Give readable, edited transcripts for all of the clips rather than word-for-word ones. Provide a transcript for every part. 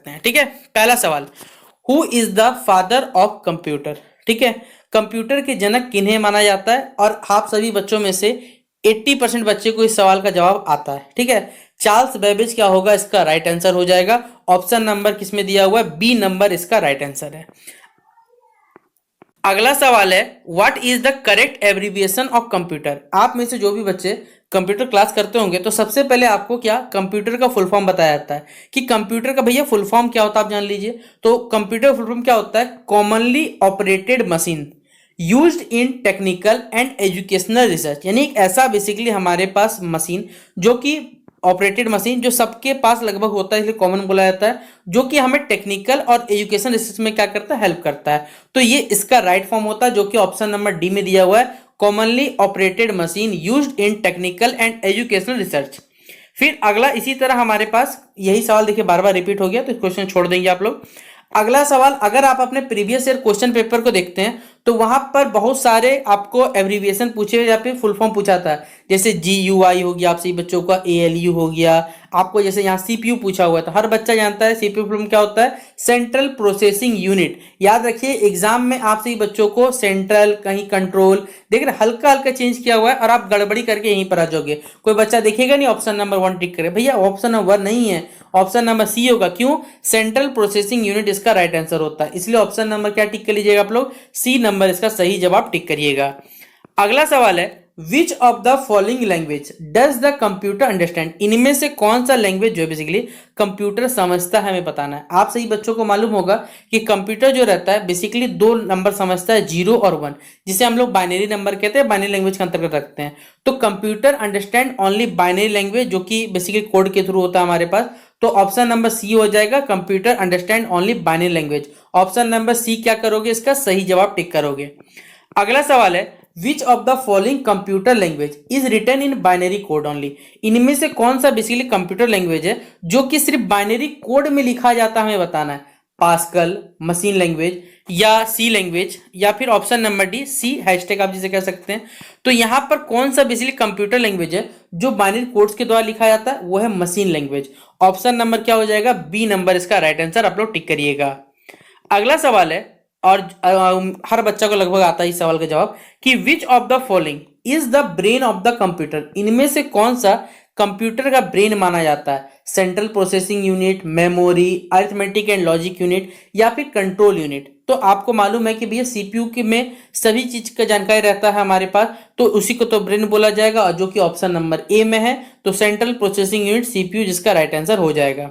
सकते हैं। ठीक है, पहला सवाल, who is the father of computer. ठीक है, कंप्यूटर के जनक किन्हें माना जाता है, और आप सभी बच्चों में से 80% बच्चे को इस सवाल का जवाब आता है। ठीक है, चार्ल्स बेबेज क्या होगा इसका राइट आंसर हो जाएगा। ऑप्शन नंबर किसमें दिया हुआ है, बी नंबर इसका राइट आंसर है। अगला सवाल है, what is the correct abbreviation of computer. आप में से जो भी बच्चे कंप्यूटर क्लास करते होंगे तो सबसे पहले आपको क्या कंप्यूटर का फुल फॉर्म बताया जाता है कि कंप्यूटर का भैया फुल फॉर्म क्या होता है, आप जान लीजिए। तो कंप्यूटर फुल फॉर्म क्या होता है, commonly operated machine used in technical and educational research, यानी एक ऐसा बेसिकली हमारे पास मशीन जो कि ऑपरेटेड मशीन जो सबके पास लगभग होता है, इसलिए कॉमन बोला जाता है, जो कि हमें टेक्निकल और एजुकेशन रिसर्च में क्या करता है, हेल्प करता है। तो ये इसका राइट फॉर्म होता है, जो कि ऑप्शन नंबर डी में दिया हुआ है, commonly operated machine used in technical and educational research. फिर अगला इसी तरह हमारे पास यही सवाल देखिए बार बार रिपीट हो गया, तो इस क्वेश्चन छोड़ देंगे आप लोग। अगला सवाल, अगर आप अपने प्रीवियस ईयर क्वेश्चन पेपर को देखते हैं तो वहां पर बहुत सारे आपको एब्रीविएशन पूछे या फिर फुल फॉर्म पूछा था, जैसे GUI हो गया, आप सभी बच्चों का ALU हो गया, आपको जैसे यहाँ CPU पूछा हुआ है, तो हर बच्चा जानता है CPU फुल फॉर्म क्या होता है, सेंट्रल प्रोसेसिंग यूनिट। याद रखिए एग्जाम में आप सभी बच्चों को सेंट्रल कहीं कंट्रोल देख रहे, हल्का हल्का चेंज किया हुआ है और आप गड़बड़ी करके यहीं पर आ जाओगे। कोई बच्चा देखेगा नहीं ऑप्शन नंबर 1 टिक करे, भैया ऑप्शन नंबर 1 नहीं है, ऑप्शन नंबर सी होगा। क्यों, सेंट्रल प्रोसेसिंग यूनिट इसका राइट आंसर होता है, इसलिए ऑप्शन नंबर क्या टिक कर लीजिएगा आप लोग, सी नंबर इसका सही जवाब टिक करिएगा। अगला सवाल है, which of the following language does the computer understand. इनमें से कौन सा लैंग्वेज जो है बेसिकली कंप्यूटर समझता है, हमें बताना है। आप सही बच्चों को मालूम होगा कि कंप्यूटर जो रहता है बेसिकली 2 नंबर समझता है, 0 और 1, जिसे हम लोग बाइनरी नंबर कहते हैं, बाइनरी लैंग्वेज के अंतर्गत रखते हैं। तो computer understand only binary language, जो कि बेसिकली कोड के थ्रू होता है हमारे पास। तो ऑप्शन नंबर सी हो जाएगा, computer understand only binary language. Option number C क्या करोगे, इसका सही जवाब टिक करोगे। अगला सवाल है, which of the following computer language is written in binary code only. इनमें से कौन सा बेसिकली कंप्यूटर लैंग्वेज है जो कि सिर्फ बाइनरी कोड में लिखा जाता है, हमें बताना है। पास्कल, मशीन लैंग्वेज, या सी लैंग्वेज, या फिर option number D C hashtag आप जिसे कह सकते हैं। तो यहां पर कौन सा बेसिकली कंप्यूटर लैंग्वेज है जो बाइनरी कोड्स के द्वारा लिखा जाता है, वो है मशीन लैंग्वेज। ऑप्शन नंबर क्या हो जाएगा, बी नंबर इसका राइट आंसर आप लोग टिक करिएगा। अगला सवाल है, और हर बच्चा को लगभग आता है इस सवाल का जवाब, कि which of the following is the brain of the computer. इनमें से कौन सा कंप्यूटर का ब्रेन माना जाता है, central processing unit, memory, arithmetic and logic unit, या फिर कंट्रोल यूनिट। तो आपको मालूम है कि भैया CPU के में सभी चीज का जानकारी रहता है हमारे पास, तो उसी को तो ब्रेन बोला जाएगा, और जो कि ऑप्शन नंबर ए में है, तो सेंट्रल प्रोसेसिंग यूनिट CPU जिसका राइट आंसर हो जाएगा।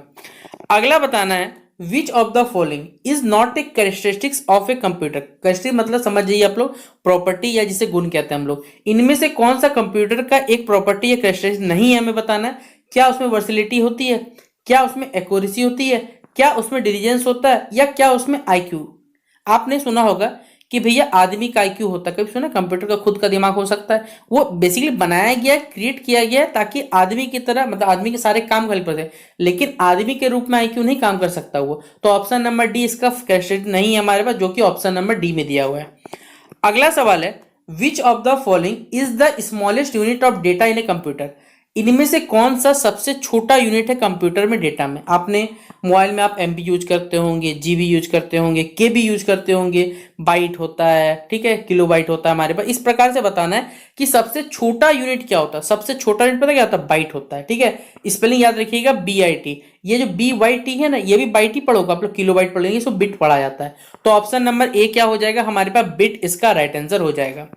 अगला बताना है, which of the following is not a characteristics of a computer. Characteristic मतलब समझ जाइए आप लोग, प्रॉपर्टी या जिसे गुण कहते हैं हम लोग। इनमें से कौन सा कंप्यूटर का एक प्रॉपर्टी या कैरेक्टरिस्टिक नहीं है, हमें बताना है। क्या उसमें वर्सिलिटी होती है, क्या उसमें एक्यूरेसी होती है, क्या उसमें डिलीजेंस होता है, या क्या उसमें IQ। आपने सुना होगा कि भैया आदमी का IQ होता है, कभी सुना कंप्यूटर का खुद का दिमाग हो सकता है। वो बेसिकली बनाया गया है, क्रिएट किया गया है ताकि आदमी की तरह, मतलब आदमी के सारे काम कर पाए, लेकिन आदमी के रूप में IQ नहीं काम कर सकता वो। तो ऑप्शन नंबर डी इसका कैरेक्टरिस्टिक नहीं है हमारे पास, जो कि ऑप्शन नंबर डी में दिया हुआ है। अगला सवाल है, which of the following is the smallest unit of data in A computer. इनमें से कौन सा सबसे छोटा यूनिट है कंप्यूटर में डेटा में। आपने मोबाइल में आप MB यूज करते होंगे, GB यूज करते होंगे, KB यूज करते होंगे, बाइट होता है, ठीक है, किलोबाइट होता है हमारे पास। इस प्रकार से बताना है कि सबसे छोटा यूनिट क्या होता है। सबसे छोटा यूनिट पता क्या होता है, बाइट होता है। ठीक है, स्पेलिंग याद रखिएगा BIT। ये जो BYT है ना, ये भी बाइट ही पढ़ोगे आप लोग, किलोबाइट पढ़ेंगे, इसको बिट पढ़ा जाता है। तो ऑप्शन नंबर ए क्या हो जाएगा हमारे पास, बिट इसका राइट आंसर हो जाएगा।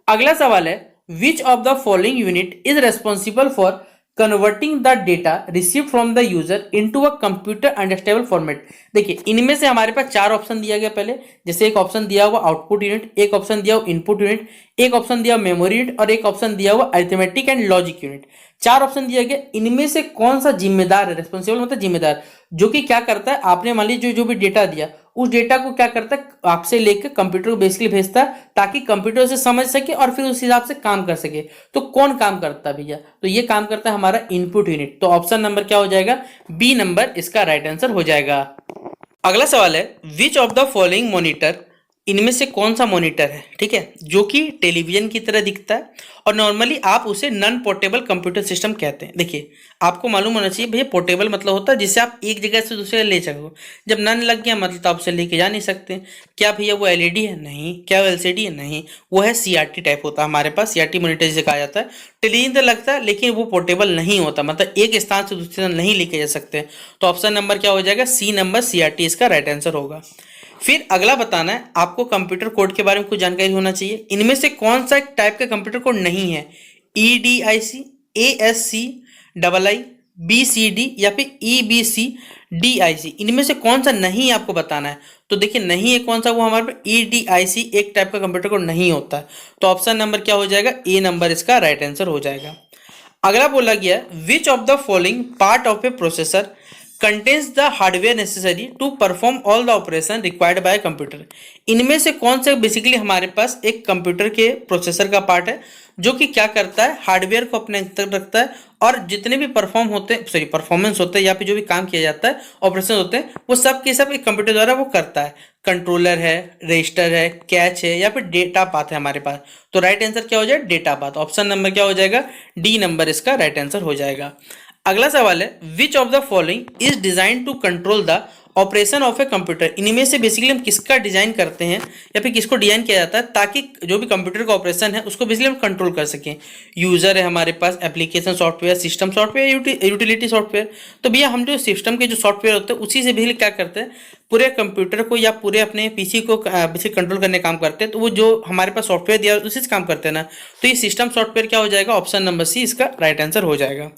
अगला सवाल है, which of the following unit is responsible for converting the data received from the user into a computer understandable format। देखिए इनमें से हमारे पास 4 ऑप्शन दिया गया पहले, जैसे एक ऑप्शन दिया हुआ आउटपुट यूनिट, एक ऑप्शन दिया हुआ इनपुट यूनिट, एक ऑप्शन दिया हुआ मेमोरी यूनिट, और एक ऑप्शन दिया हुआ arithmetic and logic unit. 4 option दिया गया, इनमें से कौन सा जिम्मेदार है, रेस्पॉन्सिबल मतलब जिम्मेदार, जो कि क्या करता है, आपने मान लीजिए जो भी डेटा दिया उस डेटा को क्या करता है, आपसे लेकर कंप्यूटर को बेसिकली भेजता है ताकि कंप्यूटर से समझ सके और फिर उस हिसाब से काम कर सके। तो कौन काम करता है भैया, तो ये काम करता है हमारा इनपुट यूनिट। तो ऑप्शन नंबर क्या हो जाएगा, बी नंबर इसका राइट आंसर हो जाएगा। अगला सवाल है, which of the following monitor इनमें से कौन सा मॉनिटर है, ठीक है, जो कि टेलीविजन की तरह दिखता है और नॉर्मली आप उसे नॉन पोर्टेबल कंप्यूटर सिस्टम कहते हैं। देखिए, आपको मालूम होना चाहिए भैया, पोर्टेबल मतलब होता है जिसे आप एक जगह से दूसरे जगह ले सको। जब नन लग गया मतलब तो आप उसे लेके जा नहीं सकते। क्या भैया वो एलईडी है? नहीं। क्या वो एलसीडी है? नहीं। वो है सीआरटी टाइप होता है हमारे पास, सीआरटी मॉनिटर जिसे कहा जाता है। टेलीविजन तो लगता है लेकिन वो पोर्टेबल नहीं होता, मतलब एक स्थान से दूसरे स्थान नहीं लेके जा सकते। तो ऑप्शन नंबर क्या हो जाएगा? सी नंबर, सीआरटी इसका राइट आंसर होगा। फिर अगला बताना है आपको, कंप्यूटर कोड के बारे में कुछ जानकारी होना चाहिए। इनमें से कौन सा टाइप का कंप्यूटर कोड नहीं है? EDIC, ASC, आई BCD या फिर EBCDIC, इनमें से कौन सा नहीं आपको बताना है। तो देखिए नहीं है कौन सा, वो हमारे पे EDIC एक टाइप का कंप्यूटर कोड नहीं होता है। तो ऑप्शन नंबर क्या हो जाएगा? ए नंबर इसका राइट आंसर हो जाएगा। अगला बोला गया, which of the following part of a processor contains the hardware necessary to perform all the operation required by computer. इनमें से कौन से बेसिकली हमारे पास एक कंप्यूटर के प्रोसेसर का पार्ट है जो कि क्या करता है, हार्डवेयर को अपने अंदर रखता है और जितने भी परफॉर्म होते हैं, सॉरी परफॉर्मेंस होते हैं या फिर जो भी काम किया जाता है, ऑपरेशन होते हैं, वो सब के सब एक कंप्यूटर द्वारा वो करता है। कंट्रोलर है, रजिस्टर है, कैच है या फिर डेटा पाथ है हमारे पास। तो राइट आंसर क्या हो जाएगा? Data path. ऑप्शन नंबर क्या हो जाएगा? डी नंबर इसका राइट आंसर हो जाएगा। अगला सवाल है, which of the following is design to control the operation of a computer. इनमें से बेसिकली हम किसका डिजाइन करते हैं या फिर किसको डिजाइन किया जाता है ताकि जो भी कंप्यूटर का ऑपरेशन है उसको बेसिकली हम कंट्रोल कर सकें। यूजर है हमारे पास, application software, system software, utility software. तो भैया हम जो सिस्टम के जो सॉफ्टवेयर होते हैं उसी से बेसिकली क्या करते हैं, पूरे कंप्यूटर को या पूरे अपने पीसी को बेसिकली कंट्रोल करने का काम करते हैं। तो वो जो हमारे पास सॉफ्टवेयर दिया उसी से काम करते हैं ना। तो ये सिस्टम सॉफ्टवेयर क्या हो जाएगा? ऑप्शन नंबर सी इसका राइट आंसर हो जाएगा।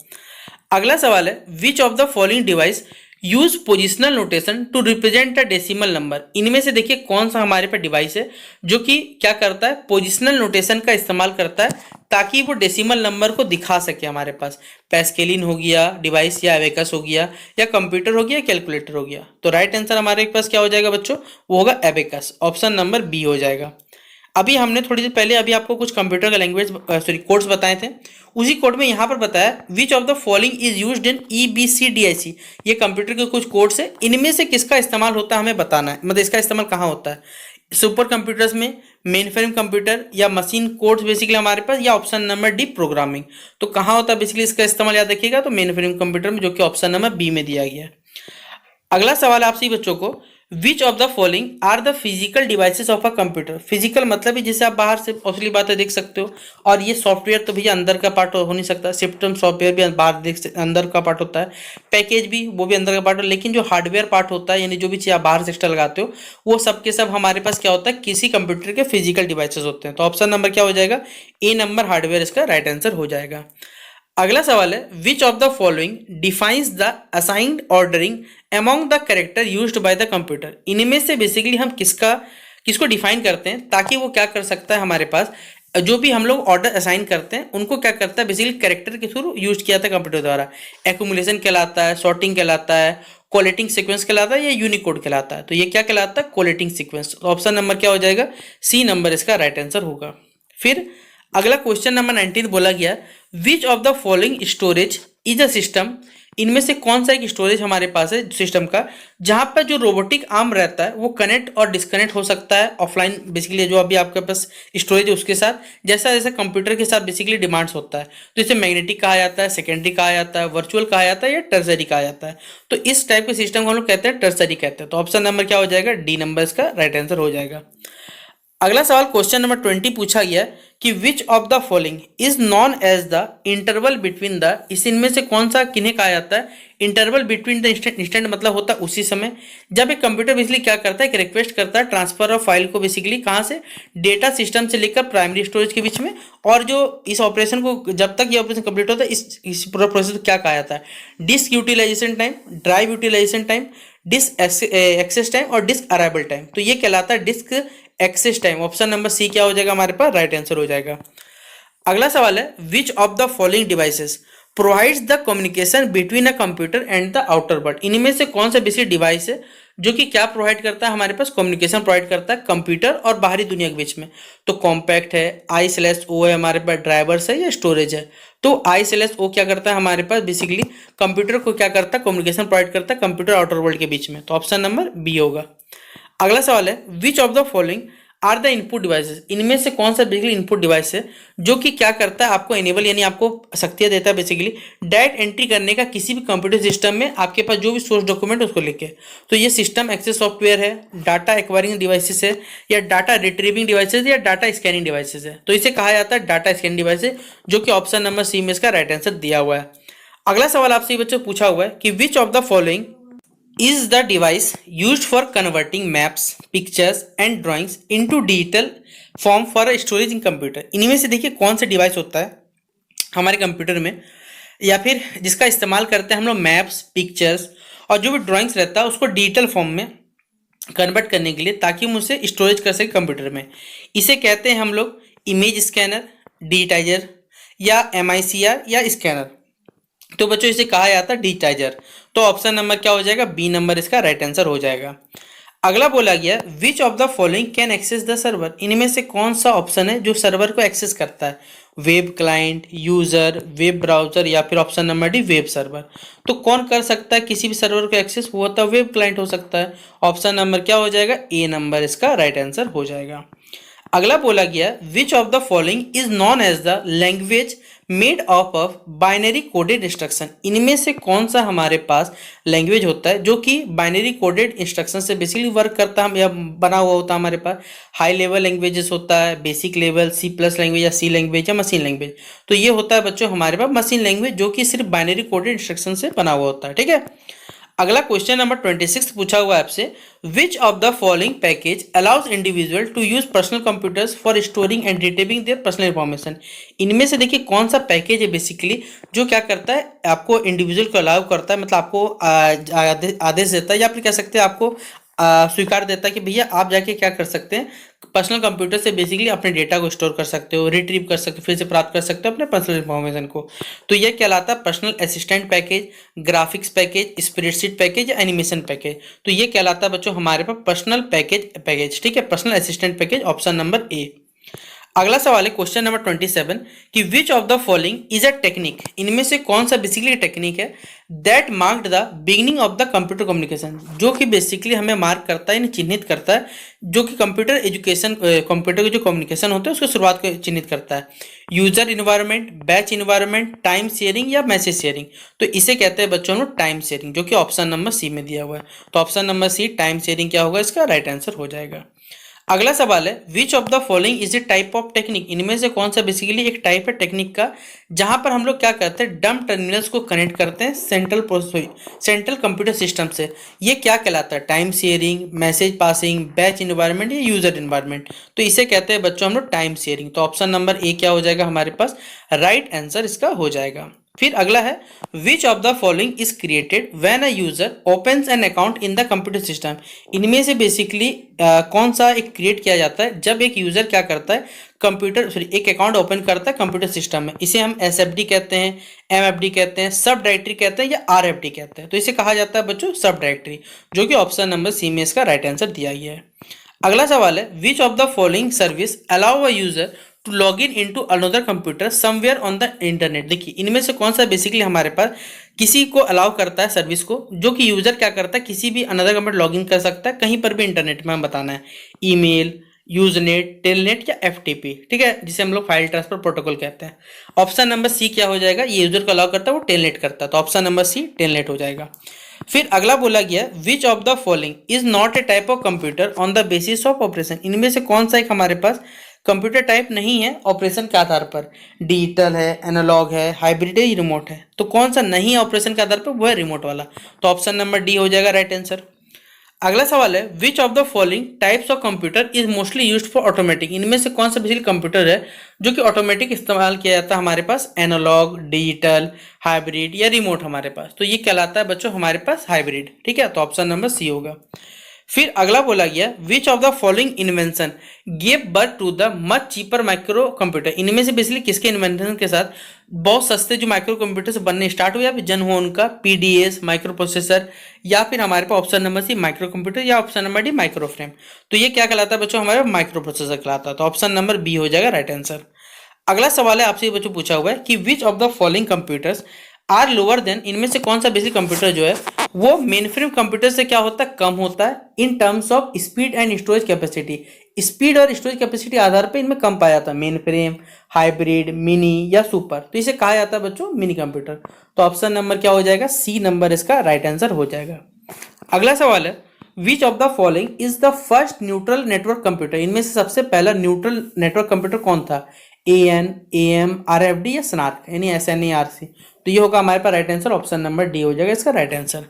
अगला सवाल है, which of the following device use positional notation to represent a decimal number. इनमें से देखिए कौन सा हमारे पास डिवाइस है जो कि क्या करता है, पोजिशनल नोटेशन का इस्तेमाल करता है ताकि वो डेसिमल नंबर को दिखा सके हमारे पास। पैस्केलिन हो गया डिवाइस, या एबेकस हो गया, या कंप्यूटर हो गया, कैलकुलेटर हो गया। तो राइट आंसर हमारे पास क्या हो जाएगा बच्चों? वो होगा एबेकस। ऑप्शन नंबर बी हो जाएगा। अभी हमने थोड़ी देर पहले अभी आपको कुछ कंप्यूटर का लैंग्वेज सॉरी कोड्स बताए थे, उसी कोड में यहाँ पर बताया विच of the following is used in EBCDIC। ये कंप्यूटर के कुछ कोड्स है, इनमें से किसका इस्तेमाल होता है हमें बताना है, मतलब इसका इस्तेमाल कहाँ होता है। सुपर कंप्यूटर्स में, मेन फ्रेम कंप्यूटर, या मशीन कोड्स बेसिकली हमारे पास, या ऑप्शन नंबर डी प्रोग्रामिंग। तो कहाँ होता है बेसिकली इसका इस्तेमाल, याद रखिएगा, तो मेन फ्रेम कंप्यूटर में, जो कि ऑप्शन नंबर बी में दिया गया है। अगला सवाल आपसे बच्चों को, which of the following are the physical devices of a computer. Physical मतलब ही जिसे आप बाहर से असली बातें देख सकते हो, और ये सॉफ्टवेयर तो भैया अंदर का पार्ट हो नहीं सकता। सिस्टम सॉफ्टवेयर भी बाहर अंदर का पार्ट होता है, पैकेज भी वो भी अंदर का पार्ट हो, लेकिन जो हार्डवेयर पार्ट होता है यानी जो भी चीज़ आप बाहर से एक्स्ट्रा लगाते हो वो सब के सब हमारे पास क्या होता है, किसी कंप्यूटर के फिजिकल डिवाइसेस होते हैं। तो ऑप्शन नंबर क्या हो जाएगा? ए नंबर हार्डवेयर इसका राइट आंसर हो जाएगा। अगला सवाल है, which of the following defines the assigned ordering among the character used by the computer. इनमें से बेसिकली हम किसको डिफाइन करते हैं ताकि वो क्या कर सकता है, हमारे पास जो भी हम लोग ऑर्डर असाइन करते हैं उनको क्या करता है, बेसिकली कैरेक्टर के थ्रू यूज किया था कंप्यूटर द्वारा। एक्यूमुलेशन कहलाता है, सॉर्टिंग कहलाता है, कोलेटिंग सीक्वेंस कहलाता है, या यूनिकोड कहलाता है। तो ये क्या कहलाता है? Collating sequence. ऑप्शन नंबर क्या हो जाएगा? सी नंबर इसका राइट आंसर होगा। फिर अगला क्वेश्चन नंबर 19 बोला गया, which of the following storage is a system. इनमें से कौन सा एक स्टोरेज हमारे पास है सिस्टम का जहां पर जो रोबोटिक आर्म रहता है वो कनेक्ट और डिस्कनेक्ट हो सकता है ऑफलाइन, बेसिकली जो अभी आपके पास स्टोरेज है उसके साथ, जैसा जैसा कंप्यूटर के साथ बेसिकली डिमांड्स होता है। तो इसे मैग्नेटिक कहा जाता है, सेकेंडरी कहा जाता है, वर्चुअल कहा जाता है, या टर्सरी कहा जाता है। तो इस टाइप के सिस्टम को हम लोग कहते हैं टर्सरी कहते हैं। तो ऑप्शन नंबर क्या हो जाएगा? डी नंबर इसका राइट आंसर हो जाएगा। अगला सवाल क्वेश्चन नंबर 20 पूछा गया कि which of the following is known as the interval between the. इस इनमें से कौन सा किन्हें कहा जाता है? Interval between the instant. Instant मतलब होता है उसी समय जब एक कंप्यूटर बेसिकली क्या करता है, एक रिक्वेस्ट करता है ट्रांसफर ऑफ फाइल को बेसिकली कहाँ से, डेटा सिस्टम से लेकर प्राइमरी स्टोरेज के बीच में। और जो इस ऑपरेशन को जब तक ये ऑपरेशन कंप्लीट होता है इस पूरा प्रोसेस को क्या कहा जाता है? Disk utilization time, drive utilization time, disk access time और डिस्क अराइवल टाइम। तो ये कहलाता है disk access time. Option number C क्या हो जाएगा हमारे पास? राइट आंसर हो जाएगा। अगला सवाल है, which of the following devices provides the communication between a computer and the outer world. इनमें से कौन सा बेसिक डिवाइस है जो कि क्या प्रोवाइड करता है, हमारे पास कम्युनिकेशन प्रोवाइड करता है कंप्यूटर और बाहरी दुनिया के बीच में। तो कॉम्पैक्ट है, I/O है, हमारे पास ड्राइवर्स है, या स्टोरेज है। तो I/O क्या करता है हमारे पास, बेसिकली कंप्यूटर को क्या करता है, कम्युनिकेशन प्रोवाइड करता है कंप्यूटर आउटर वर्ल्ड के बीच में। तो ऑप्शन नंबर बी होगा। अगला सवाल है which of the following are the input devices, इनमें से कौन सा बेसिकली इनपुट डिवाइस है जो कि क्या करता है, आपको एनेबल यानी आपको शक्तियां देता है बेसिकली डायरेक्ट एंट्री करने का किसी भी कंप्यूटर सिस्टम में आपके पास जो भी सोर्स डॉक्यूमेंट उसको लेके। तो ये सिस्टम एक्सेस सॉफ्टवेयर है, डाटा एक्वायरिंग डिवाइसेस है, या डाटा रिट्रीविंग डिवाइसेस, या डाटा स्कैनिंग डिवाइसेस है। तो इसे कहा जाता है डाटा स्कैनिंग डिवाइसेस, जो कि ऑप्शन नंबर सी में इसका राइट आंसर दिया हुआ है। अगला सवाल आपसे बच्चों पूछा हुआ है कि which of the following is the device used for converting maps, pictures and drawings into digital form for a storage in computer। इनमें से देखिए कौन सा डिवाइस होता है हमारे कंप्यूटर में या फिर जिसका इस्तेमाल करते हैं हम लोग मैप्स, पिक्चर्स और जो भी ड्राइंग्स रहता है उसको डिजिटल फॉर्म में कन्वर्ट करने के लिए, ताकि हम उसे स्टोरेज कर सकें कंप्यूटर में। इसे कहते हैं हम लोग इमेज स्कैनर, डिजिटाइजर या MICR या स्कैनर। तो बच्चों इसे कहा जाता है डिजिटाइजर। तो ऑप्शन नंबर क्या हो जाएगा, बी नंबर इसका राइट आंसर हो जाएगा। अगला बोला गया which of the following can access the server, इनमें से कौन सा ऑप्शन है जो सर्वर को एक्सेस करता है, web client, user, web browser या फिर option number D web server. तो कौन कर सकता है किसी भी सर्वर को एक्सेस, वो होता है वेब क्लाइंट हो सकता है। ऑप्शन नंबर क्या हो जाएगा, ए नंबर इसका राइट आंसर हो जाएगा। अगला बोला गया which of the following is known as the language made of binary coded instruction, इनमें से कौन सा हमारे पास लैंग्वेज होता है जो कि बाइनरी कोडेड इंस्ट्रक्शन से बेसिकली वर्क करता है या बना हुआ होता है। हमारे पास हाई लेवल लैंग्वेजेस होता है, बेसिक लेवल C+ लैंग्वेज या C लैंग्वेज या मशीन लैंग्वेज। तो ये होता है बच्चों हमारे पास मशीन लैंग्वेज, जो कि सिर्फ बाइनरी कोडेड इंस्ट्रक्शन से बना हुआ होता है। ठीक है, अगला क्वेश्चन नंबर 26 पूछा हुआ है आपसे which of the following package allows individual to use personal computers for storing and retrieving their personal information. इनमें से देखिए कौन सा पैकेज है बेसिकली जो क्या करता है, आपको इंडिविजुअल को अलाउ करता है, मतलब आपको आदेश देता है या फिर कह सकते हैं आपको स्वीकार देता है कि भैया आप जाके क्या कर सकते हैं, पर्सनल कंप्यूटर से बेसिकली अपने डेटा को स्टोर कर सकते हो, रिट्रीव कर सकते हो, फिर से प्राप्त कर सकते हो अपने पर्सनल इन्फॉर्मेशन को। तो ये कहलाता है personal assistant package, graphics package, spreadsheet package या एनिमेशन पैकेज। तो ये कहलाता है बच्चों हमारे पास पर्सनल पैकेज। ठीक है, personal assistant package option number A. अगला सवाल है क्वेश्चन नंबर 27 कि which of the following is a technique, इनमें से कौन सा बेसिकली टेक्निक है that marked the beginning of the computer communication, जो कि बेसिकली हमें मार्क करता है, चिन्हित करता है, जो कि कंप्यूटर एजुकेशन कंप्यूटर के जो कम्युनिकेशन होते हैं उसकी शुरुआत को चिन्हित करता है। User environment, batch environment, time sharing या मैसेज शेयरिंग। तो इसे कहते हैं बच्चों लोग टाइम शेयरिंग, जो कि ऑप्शन नंबर सी में दिया हुआ है। तो option number C time sharing क्या होगा, इसका राइट आंसर हो जाएगा। अगला सवाल है which of the following is A type of technique, इनमें से कौन सा बेसिकली एक टाइप है टेक्निक का जहां पर हम लोग क्या करते हैं, डम्ब टर्मिनल्स को कनेक्ट करते हैं सेंट्रल कंप्यूटर सिस्टम से। ये क्या कहलाता है, time sharing, message passing, batch environment या यूजर इन्वायरमेंट। तो इसे कहते हैं बच्चों हम लोग टाइम शेयरिंग। तो ऑप्शन नंबर ए क्या हो जाएगा हमारे पास, राइट आंसर इसका हो जाएगा। फिर अगला है which of the following is created when a user opens an account in the computer system, इनमें से बेसिकली कौन सा एक क्रिएट किया जाता है जब एक यूजर क्या करता है, एक अकाउंट ओपन करता है कंप्यूटर सिस्टम में। इसे हम SFD कहते हैं, MFD कहते हैं, सब डायरेक्टरी कहते हैं या RFD कहते हैं। तो इसे कहा जाता है बच्चों सब डायरेक्टरी, जो कि ऑप्शन नंबर सी में इसका राइट आंसर दिया गया है। अगला सवाल है which of the following service allow a user to log in into another computer somewhere on the internet. देखिए इनमें से कौन सा बेसिकली हमारे पास किसी को अलाउ करता है सर्विस को, जो कि यूजर क्या करता है किसी भी अनदर कंप्यूटर लॉग इन कर सकता है कहीं पर भी इंटरनेट में। हम बताना है ईमेल, यूजनेट, टेलनेट या FTP। ठीक है, जिसे हम लोग फाइल ट्रांसफर प्रोटोकॉल कहते हैं। ऑप्शन नंबर सी क्या हो जाएगा, ये यूजर को अलाउ करता है वो टेलनेट करता है। तो ऑप्शन नंबर सी टेलनेट हो जाएगा। फिर अगला बोला गया which of the following is not a type of computer on the basis of operation, इनमें से कौन सा एक हमारे पास कंप्यूटर टाइप नहीं है ऑपरेशन के आधार पर, डिजिटल है, एनालॉग है, हाइब्रिड है, रिमोट है। तो कौन सा नहीं है ऑपरेशन के आधार पर, वो है रिमोट वाला। तो ऑप्शन नंबर डी हो जाएगा राइट आंसर। अगला सवाल है which of the following types of computer is mostly used for automatic, इनमें से कौन सा बेसिकली कंप्यूटर है जो कि ऑटोमेटिक इस्तेमाल किया जाता है हमारे पास, एनालॉग, डिजिटल, हाइब्रिड या रिमोट हमारे पास। तो ये कहलाता है बच्चों हमारे पास हाइब्रिड। ठीक है, तो ऑप्शन नंबर सी होगा। फिर अगला बोला गया which of the following invention give birth to the much cheaper micro computer, इनमें से बेसिकली किसके इन्वेंशन के साथ बहुत सस्ते जो माइक्रो कंप्यूटर बनने स्टार्ट हुए या फिर जन्म हुआ उनका, PDS माइक्रो प्रोसेसर या फिर हमारे पास option number C micro computer या option number D micro frame. तो ये क्या कहलाता है बच्चों हमारे माइक्रो प्रोसेसर कहलाता है। तो ऑप्शन नंबर बी हो जाएगा राइट आंसर। अगला सवाल है आपसे बच्चों पूछा हुआ है कि which of the following computers are lower than, इनमें से कौन सा बेसिक कंप्यूटर जो है वो मेन फ्रेम कंप्यूटर से क्या होता है, कम होता है in terms of speed and storage capacity. Speed और स्टोरेज कैपेसिटी आधार पे इनमें कम पाया जाता है, मेन फ्रेम, हाइब्रिड, मिनी या सुपर, तो इसे कहा जाता है बच्चों मिनी कंप्यूटर। तो ऑप्शन नंबर क्या हो जाएगा, सी नंबर इसका राइट आंसर हो जाएगा। अगला सवाल है, which of the following is the first neutral network computer, इनमें से सबसे पहला न्यूट्रल नेटवर्क कंप्यूटर कौन था, एएन, एएम, आरएफडी या स्नार्क, यानी एसएनएआरसी। तो ये होगा हमारे पास right answer, option number D हो जाएगा इसका राइट आंसर।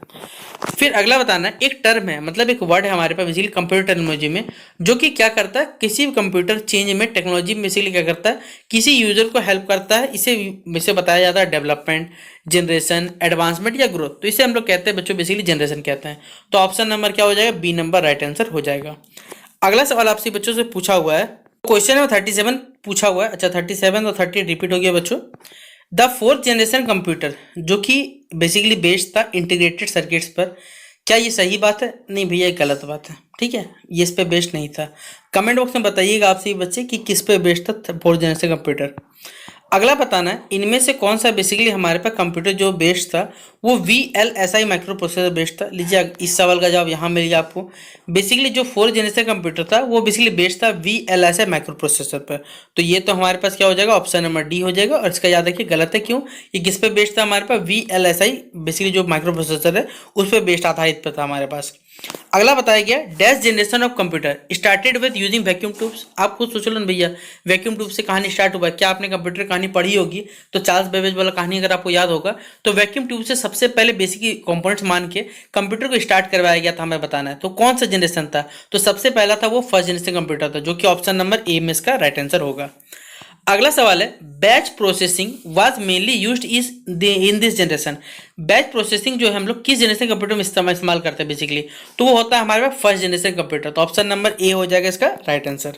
फिर अगला बताना है, एक टर्म है, मतलब एक वर्ड है हमारे पास बेसिकली कंप्यूटर टेक्नोलॉजी में, जो कि क्या करता है, किसी भी कंप्यूटर चेंज में टेक्नोलॉजी में बेसिकली क्या करता है, किसी यूजर को हेल्प करता है। इसे बताया जाता है डेवलपमेंट, जनरेशन, एडवांसमेंट या ग्रोथ। तो इसे हम लोग कहते हैं बच्चों बेसिकली जनरेशन कहते हैं। तो ऑप्शन नंबर क्या हो जाएगा, बी नंबर राइट आंसर हो जाएगा। अगला सवाल आपसे बच्चों से पूछा हुआ है, क्वेश्चन है 37 पूछा हुआ है। अच्छा 37 और 30 रिपीट हो गया बच्चों। द फोर्थ जनरेशन कंप्यूटर जो कि बेसिकली बेस्ड था इंटीग्रेटेड सर्किट्स पर, क्या ये सही बात है, नहीं भैया ये गलत बात है, ठीक है, ये इस पे बेस्ड नहीं था। कमेंट बॉक्स में बताइएगा आपसे बच्चे कि किस पे बेस्ड था फोर्थ जनरेशन कंप्यूटर। अगला बताना है, इनमें से कौन सा बेसिकली हमारे पास कंप्यूटर जो बेस्ड था वो VLSI माइक्रो प्रोसेसर बेस्ड था। लीजिए इस सवाल का जवाब यहाँ मिल गया आपको। बेसिकली जो फोर्थ जनरेशन कंप्यूटर था वो बेसिकली बेस्ड था VLSI माइक्रो प्रोसेसर पर। तो ये तो हमारे पास क्या हो जाएगा, ऑप्शन नंबर डी हो जाएगा। और इसका याद रखिए गलत है, क्यों, ये किस पे बेस्ड था हमारे पास, VLSI बेसिकली जो माइक्रो प्रोसेसर है उस पर बेस्ड आधारित पर था हमारे पास। अगला बताया गया, dash generation of computer started with using vacuum tubes. आप खुद सोच लो ना भैया, वैक्यूम ट्यूब से कहानी स्टार्ट हुआ है। क्या आपने कंप्यूटर कहानी पढ़ी होगी, तो चार्ल्स बेबेज वाला कहानी अगर आपको याद होगा, तो वैक्यूम ट्यूब से सबसे पहले बेसिक कंपोनेंट्स मान के कंप्यूटर को स्टार्ट करवाया गया था, हमें बताना है। तो कौन सा जनरेशन था, तो सबसे पहला था वो फर्स्ट जनरेशन कंप्यूटर था, जो कि ऑप्शन नंबर ए में इसका राइट आंसर होगा। अगला सवाल है, batch processing was mainly used in this generation. Batch processing जो है हम लोग किस जनरेशन कंप्यूटर में इस्तेमाल करते हैं बेसिकली, तो वो होता है हमारे पास फर्स्ट जनरेशन कंप्यूटर। तो ऑप्शन नंबर ए हो जाएगा इसका राइट आंसर।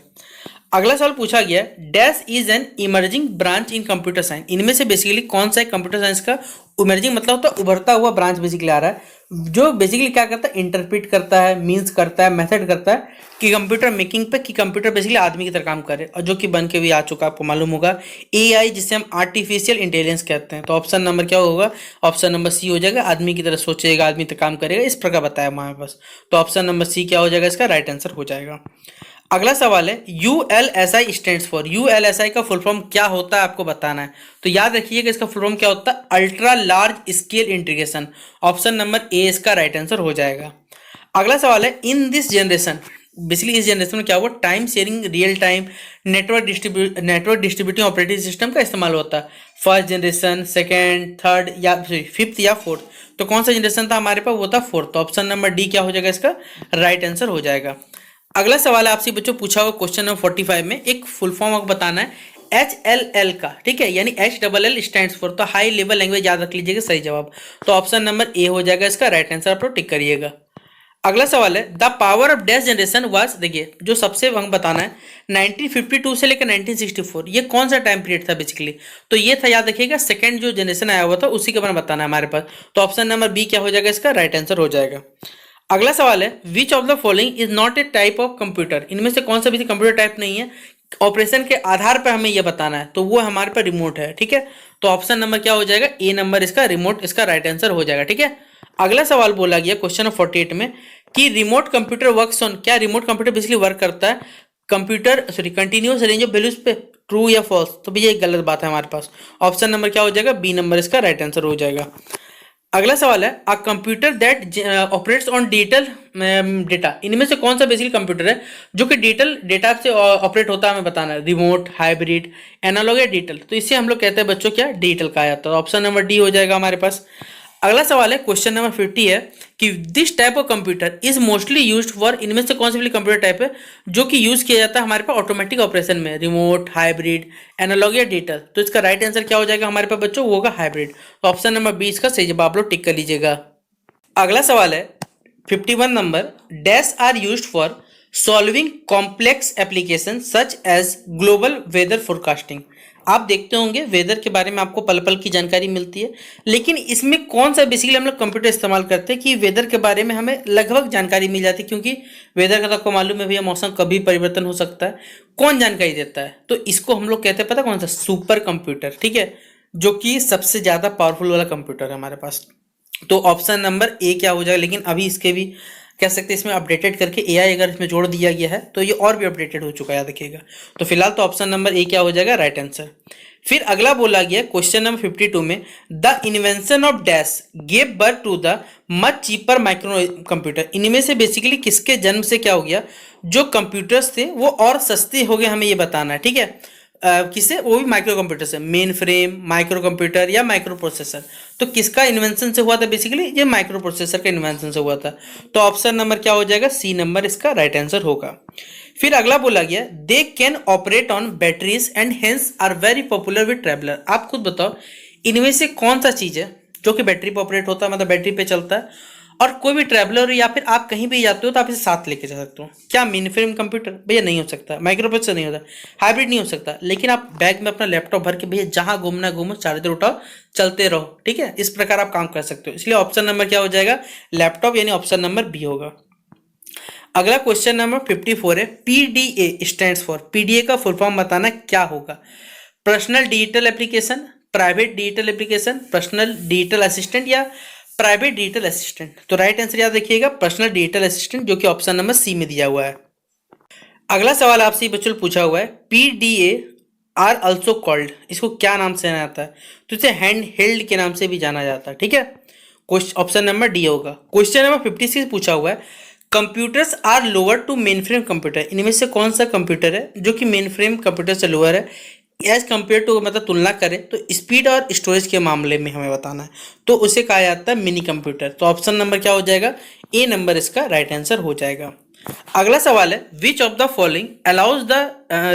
अगला सवाल पूछा गया, dash is an emerging branch in computer science. इनमें से बेसिकली कौन सा है कंप्यूटर साइंस का इमर्जिंग मतलब होता है उभरता हुआ ब्रांच बेसिकली आ रहा है, जो बेसिकली क्या करता है, इंटरप्रेट करता है, मीन्स करता है, मेथड करता है कि कंप्यूटर मेकिंग पे, कि कंप्यूटर बेसिकली आदमी की तरह काम करे, और जो कि बन के भी आ चुका आपको मालूम होगा, AI जिसे हम आर्टिफिशियल इंटेलिजेंस कहते हैं। तो ऑप्शन नंबर क्या होगा, ऑप्शन नंबर सी हो जाएगा, आदमी की तरह सोचेगा, आदमी तरह काम करेगा, इस प्रकार बताया हमारे पास। तो ऑप्शन नंबर सी क्या हो जाएगा, इसका राइट आंसर हो जाएगा। अगला सवाल है, ULSI स्टैंड्स फॉर, ULSI का फुल फॉर्म क्या होता है आपको बताना है। तो याद रखिएगा इसका फुल फॉर्म क्या होता है, ultra large scale integration. Option number ए इसका राइट आंसर हो जाएगा। अगला सवाल है, इन दिस जनरेशन, बेसिकली इस जनरेशन में क्या हुआ, time sharing, real time, network distributing operating system का इस्तेमाल होता है। फर्स्ट जनरेशन, सेकेंड, थर्ड या फिफ्थ या फोर्थ, तो कौन सा जनरेशन था हमारे पास, वो था फोर्थ। तो ऑप्शन नंबर डी क्या हो जाएगा, इसका राइट आंसर हो जाएगा। अगला सवाल आपसे बच्चों पूछा हुआ क्वेश्चन नंबर 45 में, एक फुल फॉर्म आपको बताना है HLL का, ठीक है, यानी HLL स्टैंड्स फॉर, तो हाई लेवल लैंग्वेज याद रख लीजिएगा सही जवाब। तो ऑप्शन नंबर ए हो जाएगा इसका राइट आंसर, आप लोग टिक करिएगा। अगला सवाल है, the power of dash generation was, देखिए जो सबसे हमें बताना है 1952 से लेकर 1964, ये कौन सा टाइम पीरियड था बेसिकली, तो ये था याद रखिएगा सेकंड जो जनरेशन आया हुआ था उसी के बारे में बताना है हमारे पास। तो ऑप्शन नंबर बी क्या हो जाएगा, इसका राइट आंसर हो जाएगा। अगला सवाल है, which of the following is not a type of computer, इनमें से कौन सा भी कंप्यूटर टाइप नहीं है, ऑपरेशन के आधार पर हमें यह बताना है, तो वो हमारे पर रिमोट है, ठीक है। तो ऑप्शन नंबर क्या हो जाएगा, ए नंबर इसका रिमोट इसका राइट आंसर हो जाएगा, ठीक है। अगला सवाल बोला गया क्वेश्चन नंबर 48 में कि रिमोट कंप्यूटर वर्क्स ऑन, क्या रिमोट कंप्यूटर बेसिकली वर्क करता है computer continuous range of values पे, ट्रू या फॉल्स, तो भैया एक गलत बात है हमारे पास। ऑप्शन नंबर क्या हो जाएगा, बी नंबर इसका राइट आंसर हो जाएगा। अगला सवाल है, a computer that operates on digital data, इनमें से कौन सा बेसिकली कंप्यूटर है जो कि डिजिटल डेटा से ऑपरेट होता है, हमें बताना है, रिमोट, हाइब्रिड, एनालॉग या डिजिटल, तो इसे हम लोग कहते हैं बच्चों क्या, डिजिटल कहा जाता है। ऑप्शन नंबर डी हो जाएगा हमारे पास। अगला सवाल है क्वेश्चन नंबर 50 है कि this type of computer is mostly used for, इनमें से कौन सी कंप्यूटर टाइप है जो कि यूज किया जाता है हमारे पास ऑटोमेटिक ऑपरेशन में, रिमोट, हाइब्रिड, एनालॉग या डिजिटल, तो इसका राइट आंसर क्या हो जाएगा हमारे पास बच्चों, वो होगा हाइब्रिड। तो ऑप्शन नंबर 20 का सही जवाब आप लोग टिक कर लीजिएगा। अगला सवाल है 51 number, dash are used for solving complex application such as global weather forecasting. आप देखते होंगे वेदर के बारे में आपको पल पल की जानकारी मिलती है, लेकिन इसमें कौन सा बेसिकली हम लोग कंप्यूटर इस्तेमाल करते हैं कि वेदर के बारे में हमें लगभग जानकारी मिल जाती है, क्योंकि वेदर का तो आपको मालूम है भैया मौसम कभी परिवर्तन हो सकता है, कौन जानकारी देता है, तो इसको हम लोग कहते हैं पता कौन सा, सुपर कंप्यूटर, ठीक है, जो कि सबसे ज़्यादा पावरफुल वाला कंप्यूटर है हमारे पास। तो ऑप्शन नंबर ए क्या हो जाएगा, लेकिन अभी इसके भी कह सकते हैं इसमें अपडेटेड करके एआई अगर इसमें जोड़ दिया गया है तो ये और भी अपडेटेड हो चुका है, देखिएगा। तो फिलहाल तो ऑप्शन नंबर ए क्या हो जाएगा, राइट आंसर। फिर अगला बोला गया क्वेश्चन नंबर 52 में, the invention of dash gave birth to the much cheaper micro computer. इनमें से बेसिकली किसके जन्म से क्या हो गया, जो कंप्यूटर्स थे वो और सस्ते हो गए, हमें ये बताना है, ठीक है। किसे, वो भी माइक्रो कंप्यूटर से, मेन फ्रेम, माइक्रो कंप्यूटर या माइक्रो प्रोसेसर। तो किसका इन्वेंशन से हुआ था, बेसिकली ये माइक्रो प्रोसेसर के इन्वेंशन से हुआ था। तो ऑप्शन नंबर क्या हो जाएगा, सी नंबर इसका राइट आंसर होगा। फिर अगला बोला गया, they can operate on batteries and hence are very popular with traveller. आप खुद बताओ इनमें से कौन सा चीज है जो कि बैटरी पे ऑपरेट होता है, मतलब बैटरी पे चलता है, और कोई भी ट्रैवलर या फिर आप कहीं भी जाते हो तो आप इसे साथ लेके जा सकते हो। क्या मेन फ्रेम कंप्यूटर, भैया नहीं हो सकता, माइक्रो प्रोसेसर नहीं होता, हाइब्रिड नहीं हो सकता, लेकिन आप बैग में अपना लैपटॉप भर के भैया जहां घूमना घूमो, चार्जर उठाओ, चलते रहो, ठीक है। इस प्रकार आप काम कर सकते हो, इसलिए ऑप्शन नंबर क्या हो जाएगा, लैपटॉप, यानी ऑप्शन नंबर बी होगा। अगला क्वेश्चन नंबर 54 है, पीडीए स्टैंड्स फॉर, पीडीए का फुल फॉर्म बताना क्या होगा। Personal digital application, private digital application, personal digital assistant या प्राइवेट डिजिटल असिस्टेंट। तो राइट आंसर याद रखिएगा, पर्सनल डिजिटल असिस्टेंट, जो कि ऑप्शन नंबर सी में दिया हुआ है। अगला सवाल आपसे बच्चों पूछा हुआ है, पीडीए आर ऑल्सो कॉल्ड, इसको क्या नाम से जाना जाता है, तो इसे हैंड हेल्ड के नाम से भी जाना जाता है, ठीक है। क्वेश्चन ऑप्शन नंबर डी होगा। क्वेश्चन नंबर 56 पूछा हुआ है, computers are lower to main frame computer. इनमें से कौन सा कंप्यूटर है जो कि मेन फ्रेम कंप्यूटर से लोअर है, एज कंपेयर टू, मतलब तुलना करें तो स्पीड और स्टोरेज के मामले में हमें बताना है, तो उसे कहा जाता है मिनी कंप्यूटर। तो ऑप्शन नंबर क्या हो जाएगा, ए नंबर इसका राइट आंसर हो जाएगा। अगला सवाल है, which of the following allows the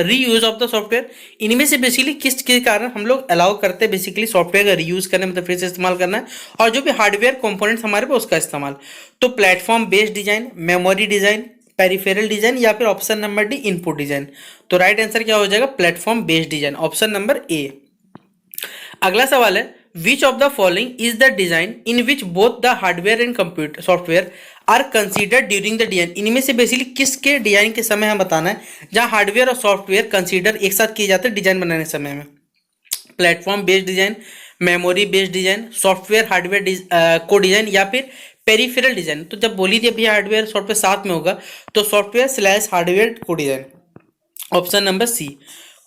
reuse of the software. इनमें से बेसिकली किस के कारण हम लोग अलाउ करते हैं बेसिकली सॉफ्टवेयर का रीयूज करना, मतलब फिर से इस्तेमाल करना है, और जो भी हार्डवेयर कंपोनेंट्स हमारे पास उसका इस्तेमाल। तो platform based design, memory design, peripheral design या फिर option number D input design. तो राइट आंसर क्या हो जाएगा, platform based design, option number A. अगला सवाल है, which of the following is the design in which both the hardware and computer software are considered during the design. इनमें से basically किसके डिजाइन के समय हम बताना है जहां हार्डवेयर और सॉफ्टवेयर कंसीडर एक साथ किए जाते हैं डिजाइन बनाने समय में। Platform based design, memory based design, software hardware को डिजाइन या फिर पेरिफेरल डिजाइन। तो जब बोली थी अभी हार्डवेयर सॉफ्टवेयर साथ में होगा, तो सॉफ्टवेयर स्लैश हार्डवेयर को design, option number C.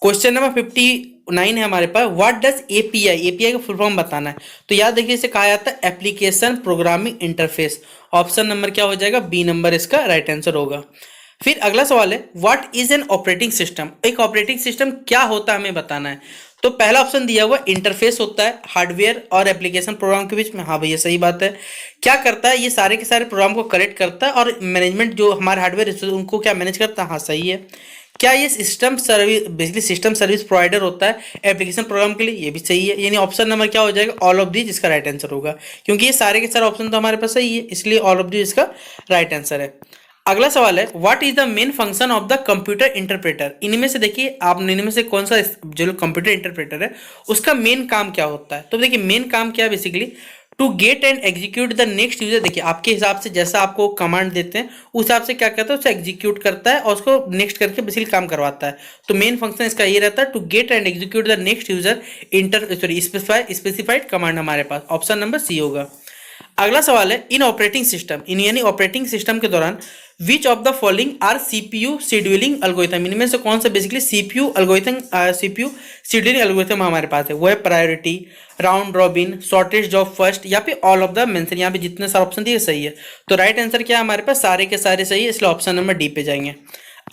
Question number 59 है हमारे पास, व्हाट डज एपीआई, एपीआई का फुल फॉर्म बताना है। तो याद देखिए इसे कहा जाता है application programming interface, option number क्या हो जाएगा, बी नंबर इसका राइट आंसर होगा। फिर अगला सवाल है, what is an operating system. एक ऑपरेटिंग सिस्टम क्या होता है हमें बताना है। तो पहला ऑप्शन दिया हुआ इंटरफेस होता है हार्डवेयर और एप्लीकेशन प्रोग्राम के बीच में, हाँ भैया सही बात है। क्या करता है, ये सारे के सारे प्रोग्राम को करेक्ट करता है और मैनेजमेंट जो हमारे हार्डवेयर उनको क्या मैनेज करता है, हाँ सही है। क्या ये system service, basically system service provider होता है एप्लीकेशन प्रोग्राम के लिए, ये भी सही है, यानी ऑप्शन नंबर क्या हो जाएगा, ऑल ऑफ दीज इसका राइट आंसर होगा, क्योंकि ये सारे के सारे ऑप्शन तो हमारे पास सही है, इसलिए ऑल ऑफ दीज इसका राइट आंसर है। अगला सवाल है, what is the main function of the computer interpreter. इनमें से देखिए आप इनमें से कौन सा जो कंप्यूटर इंटरप्रेटर है उसका मेन काम क्या होता है। तो देखिए मेन काम क्या है, basically to get and execute the next user. देखिए आपके हिसाब से जैसा आपको कमांड देते हैं उस हिसाब से क्या करता है, उसे एग्जीक्यूट करता है और उसको नेक्स्ट करके बेसिकली काम करवाता है। तो मेन फंक्शन इसका ये रहता है, to get and execute the next user specified command हमारे पास, ऑप्शन नंबर सी होगा। अगला सवाल है, इन ऑपरेटिंग सिस्टम, इन यानी ऑपरेटिंग सिस्टम के दौरान which of the following are CPU scheduling algorithm. इनमें से कौन सा बेसिकली सीपीयू शेड्यूलिंग एल्गोरिथम हमारे पास है, वो है priority, round robin, shortest job first या फिर ऑल ऑफ द मेंशन। यहाँ पे जितने सारे ऑप्शन दिए सही है, तो राइट आंसर क्या है हमारे पास, सारे के सारे सही है, इसलिए ऑप्शन नंबर डी पे जाएंगे।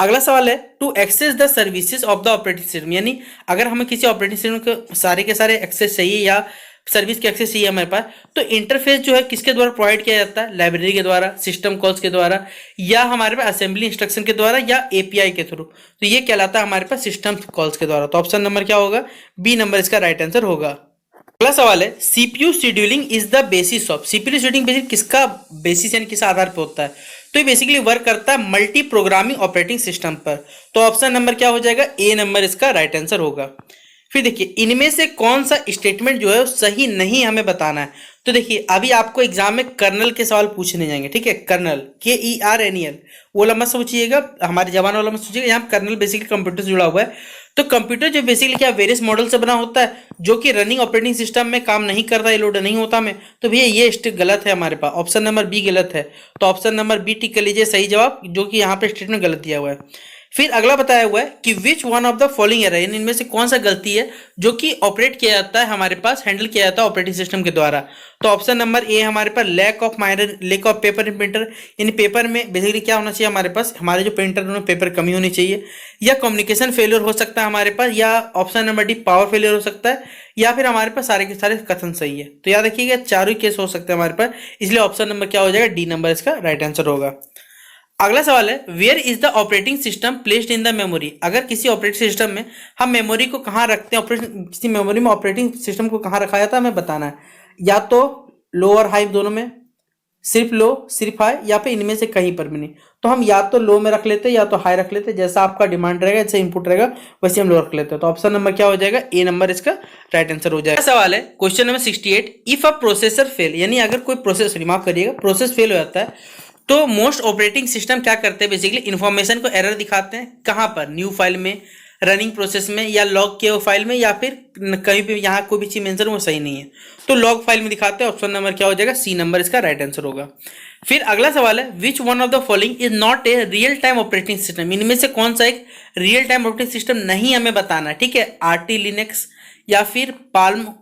अगला सवाल है, to access the services of the operating system, यानी अगर हमें किसी ऑपरेटिंग सिस्टम के सारे के सारे एक्सेस चाहिए या सर्विस की एक्सेस चाहिए हमारे पास, तो इंटरफेस जो है किसके द्वारा प्रोवाइड किया जाता है, लाइब्रेरी के द्वारा, सिस्टम कॉल्स के द्वारा, या हमारे पास असेंबली इंस्ट्रक्शन के द्वारा, या एपीआई के थ्रू। तो ये कहलाता है हमारे पास सिस्टम कॉल्स के द्वारा। तो ऑप्शन नंबर क्या होगा, बी नंबर इसका राइट आंसर होगा। अगला सवाल है, CPU scheduling is the basis of. CPU scheduling basis किसका बेसिस यानी किस आधार पर होता है, तो ये बेसिकली वर्क करता है मल्टी प्रोग्रामिंग ऑपरेटिंग सिस्टम पर। तो ऑप्शन नंबर क्या हो जाएगा, ए नंबर इसका राइट आंसर होगा। फिर देखिए इनमें से कौन सा स्टेटमेंट जो है सही नहीं हमें बताना है। तो देखिए अभी आपको एग्जाम में कर्नल के सवाल पूछने जाएंगे, ठीक है, कर्नल KERNEL वो वाला मत सोचिएगा, हमारे जवान वाला मत सोचिएगा, यहाँ कर्नल बेसिकली कंप्यूटर से जुड़ा हुआ है। तो कंप्यूटर जो बेसिकली क्या वेरियस मॉडल से बना होता है जो कि रनिंग ऑपरेटिंग सिस्टम में काम नहीं करता है, लोड नहीं होता में, तो भैया ये स्टेट गलत है हमारे पास, ऑप्शन नंबर बी गलत है। तो ऑप्शन नंबर बी टिक कर लीजिए सही जवाब, जो कि यहाँ पे स्टेटमेंट गलत दिया हुआ है। फिर अगला बताया हुआ है कि which one of the following error, यानी इनमें से कौन सा गलती है जो कि ऑपरेट किया जाता है हमारे पास, हैंडल किया जाता है ऑपरेटिंग सिस्टम के द्वारा। तो ऑप्शन नंबर ए हमारे पास lack of paper in printer, यानी पेपर में बेसिकली क्या होना चाहिए हमारे पास, हमारे जो प्रिंटर उनमें पेपर कमी होनी चाहिए, या कम्युनिकेशन फेलियर हो सकता है हमारे पास, या option number D power failure हो सकता है, या फिर हमारे पास सारे के सारे कथन सही है। तो याद रखिएगा चारों ही केस हो सकते हैं हमारे पास, इसलिए ऑप्शन नंबर क्या हो जाएगा, डी नंबर इसका राइट आंसर होगा। अगला सवाल है where is the operating system placed in the memory, अगर किसी ऑपरेटिंग सिस्टम में हम मेमोरी को कहाँ रखते हैं, ऑपरेटिंग किसी मेमोरी में ऑपरेटिंग सिस्टम को कहाँ रखा जाता है हमें बताना है, या तो लो और हाई दोनों में, सिर्फ लो सिर्फ हाई, या फिर इनमें से कहीं पर भी नहीं। तो हम या तो लो में रख लेते हैं या तो हाई रख लेते हैं, जैसा आपका डिमांड रहेगा, जैसे इनपुट रहेगा वैसे हम लो रख लेते हैं। तो ऑप्शन नंबर क्या हो जाएगा, ए नंबर इसका राइट आंसर हो जाएगा। सवाल है question number 68, if a processor fail, यानी अगर कोई प्रोसेस, माफ करिएगा, प्रोसेस फेल हो जाता है तो मोस्ट ऑपरेटिंग सिस्टम क्या करते हैं, बेसिकली इन्फॉर्मेशन को एरर दिखाते हैं कहाँ पर, न्यू फाइल में, रनिंग प्रोसेस में, या लॉग किए हुए फाइल में, या फिर कहीं पे यहाँ कोई भी चीज मेंशन वो सही नहीं है तो लॉग फाइल में दिखाते हैं। ऑप्शन नंबर क्या हो जाएगा, सी नंबर इसका राइट आंसर होगा। फिर अगला सवाल है which one of the following is not a real time operating system, इनमें से कौन सा एक रियल टाइम ऑपरेटिंग सिस्टम नहीं हमें बताना है, ठीक है, आरटी लिनक्स, या फिर पाल्म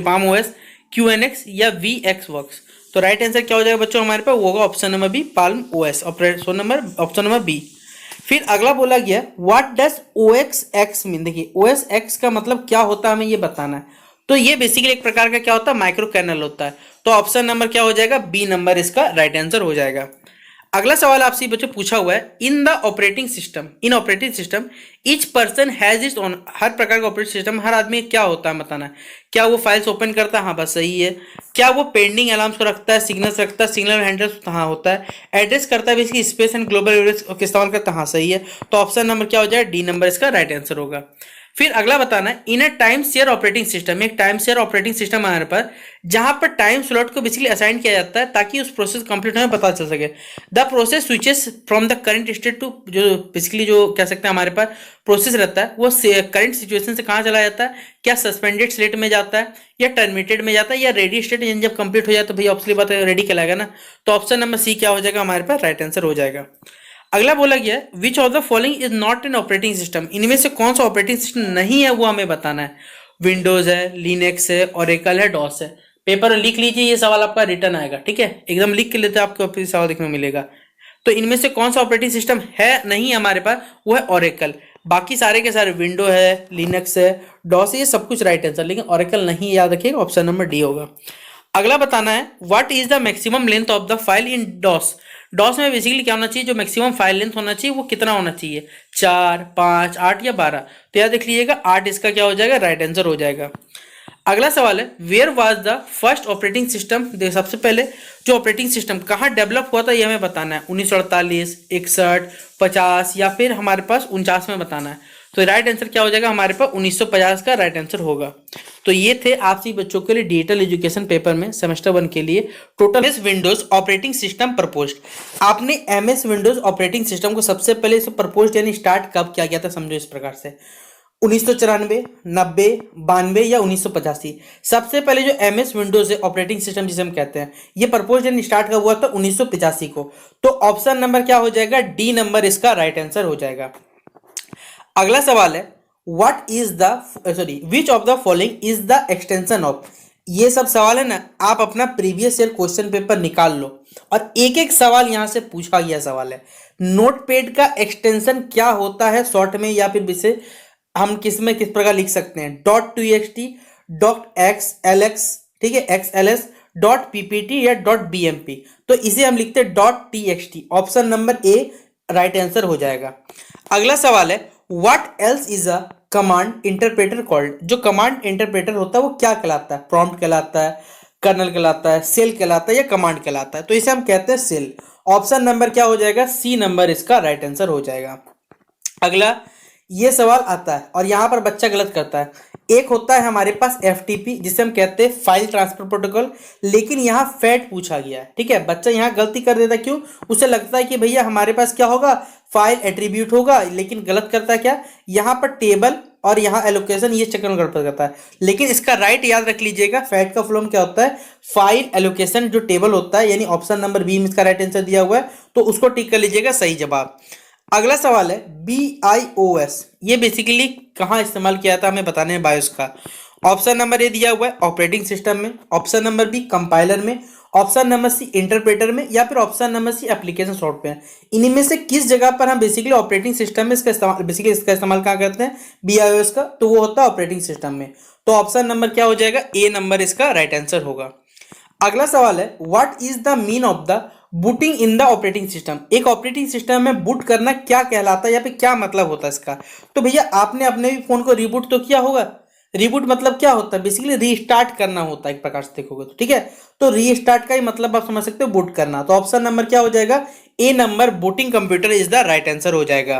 पाम ओएस, क्यूएनएक्स, या वी एक्स वर्क्स। तो राइट आंसर क्या हो जाएगा बच्चों हमारे पास, वो होगा option number B Palm OS, option number B. फिर अगला बोला गया what does OS X mean, देखिए ओएस एक्स का मतलब क्या होता है हमें ये बताना है। तो ये बेसिकली एक प्रकार का क्या होता है, माइक्रो कर्नल होता है। तो ऑप्शन नंबर क्या हो जाएगा, बी नंबर इसका राइट आंसर हो जाएगा। अगला सवाल आपसे बच्चों पूछा हुआ है in the operating system, in operating system each person has its own, हर प्रकार का ऑपरेटिंग सिस्टम हर आदमी क्या होता है बताना है। क्या वो फाइल्स ओपन करता है, हाँ बस सही है। क्या वो पेंडिंग अलार्म्स को रखता है, सिग्नल्स रखता है, सिग्नल हैंडल्स, हाँ होता है। एड्रेस करता है basically space and global address का इस्तेमाल करता है, हाँ सही है। तो ऑप्शन नंबर क्या हो जाएगा, डी नंबर इसका राइट आंसर होगा। फिर अगला बताना है in a time share operating system, एक टाइम शेयर ऑपरेटिंग सिस्टम हमारे पास जहां पर टाइम स्लॉट को बेसिकली असाइन किया जाता है ताकि उस प्रोसेस कंप्लीट होने में पता चल सके। The process switches from the current state to, जो बेसिकली जो कह सकते हैं हमारे पास प्रोसेस रहता है वो करंट सिचुएशन से कहाँ चला जाता है, क्या सस्पेंडेड स्टेट में जाता है, या टर्मिनेटेड में जाता है, या रेडी स्टेट जब कंप्लीट हो जाए तो भैया ऑब्वियसली बात है रेडी कहलाएगा ना। तो ऑप्शन नंबर सी क्या हो जाएगा हमारे पास राइट आंसर हो जाएगा। अगला बोला गया which of the following is not N operating system, इनमें से कौन सा ऑपरेटिंग सिस्टम नहीं है वो हमें बताना है। विंडोज है, लिनक्स है, ओरेकल है, डॉस है। पेपर लिख लीजिए, ये सवाल आपका रिटर्न आएगा, ठीक है, एकदम लिख के लेते आपको सवाल देखने को मिलेगा। तो इनमें से कौन सा ऑपरेटिंग सिस्टम है नहीं हमारे पास, वो है ओरेकल। बाकी सारे के सारे विंडो है, लिनक्स है, डॉस है, ये सब कुछ राइट आंसर, लेकिन ओरेकल नहीं, याद रखिएगा ऑप्शन नंबर डी होगा। अगला बताना है what is the maximum length of the file in DOS, DOS में बेसिकली क्या होना चाहिए, जो मैक्सिमम फाइल लेंथ होना चाहिए वो कितना होना चाहिए, 4, 5, 8 या 12। तो याद देख लीजिएगा 8 इसका क्या हो जाएगा राइट आंसर हो जाएगा। अगला सवाल है where was the first operating system, सबसे पहले जो ऑपरेटिंग सिस्टम कहाँ डेवलप हुआ था ये हमें बताना है, 1948, 61, 50 या फिर हमारे पास 49 में बताना है। तो राइट आंसर क्या हो जाएगा हमारे पास 1950 का राइट आंसर होगा। तो ये थे आपसी बच्चों के लिए डिजिटल एजुकेशन पेपर में सेमेस्टर 1 के लिए total Windows operating system proposed. आपने एमएस विंडोज ऑपरेटिंग सिस्टम को सबसे पहले इसे प्रपोज्ड यानी स्टार्ट कब किया गया था, समझो इस प्रकार से 1994, 90, 92 या 1985। सबसे पहले जो एमएस विंडोज है ऑपरेटिंग सिस्टम जिसे हम कहते हैं, ये प्रपोज्ड यानी स्टार्ट कब हुआ था 1985 को। तो ऑप्शन नंबर क्या हो जाएगा, डी नंबर इसका राइट आंसर हो जाएगा। अगला सवाल है what is the which of the following is the extension of, ये सब सवाल है ना, आप अपना प्रीवियस ईयर क्वेश्चन पेपर निकाल लो और एक एक सवाल यहां से पूछा गया सवाल है। नोटपैड का एक्सटेंशन क्या होता है शॉर्ट में, या फिर इसे हम किस प्रकार लिख सकते हैं, .txt, .xlx, ठीक है, XLS, .ppt या .bmp। तो इसे हम लिखते हैं .txt, ऑप्शन नंबर ए राइट आंसर हो जाएगा। अगला सवाल है what else is a command interpreter called, जो कमांड इंटरप्रेटर होता है वो क्या कहलाता है, प्रॉम्प्ट कहलाता है, कर्नल कहलाता है, सेल कहलाता है या कमांड कहलाता है। तो इसे हम कहते हैं सेल। ऑप्शन नंबर क्या हो जाएगा, सी नंबर इसका राइट आंसर हो जाएगा। अगला ये सवाल आता है और यहाँ पर बच्चा गलत करता है। एक होता है हमारे पास FTP जिसे हम कहते हैं फाइल ट्रांसफर प्रोटोकॉल, लेकिन यहाँ फैट पूछा गया है। ठीक है, बच्चा यहाँ गलती कर देता है, क्यों? उसे लगता है कि भैया हमारे पास क्या होगा, फाइल एट्रीब्यूट होगा, लेकिन गलत करता है क्या, यहाँ पर टेबल और यहाँ एलोकेशन, ये चक्कर में गड़बड़ करता है। लेकिन इसका राइट याद रख लीजिएगा, फैट का फुल फॉर्म क्या होता है, फाइल एलोकेशन जो टेबल होता है, यानी ऑप्शन नंबर बी में इसका राइट आंसर दिया हुआ है, तो उसको टिक कर लीजिएगा, सही जवाब। अगला सवाल है BIOS, ये बेसिकली कहाँ इस्तेमाल किया था हमें बताने में, बायोस का। ऑप्शन नंबर ए दिया हुआ है ऑपरेटिंग सिस्टम में, ऑप्शन नंबर बी कंपाइलर में, ऑप्शन नंबर सी इंटरप्रेटर में, या फिर option number C application software. इनमें से किस जगह पर हम बेसिकली ऑपरेटिंग सिस्टम में इसका इस्तेमाल, बेसिकली इसका इस्तेमाल कहाँ करते हैं, BIOS का, तो वो होता है ऑपरेटिंग सिस्टम में। तो ऑप्शन नंबर क्या हो जाएगा, ए नंबर इसका राइट आंसर होगा। अगला सवाल है what is the mean of the booting in the operating system. एक ऑपरेटिंग सिस्टम में बूट करना क्या कहलाता है, या फिर क्या मतलब होता है इसका। तो भैया आपने अपने भी फोन को रिबूट तो किया होगा। रिबूट मतलब क्या होता है, बेसिकली रीस्टार्ट करना होता है एक प्रकार से देखोगे तो। ठीक है, तो रीस्टार्ट का ही मतलब आप समझ सकते हो, बूट करना। तो ऑप्शन नंबर क्या हो जाएगा, A number booting computer is the right answer हो जाएगा।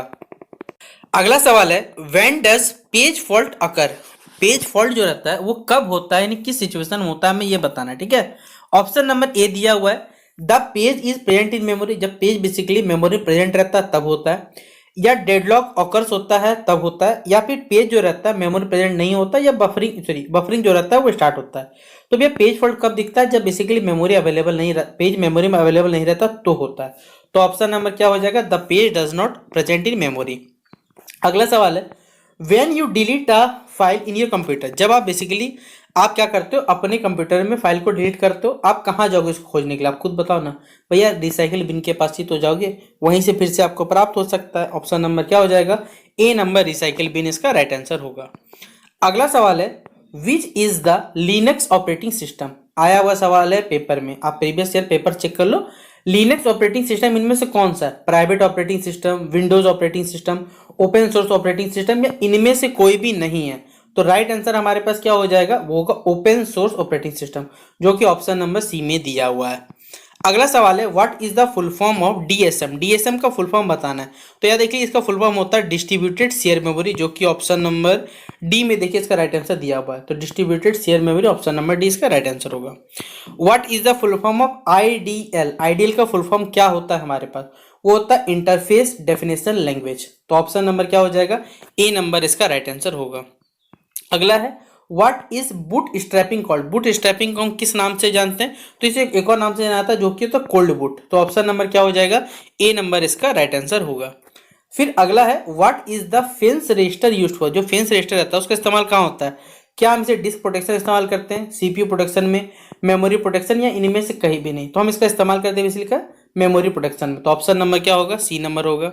अगला सवाल है when does page fault occur. Page fault जो रहता है वो कब होता है, यानी किस सिचुएशन में होता है, हमें ये बताना है। ठीक है, ऑप्शन नंबर ए दिया हुआ है the page is present in memory, जब पेज बेसिकली मेमोरी प्रेजेंट रहता है तब होता है, या डेडलॉक ऑकर्स होता है तब होता है, या फिर पेज जो रहता है मेमोरी प्रेजेंट नहीं होता, या बफरिंग जो रहता है वो स्टार्ट होता है। तो भैया पेज फॉल्ट कब दिखता है, जब बेसिकली मेमोरी अवेलेबल नहीं, पेज मेमोरी में अवेलेबल नहीं रहता तो होता है। तो ऑप्शन नंबर क्या हो जाएगा, the page does not present in memory. अगला सवाल है when you delete a file in your computer, जब आप बेसिकली आप क्या करते हो अपने कंप्यूटर में फाइल को डिलीट करते हो, आप कहाँ जाओगे इसको खोजने के लिए, आप खुद बताओ ना भैया। रिसाइकिल बिन के पास ही तो जाओगे, वहीं से फिर से आपको प्राप्त हो सकता है। ऑप्शन नंबर क्या हो जाएगा, ए नंबर रिसाइकिल बिन इसका राइट आंसर होगा। अगला सवाल है which is the Linux operating system. आया हुआ सवाल है पेपर में, आप प्रीवियस ईयर पेपर चेक कर लो। लिनक्स ऑपरेटिंग सिस्टम इनमें से कौन सा है, private operating system, Windows operating system, open source operating system, या इनमें से कोई भी नहीं है। तो राइट आंसर हमारे पास क्या हो जाएगा, वो होगा ओपन सोर्स ऑपरेटिंग सिस्टम, जो कि ऑप्शन नंबर सी में दिया हुआ है। अगला सवाल है what is the full form of DSM। DSM का फुल फॉर्म बताना है। तो यार देखिए इसका फुल फॉर्म होता है डिस्ट्रीब्यूटेड शेयर मेमोरी, जो कि ऑप्शन नंबर डी में देखिए इसका राइट आंसर दिया हुआ है। तो distributed share memory option number D इसका राइट आंसर होगा। What is the full form of IDL। IDL का फुल फॉर्म क्या होता है हमारे पास, वो होता है इंटरफेस डेफिनेशन लैंग्वेज। तो ऑप्शन नंबर क्या हो जाएगा, ए नंबर इसका राइट आंसर होगा। अगला है what is boot strapping called. Boot strapping को हम किस नाम से जानते हैं, तो इसे एक और नाम से जाना जाता है जो कि होता है कोल्ड बूट। तो ऑप्शन नंबर क्या हो जाएगा, ए नंबर इसका राइट आंसर होगा। फिर अगला है what is the fence register used for. जो फेंस रजिस्टर रहता है उसका इस्तेमाल कहाँ होता है, क्या हम इसे डिस्क प्रोटेक्शन इस्तेमाल करते हैं, CPU प्रोटेक्शन में, मेमोरी प्रोटेक्शन, या इनमें से कहीं भी नहीं। तो हम इसका इस्तेमाल करते हैं इसलिए मेमोरी प्रोटेक्शन में। तो ऑप्शन नंबर क्या होगा, सी नंबर होगा।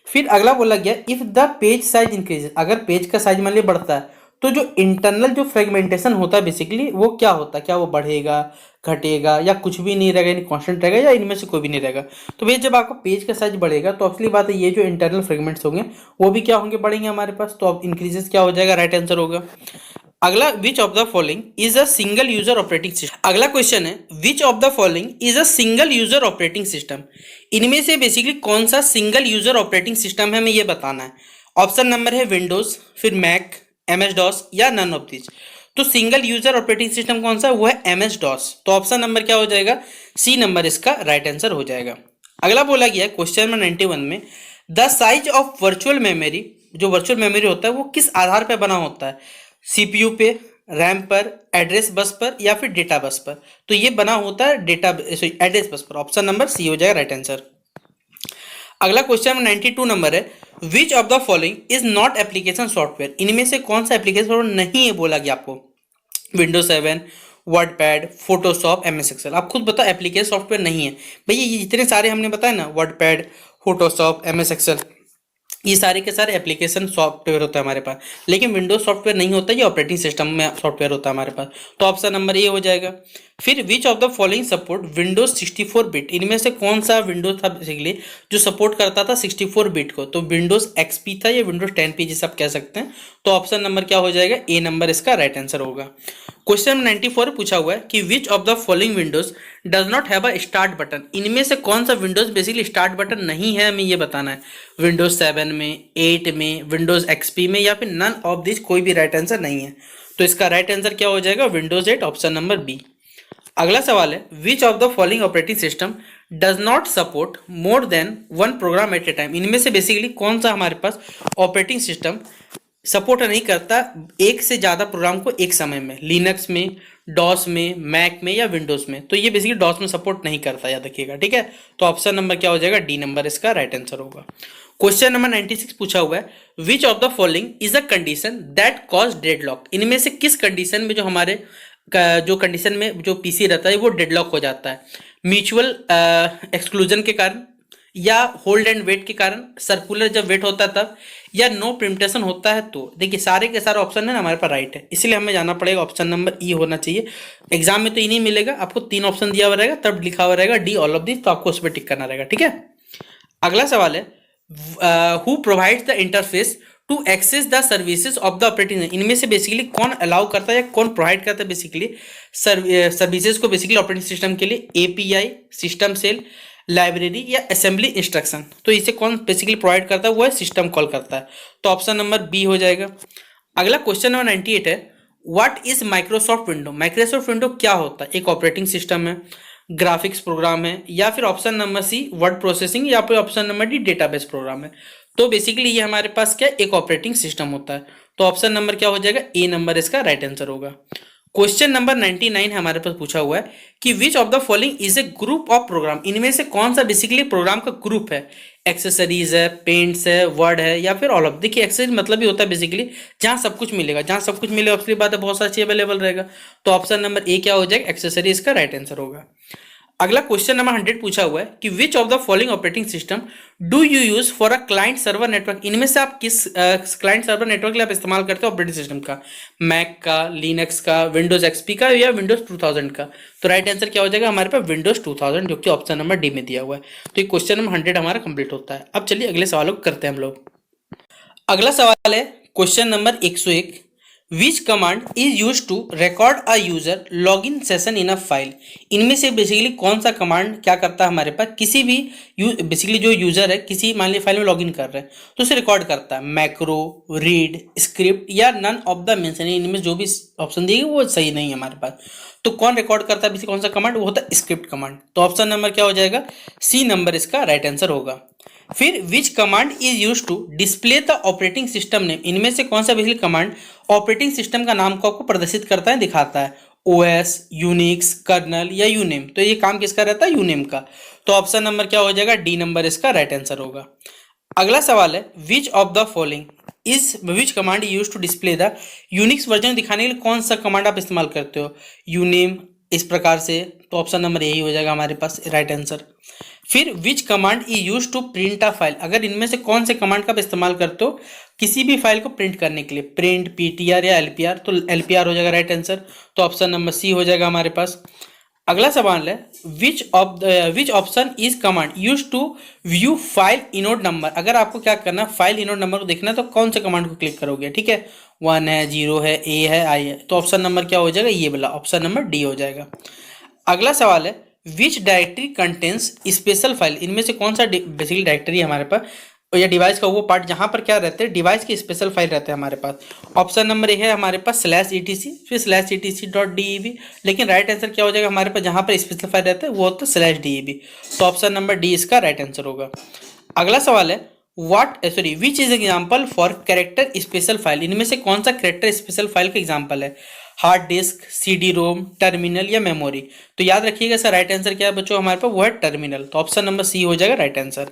फिर अगला बोला गया if the page size increase, अगर पेज का साइज मान लीजिए बढ़ता है तो जो इंटरनल जो फ्रेगमेंटेशन होता है बेसिकली वो क्या होता है, क्या वो बढ़ेगा, घटेगा, या कुछ भी नहीं रहेगा, यानी कांस्टेंट रहेगा, या इनमें से कोई भी नहीं रहेगा। तो भैया जब आपका पेज का साइज बढ़ेगा तो असली बात है ये जो इंटरनल फ्रेगमेंट्स होंगे वो भी क्या होंगे, बढ़ेंगे हमारे पास। तो अब इंक्रीजेस क्या हो जाएगा, राइट आंसर होगा। अगला विच of the following is a single user operating system. अगला क्वेश्चन है which of the following is a single user operating system. इनमें से बेसिकली कौन सा सिंगल यूजर ऑपरेटिंग सिस्टम है हमें ये बताना है। ऑप्शन नंबर है विंडोज, फिर मैक, MS-DOS, या नन ऑफ दिस। तो सिंगल यूजर ऑपरेटिंग सिस्टम कौन सा है, वो है MS-DOS। तो ऑप्शन नंबर क्या हो जाएगा, सी नंबर इसका राइट आंसर हो जाएगा। अगला बोला गया क्वेश्चन नंबर 91 में the size of virtual memory. जो वर्चुअल मेमोरी होता है वो किस आधार पर बना होता है, CPU पे, रैम पर, एड्रेस बस पर, या फिर डेटा बस पर। तो ये बना होता है एड्रेस बस पर। ऑप्शन नंबर सी हो जाएगा राइट आंसर। अगला क्वेश्चन 92 नंबर है which of the following is not application software. इनमें से कौन सा एप्लीकेशन सॉफ्टवेयर नहीं है बोला गया आपको, Windows 7, WordPad, Photoshop, MS Excel. आप खुद बताओ एप्लीकेशन सॉफ्टवेयर नहीं है। भैया ये जितने सारे हमने बताया ना, वर्डपैड, फोटोशॉप, MS एक्सेल, ये सारे के सारे एप्लीकेशन सॉफ्टवेयर होता है हमारे पास, लेकिन विंडोज सॉफ्टवेयर नहीं होता, ये ऑपरेटिंग सिस्टम में सॉफ्टवेयर होता है हमारे पास। तो ऑप्शन नंबर ए हो जाएगा। फिर विच of the following support Windows 64 bit, इनमें से कौन सा विंडोज था बेसिकली जो सपोर्ट करता था 64 बिट को, तो विंडोज एक्सपी था या विंडोज 10 पी जिसे आप कह सकते हैं। तो ऑप्शन नंबर क्या हो जाएगा, ए नंबर इसका राइट आंसर होगा। क्वेश्चन 94 पूछा हुआ है कि which of the following Windows does not have a start button, इनमें से कौन सा विंडोज बेसिकली स्टार्ट बटन नहीं है, हमें ये बताना है। विंडोज 7 में, 8 में, विंडोज एक्सपी में, या फिर नन ऑफ दिस, कोई भी राइट आंसर नहीं है। तो इसका राइट आंसर क्या हो जाएगा, विंडोज 8, ऑप्शन नंबर बी। अगला सवाल है which of the following operating system does not support more than one program at a time, इनमें से बेसिकली कौन सा हमारे पास ऑपरेटिंग सिस्टम सपोर्ट नहीं करता एक से ज्यादा प्रोग्राम को एक समय में, लिनक्स में, डॉस में, मैक में या विंडोज में। तो ये बेसिकली डॉस में सपोर्ट नहीं करता, याद रखिएगा, ठीक है। तो ऑप्शन नंबर क्या हो जाएगा, डी नंबर इसका राइट आंसर होगा। क्वेश्चन नंबर 96 पूछा हुआ है which of the following is a condition that cause deadlock, इनमें से किस कंडीशन में जो हमारे जो कंडीशन में जो पीसी रहता है वो डेडलॉक हो जाता है, म्यूचुअल एक्सक्लूजन के कारण, या होल्ड एंड वेट के कारण, सर्कुलर जब वेट होता है तब, या नो प्रिम्पटेशन होता है तो। देखिए सारे के सारे ऑप्शन है ना हमारे पास राइट है, इसलिए हमें जाना पड़ेगा ऑप्शन नंबर ई होना चाहिए। एग्जाम में तो ई नहीं मिलेगा आपको, 3 ऑप्शन दिया हुआ रहेगा तब लिखा हुआ रहेगा डी ऑल ऑफ दिस, तो आपको उस पर टिक करना रहेगा, ठीक है। अगला सवाल है who provides the interface to access the services of the operating, इनमें से बेसिकली कौन अलाउ करता है या कौन प्रोवाइड करता है बेसिकली सर्विसेज को बेसिकली ऑपरेटिंग सिस्टम के लिए, एपीआई, सिस्टम सेल, लाइब्रेरी या असेंबली इंस्ट्रक्शन। तो इसे कौन बेसिकली प्रोवाइड करता है, वो है सिस्टम कॉल करता है। तो ऑप्शन नंबर बी हो जाएगा। अगला क्वेश्चन नंबर 98 है what is Microsoft window, Microsoft window क्या होता है, एक ऑपरेटिंग सिस्टम है, ग्राफिक्स प्रोग्राम है, या फिर option number C word processing, या फिर option number D database program है। तो बेसिकली ये हमारे पास क्या एक ऑपरेटिंग सिस्टम होता है। तो ऑप्शन नंबर क्या हो जाएगा, ए नंबर इसका राइट आंसर होगा। क्वेश्चन नंबर 99 हमारे पास पूछा हुआ है कि which of the following is a group of program, इनमें से कौन सा बेसिकली प्रोग्राम का ग्रुप है, एक्सेसरीज है, पेंट्स है, वर्ड है, या फिर ऑल ऑफ। देखिए एक्सेसरीज मतलब ही होता है बेसिकली जहां सब कुछ मिलेगा, जहां सब कुछ मिलेगा उसकी बात है बहुत सारी चीज अवेलेबल रहेगा। तो ऑप्शन नंबर ए क्या हो जाएगा, एक्सेसरीज का राइट आंसर होगा। अगला क्वेश्चन नंबर 100 पूछा हुआ है कि which of the following operating system do you use for a client server network, इनमें से आप किस क्लाइंट सर्वर नेटवर्क के लिए आप इस्तेमाल करते हो ऑपरेटिंग सिस्टम का, मैक का, लिनक्स का, विंडोज एक्सपी का, या विंडोज 2000 का। तो राइट आंसर क्या हो जाएगा हमारे पास, विंडोज 2000, जो कि ऑप्शन नंबर डी में दिया हुआ है। तो ये क्वेश्चन नंबर 100 हमारा कंप्लीट होता है। अब चलिए अगले सवालों को करते हैं हम लोग। अगला सवाल है question number 101 which command is use to record a user log in session in a file, इनमें से बेसिकली कौन सा कमांड क्या करता है हमारे पास, किसी भी बेसिकली जो यूजर है किसी मान लीजिए फाइल में लॉग इन कर रहे हैं तो उसे रिकॉर्ड करता है, मैक्रो, रीड, स्क्रिप्ट, या नन ऑफ द मेंशन, इनमें जो भी ऑप्शन दिए वो सही नहीं है हमारे पास। तो कौन रिकॉर्ड करता है बेसिकली कौन सा कमांड, वो होता है स्क्रिप्ट कमांड। तो ऑप्शन नंबर क्या हो जाएगा, सी नंबर इसका राइट आंसर होगा। फिर which command is use to display the operating system name, इनमें से कौन सा बेसिकली कमांड ऑपरेटिंग सिस्टम का नाम को आपको प्रदर्शित करता है, दिखाता है, ओएस, यूनिक्स, कर्नल या यूनेम। तो ये काम किसका रहता है, यूनेम का। तो ऑप्शन नंबर क्या हो जाएगा, डी नंबर इसका राइट आंसर होगा। अगला सवाल है which of the following is which command use to display the Unix version दिखाने के लिए कौन सा कमांड आप इस्तेमाल करते हो, यूनेम, इस प्रकार से। तो ऑप्शन नंबर यही हो जाएगा हमारे पास राइट आंसर। फिर which command is use to print a file, अगर इनमें से कौन से कमांड का आप इस्तेमाल करते हो किसी भी फाइल को प्रिंट करने के लिए, प्रिंट, पीटीआर या एलपीआर। तो एलपीआर हो जाएगा राइट आंसर। तो ऑप्शन नंबर सी हो जाएगा हमारे पास। अगला सवाल है which option is command use to view file inode number, अगर आपको क्या करना है फाइल इनोड नंबर को देखना है तो कौन से कमांड को क्लिक करोगे, ठीक है, 1 है, 0 है, ए है, आई है। तो ऑप्शन नंबर क्या हो जाएगा, ये वाला ऑप्शन नंबर डी हो जाएगा। अगला सवाल है विच डायरेक्टरी कंटेंस स्पेशल फाइल, इनमें से कौन सा बेसिकली डायरेक्टरी है हमारे पास या डिवाइस का वो पार्ट जहां पर क्या रहते हैं, डिवाइस की स्पेशल फाइल रहते हैं हमारे पास। ऑप्शन नंबर ए है हमारे पास /etc, फिर /etc.deb, लेकिन राइट आंसर क्या हो जाएगा हमारे पास, जहां पर स्पेशल फाइल रहता है वो होता है /deb। तो ऑप्शन नंबर डी इसका राइट आंसर होगा। अगला सवाल है which is example for character special file, इनमें से कौन सा कैरेक्टर स्पेशल फाइल का एग्जाम्पल है, hard disk, CD ROM, terminal या मेमोरी। तो याद रखिएगा सर राइट आंसर क्या है बच्चों हमारे पास, वो है टर्मिनल। तो ऑप्शन नंबर सी हो जाएगा राइट आंसर।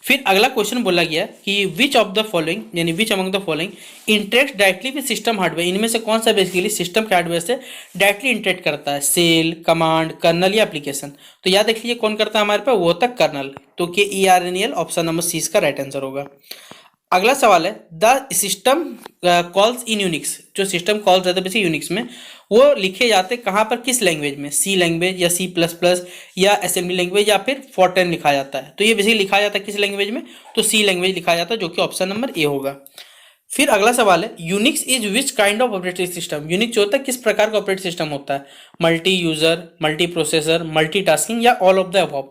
फिर अगला क्वेश्चन बोला गया कि विच ऑफ द फॉलोइंग यानी which among the following interact directly with system hardware, इनमें से कौन सा बेसिकली सिस्टम के हार्डवेयर से डायरेक्टली इंटरेक्ट करता है, सेल, कमांड, कर्नल या एप्लीकेशन। तो याद रखिए कौन करता है हमारे पास, वो होता है कर्नल। तो KERNL ऑप्शन नंबर सी इसका राइट आंसर होगा। अगला सवाल है the system calls in Unix, जो सिस्टम कॉल्स रहते हैं बेसिक यूनिक्स में, वो लिखे जाते हैं कहाँ पर, किस लैंग्वेज में, सी लैंग्वेज या सी प्लस प्लस या असेंबली लैंग्वेज या फिर फॉर्टेन लिखा जाता है। तो ये बेसिकली लिखा जाता है किस लैंग्वेज में, तो सी लैंग्वेज लिखा जाता है, जो कि ऑप्शन नंबर ए होगा। फिर अगला सवाल है Unix is which kind of operating system, Unix जो होता है किस प्रकार का ऑपरेटिंग सिस्टम होता है, multi user, multi processor, multitasking या ऑल ऑफ द अबव।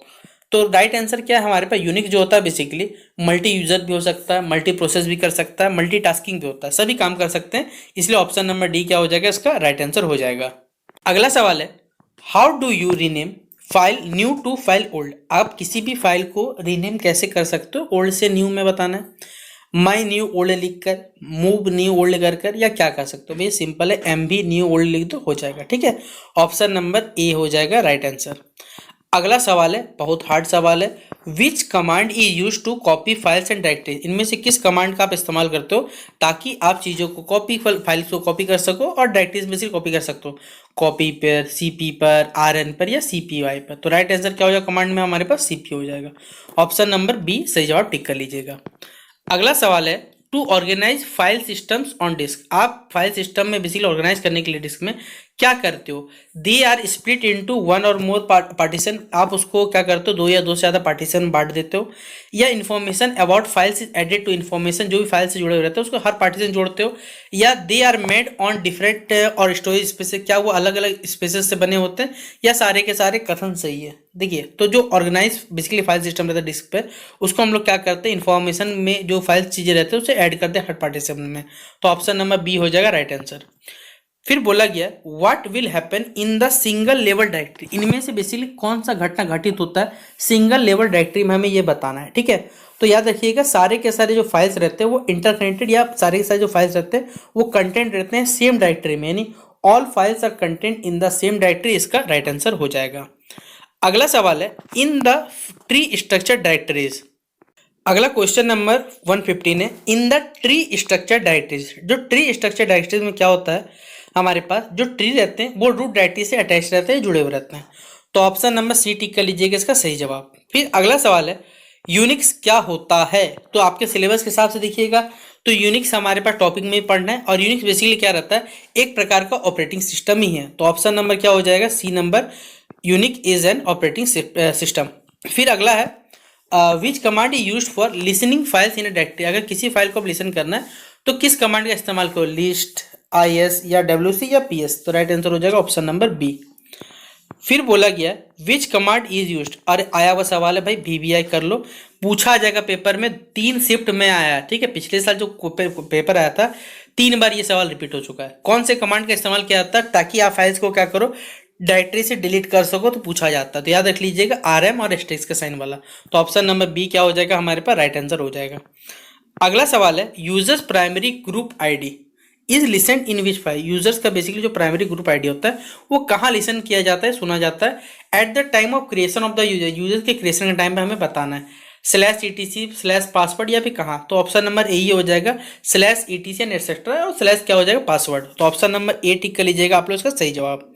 तो राइट आंसर क्या है हमारे पास, यूनिक्स जो होता है बेसिकली मल्टी यूजर भी हो सकता है, मल्टी प्रोसेस भी कर सकता है, मल्टीटास्किंग भी होता है, सभी काम कर सकते हैं, इसलिए ऑप्शन नंबर डी क्या हो जाएगा, इसका राइट आंसर हो जाएगा। अगला सवाल है how do you rename file new to file old, आप किसी भी फाइल को रीनेम कैसे कर सकते हो, ओल्ड से न्यू में बताना है, माई न्यू ओल्ड लिख कर, मूव न्यू ओल्ड कर या क्या कर सकते हो, भैया सिंपल है, एम भी न्यू ओल्ड लिख दो हो जाएगा, ठीक है, ऑप्शन नंबर ए हो जाएगा राइट आंसर। अगला सवाल है बहुत हार्ड सवाल है, which command is use to copy files and directories, इनमें से किस कमांड का आप इस्तेमाल करते हो ताकि आप चीज़ों को कॉपी फाइल्स को कॉपी कर सको और डायरेक्टरीज में से कॉपी कर सकते हो, कॉपी पर, सीपी पर, आरएन पर या सीपीवाई पर। तो राइट आंसर क्या हो जाएगा कमांड में हमारे पास, सीपी हो जाएगा, ऑप्शन नंबर बी सही जवाब टिक कर लीजिएगा। अगला सवाल है to organize file systems on disk, आप फाइल सिस्टम में बेसिकली ऑर्गेनाइज करने के लिए डिस्क में क्या करते हो, they are split into one or more partition, आप उसको क्या करते हो दो या दो से ज़्यादा पार्टीशन बांट देते हो, या information about files is added to information, जो भी फाइल से जुड़े हुए रहते हैं उसको हर पार्टीशन जोड़ते हो, या they are made on different or storage spaces, क्या वो अलग अलग स्पेसेस से बने होते हैं, या सारे के सारे कथन सही है। देखिए तो जो ऑर्गेनाइज बेसिकली फाइल सिस्टम रहता है डिस्क पे, उसको हम लोग क्या करते हैं इन्फॉर्मेशन में जो फाइल चीज़ें रहते हैं उसे ऐड करते हैं हर पार्टीशन में, तो ऑप्शन नंबर बी हो जाएगा राइट आंसर। फिर बोला गया what will happen in the single level directory, इनमें से बेसिकली कौन सा घटना घटित होता है सिंगल लेवल डायरेक्टरी में, हमें ये बताना है, ठीक है। तो याद रखिएगा सारे के सारे जो फाइल्स रहते हैं वो इंटरकनेक्टेड, या सारे के सारे जो फाइल्स रहते हैं वो कंटेंट रहते हैं सेम डायरेक्टरी में, यानी all files are content in the same directory, इसका राइट आंसर हो जाएगा। अगला सवाल है in the tree structure directories, अगला क्वेश्चन नंबर 115 है in the tree structure directories, जो ट्री स्ट्रक्चर डायरेक्टरीज में क्या होता है हमारे पास, जो ट्री रहते हैं वो रूट डायरेक्टरी से अटैच रहते हैं, जुड़े हुए रहते हैं, तो ऑप्शन नंबर सी टिक कर लीजिएगा इसका सही जवाब। फिर अगला सवाल है यूनिक्स क्या होता है, तो आपके सिलेबस के हिसाब से देखिएगा, तो यूनिक्स हमारे पास टॉपिक में ही पढ़ना है, और यूनिक्स बेसिकली क्या रहता है एक प्रकार का ऑपरेटिंग सिस्टम ही है, तो ऑप्शन नंबर क्या हो जाएगा C number, Unix is an operating system. फिर अगला है which command is use for listening files in a directory, अगर किसी फाइल को लिसन करना है तो किस कमांड का इस्तेमाल करो, लिस्ट, IS या WC या PS, तो राइट आंसर हो जाएगा ऑप्शन नंबर बी। फिर बोला गया विच कमांड इज यूज्ड, और आया हुआ सवाल है भाई VBI कर लो, पूछा जाएगा पेपर में, 3 शिफ्ट में आया, ठीक है, पिछले साल जो पेपर आया था 3 बार ये सवाल रिपीट हो चुका है, कौन से कमांड का इस्तेमाल किया जाता है ताकि आप फाइल्स को क्या करो डायरेक्टरी से डिलीट कर सको, तो पूछा जाता है, तो याद रख लीजिएगा RM और एस्टेरिस्क का साइन वाला, तो ऑप्शन नंबर बी क्या हो जाएगा हमारे पास राइट आंसर हो जाएगा। अगला सवाल है users primary group ID is listen in which file, users का बेसिकली जो प्राइमरी ग्रुप आईडी होता है वो कहाँ लिसन किया जाता है, सुना जाता है at the time of creation of the user, user के क्रिएशन के टाइम पे हमें बताना है, /etc/पासवर्ड या फिर कहाँ, तो ऑप्शन नंबर ए ही हो जाएगा /etc एंड एटसेट्रा, और स्लैश क्या हो जाएगा पासवर्ड, तो ऑप्शन नंबर ए टिक कर लीजिएगा आप लोग इसका सही जवाब।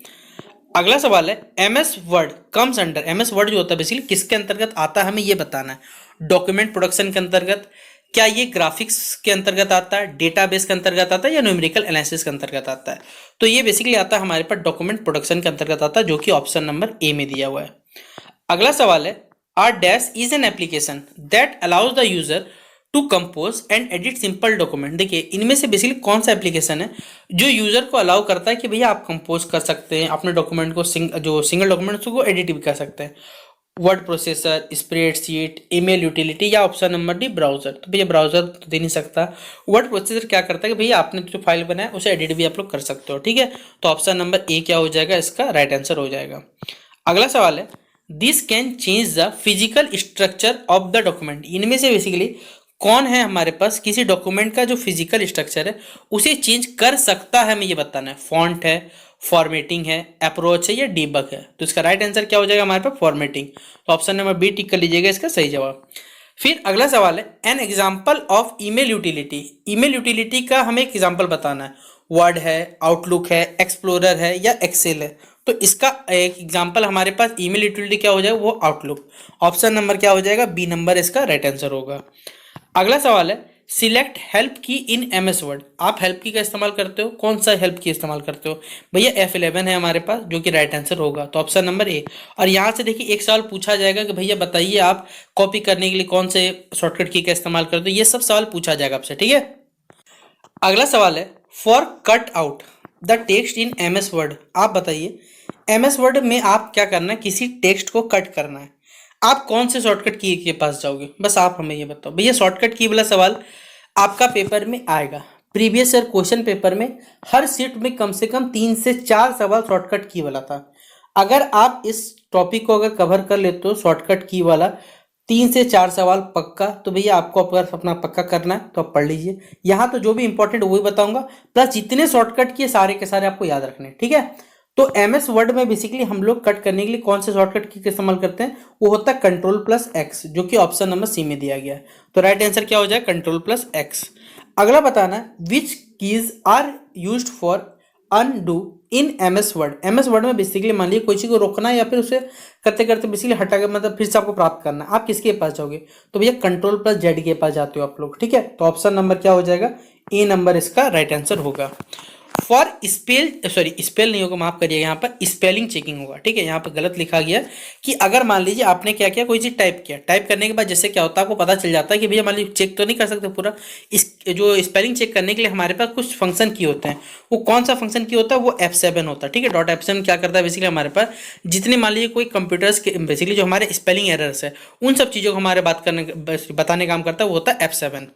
अगला सवाल है MS word comes under, MS word जो होता है बेसिकली किसके अंतर्गत आता है हमें ये बताना है, डॉक्यूमेंट प्रोडक्शन के अंतर्गत, क्या ये ग्राफिक्स के अंतर्गत आता है, डेटाबेस के अंतर्गत आता है, या न्यूमेरिकल एनालिसिस के अंतर्गत आता है, तो ये बेसिकली आता है हमारे पास डॉक्यूमेंट प्रोडक्शन के अंतर्गत आता है, जो कि ऑप्शन नंबर ए में दिया हुआ है। अगला सवाल है R- is an application that allows the user to compose and edit simple document, देखिए इनमें से बेसिकली कौन सा एप्लीकेशन है जो यूजर को अलाउ करता है कि भैया आप कंपोज कर सकते हैं अपने डॉक्यूमेंट को, जो सिंगल डॉक्यूमेंट को एडिट भी कर सकते हैं, word processor, spreadsheet, email utility, या ऑप्शन नंबर डी ब्राउजर, तो भैया ब्राउजर तो दे नहीं सकता, वर्ड प्रोसेसर क्या करता है कि भैया आपने जो फाइल बनाया उसे एडिट भी आप लोग कर सकते हो, ठीक है, तो ऑप्शन नंबर ए क्या हो जाएगा इसका राइट आंसर हो जाएगा। अगला सवाल है this can change the physical structure of the document, इनमें से बेसिकली कौन है हमारे पास किसी डॉक्यूमेंट का जो फिजिकल स्ट्रक्चर है उसे चेंज कर सकता है, हमें ये बताना है, फॉन्ट है, फॉर्मेटिंग है, अप्रोच है, या डीबग है, तो इसका राइट आंसर क्या हो जाएगा हमारे पास फॉर्मेटिंग, तो ऑप्शन नंबर बी टिक कर लीजिएगा इसका सही जवाब। फिर अगला सवाल है an example of email utility, email utility का हमें एक एग्जाम्पल बताना है, वर्ड है, आउटलुक है, एक्सप्लोरर है, या एक्सेल है, तो इसका एक एग्जाम्पल हमारे पास ईमेल यूटिलिटी क्या हो जाएगा वो आउटलुक, ऑप्शन नंबर क्या हो जाएगा बी नंबर इसका राइट आंसर होगा। अगला सवाल है सिलेक्ट हेल्प की इन एमएस वर्ड। आप हेल्प की का इस्तेमाल करते हो, कौन सा हेल्प की इस्तेमाल करते हो भैया? F11 है हमारे पास, जो कि राइट आंसर होगा, तो ऑप्शन नंबर ए। और यहाँ से देखिए एक सवाल पूछा जाएगा कि भैया बताइए आप कॉपी करने के लिए कौन से शॉर्टकट की का इस्तेमाल करते हो, ये सब सवाल पूछा जाएगा आपसे, ठीक है। अगला सवाल है, for cut out the text in MS word. आप बताइए एमएस वर्ड में आप क्या करना है, किसी टेक्स्ट को कट करना है, आप कौन से शॉर्टकट की के पास जाओगे? बस आप हमें ये बताओ भैया। शॉर्टकट की वाला सवाल आपका पेपर में आएगा, प्रीवियस ईयर क्वेश्चन पेपर में हर शिफ्ट में कम से कम 3 से 4 सवाल शॉर्टकट की वाला था। अगर आप इस टॉपिक को अगर कवर कर लेते हो शॉर्टकट की वाला 3 से 4 सवाल पक्का, तो भैया आपको अगर अपना पक्का करना है तो आप पढ़ लीजिए। यहाँ तो जो भी इंपॉर्टेंट वही बताऊंगा, प्लस जितने शॉर्टकट किए सारे के सारे आपको याद रखने हैं, ठीक है। तो एमएस वर्ड में बेसिकली हम लोग कट करने के लिए कौन से शॉर्टकट की का इस्तेमाल करते हैं, वो होता है Ctrl+X, जो कि ऑप्शन नंबर सी में दिया गया है। तो राइट आंसर क्या हो जाए? Ctrl+X। अगला बताना है, which keys are used for undo in MS Word. MS Word में बेसिकली मान लीजिए कोई चीज को रोकना है या फिर उसे करते करते बेसिकली हटा के मतलब फिर से आपको प्राप्त करना है, आप किसके पास जाओगे? तो भैया Ctrl+Z के पास जाते हो आप लोग, ठीक है। तो ऑप्शन नंबर क्या हो जाएगा? ए नंबर इसका राइट आंसर होगा। फॉर स्पेल नहीं होगा, माफ करिएगा, यहाँ पर स्पेलिंग चेकिंग होगा, ठीक है। यहाँ पर गलत लिखा गया कि अगर मान लीजिए आपने क्या किया, कोई चीज टाइप किया, टाइप करने के बाद जैसे क्या होता है आपको पता चल जाता है कि भैया मान लीजिए चेक तो नहीं कर सकते पूरा, इस जो स्पेलिंग चेक करने के लिए हमारे पास कुछ फंक्शन की होते हैं। वो कौन सा फंक्शन की होता है? वो F7 होता है, ठीक है। .F7 क्या करता है बेसिकली हमारे पास जितने मान लीजिए कोई कंप्यूटर्स के बेसिकली जो हमारे स्पेलिंग एरर्स है उन सब चीज़ों को हमारे बताने काम करता है, वो होता है F7।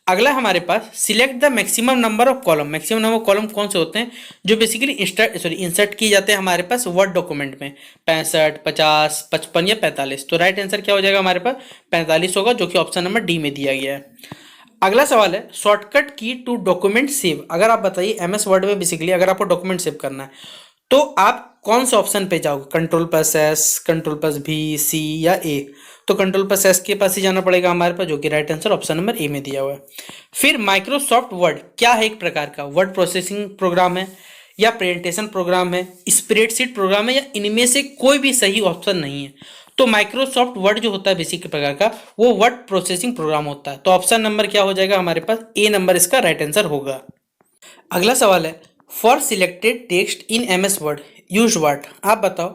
अगला हमारे पास select the maximum number of column. Maximum number of column कौन से होते हैं? जो बेसिकली इंसर्ट किए जाते हैं हमारे पास वर्ड डॉक्यूमेंट में, 65, 50, 55 या 45। तो राइट आंसर क्या हो जाएगा हमारे पास? 45 होगा, जो कि ऑप्शन नंबर डी में दिया गया है। अगला सवाल है, shortcut key to document save. अगर आप बताइए एमएस वर्ड में बेसिकली अगर आपको डॉक्यूमेंट सेव करना है तो आप कौन से ऑप्शन पे जाओगे? Ctrl+S, Ctrl+V, C या A? तो Ctrl+S के पास ही जाना पड़ेगा हमारे पास, जो कि राइट आंसर ऑप्शन नंबर ए में दिया हुआ है। फिर माइक्रोसॉफ्ट वर्ड क्या है? एक प्रकार का वर्ड प्रोसेसिंग प्रोग्राम है या प्रेजेंटेशन प्रोग्राम है, स्प्रेडशीट प्रोग्राम है, या इनमें से कोई भी सही ऑप्शन नहीं है। तो माइक्रोसॉफ्ट वर्ड जो होता है बेसिक प्रकार का वो वर्ड प्रोसेसिंग प्रोग्राम होता है। तो ऑप्शन नंबर क्या हो जाएगा हमारे पास? ए नंबर इसका राइट आंसर होगा। अगला सवाल है, for selected text in MS word use what. आप बताओ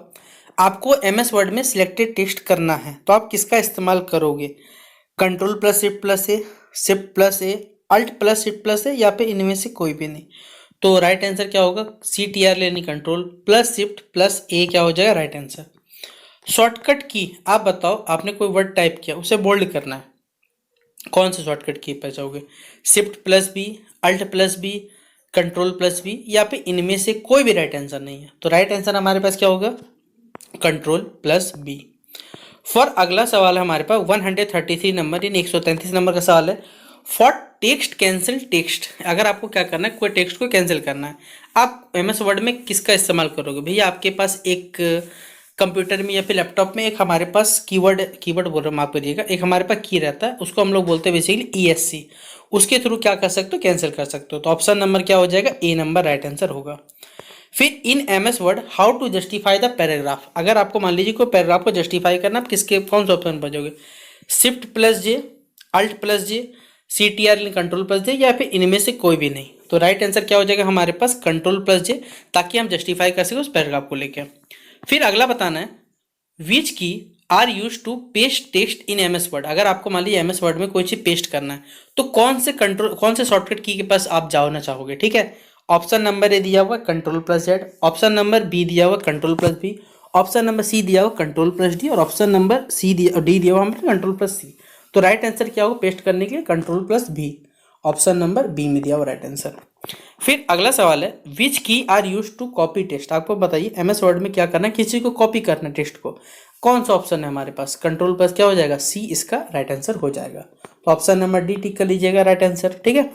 आपको एमएस वर्ड में सिलेक्टेड टेक्स्ट करना है तो आप किसका इस्तेमाल करोगे? Ctrl+Shift+A, Shift+A, Alt+Shift+A या फिर इनमें से कोई भी नहीं? तो राइट आंसर क्या होगा? CTR यानी Ctrl+Shift+A क्या हो जाएगा राइट आंसर। शॉर्टकट की आप बताओ, आपने कोई वर्ड टाइप किया उसे बोल्ड करना है, कौन से शॉर्टकट की पे जाओगे? Shift+B, Alt+B, Ctrl+V या फिर इनमें से कोई भी राइट आंसर नहीं है। तो राइट आंसर हमारे पास क्या होगा? Ctrl+B। फॉर अगला सवाल है हमारे पास 133 नंबर यानी 133 नंबर का सवाल है, फॉर टेक्स्ट कैंसिल टेक्स्ट। अगर आपको क्या करना है, कोई टेक्स्ट को कैंसिल करना है, आप एमएस वर्ड में किसका इस्तेमाल करोगे? भैया आपके पास एक कंप्यूटर में या फिर लैपटॉप में एक हमारे पास कीवर्ड बोल रहा हूँ, माफ करिएगा, एक हमारे पास की रहता है, उसको हम लोग बोलते हैं बेसिकली ESC। उसके थ्रू क्या कर सकते हो? कैंसिल कर सकते हो। तो ऑप्शन नंबर क्या हो जाएगा? ए नंबर राइट आंसर होगा। फिर in MS Word how to justify the paragraph. अगर आपको मान लीजिए कोई पैराग्राफ को जस्टिफाई करना, आप किसके कौन सा ऑप्शन पर जाओगे? Shift+J, Alt+J, CTR Ctrl+J या फिर इनमें से कोई भी नहीं? तो राइट आंसर क्या हो जाएगा हमारे पास? Ctrl+J, ताकि हम जस्टिफाई कर सकें उस पैराग्राफ को लेकर। फिर अगला बताना है, which key are use to paste text in MS Word. अगर आपको मान लीजिए एमएस वर्ड में कोई चीज पेस्ट करना है तो कौन से शॉर्टकट की के पास आप जाना चाहोगे? ठीक है, ऑप्शन नंबर ए दिया हुआ Ctrl+Z, ऑप्शन नंबर बी दिया हुआ Ctrl+V, ऑप्शन नंबर सी दिया हुआ Ctrl+D और ऑप्शन नंबर डी दिया हुआ हमें Ctrl+C। तो राइट आंसर क्या होगा पेस्ट करने के लिए? Ctrl+V, ऑप्शन नंबर बी में दिया हुआ राइट आंसर। फिर अगला सवाल है, which key are use to copy text. आपको बताइए एमएस वर्ड में क्या करना है, किसी को कॉपी करना है टेक्स्ट को, कौन सा ऑप्शन है हमारे पास? Ctrl+ क्या हो जाएगा? सी इसका राइट आंसर हो जाएगा। तो ऑप्शन नंबर डी टिक कर लीजिएगा राइट आंसर, ठीक है।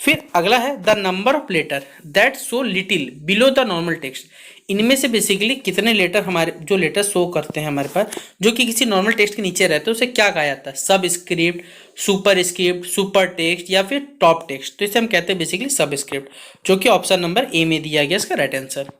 फिर अगला है, the number of letter that show little below the normal text. इनमें से बेसिकली कितने लेटर हमारे जो लेटर शो करते हैं हमारे पास जो कि किसी नॉर्मल टेक्स्ट के नीचे रहते हैं उसे क्या कहा जाता है? सब script, super script, super text या फिर टॉप टेक्स्ट? तो इसे हम कहते हैं बेसिकली सब स्क्रिप्ट, जो कि ऑप्शन नंबर ए में दिया गया इसका राइट आंसर।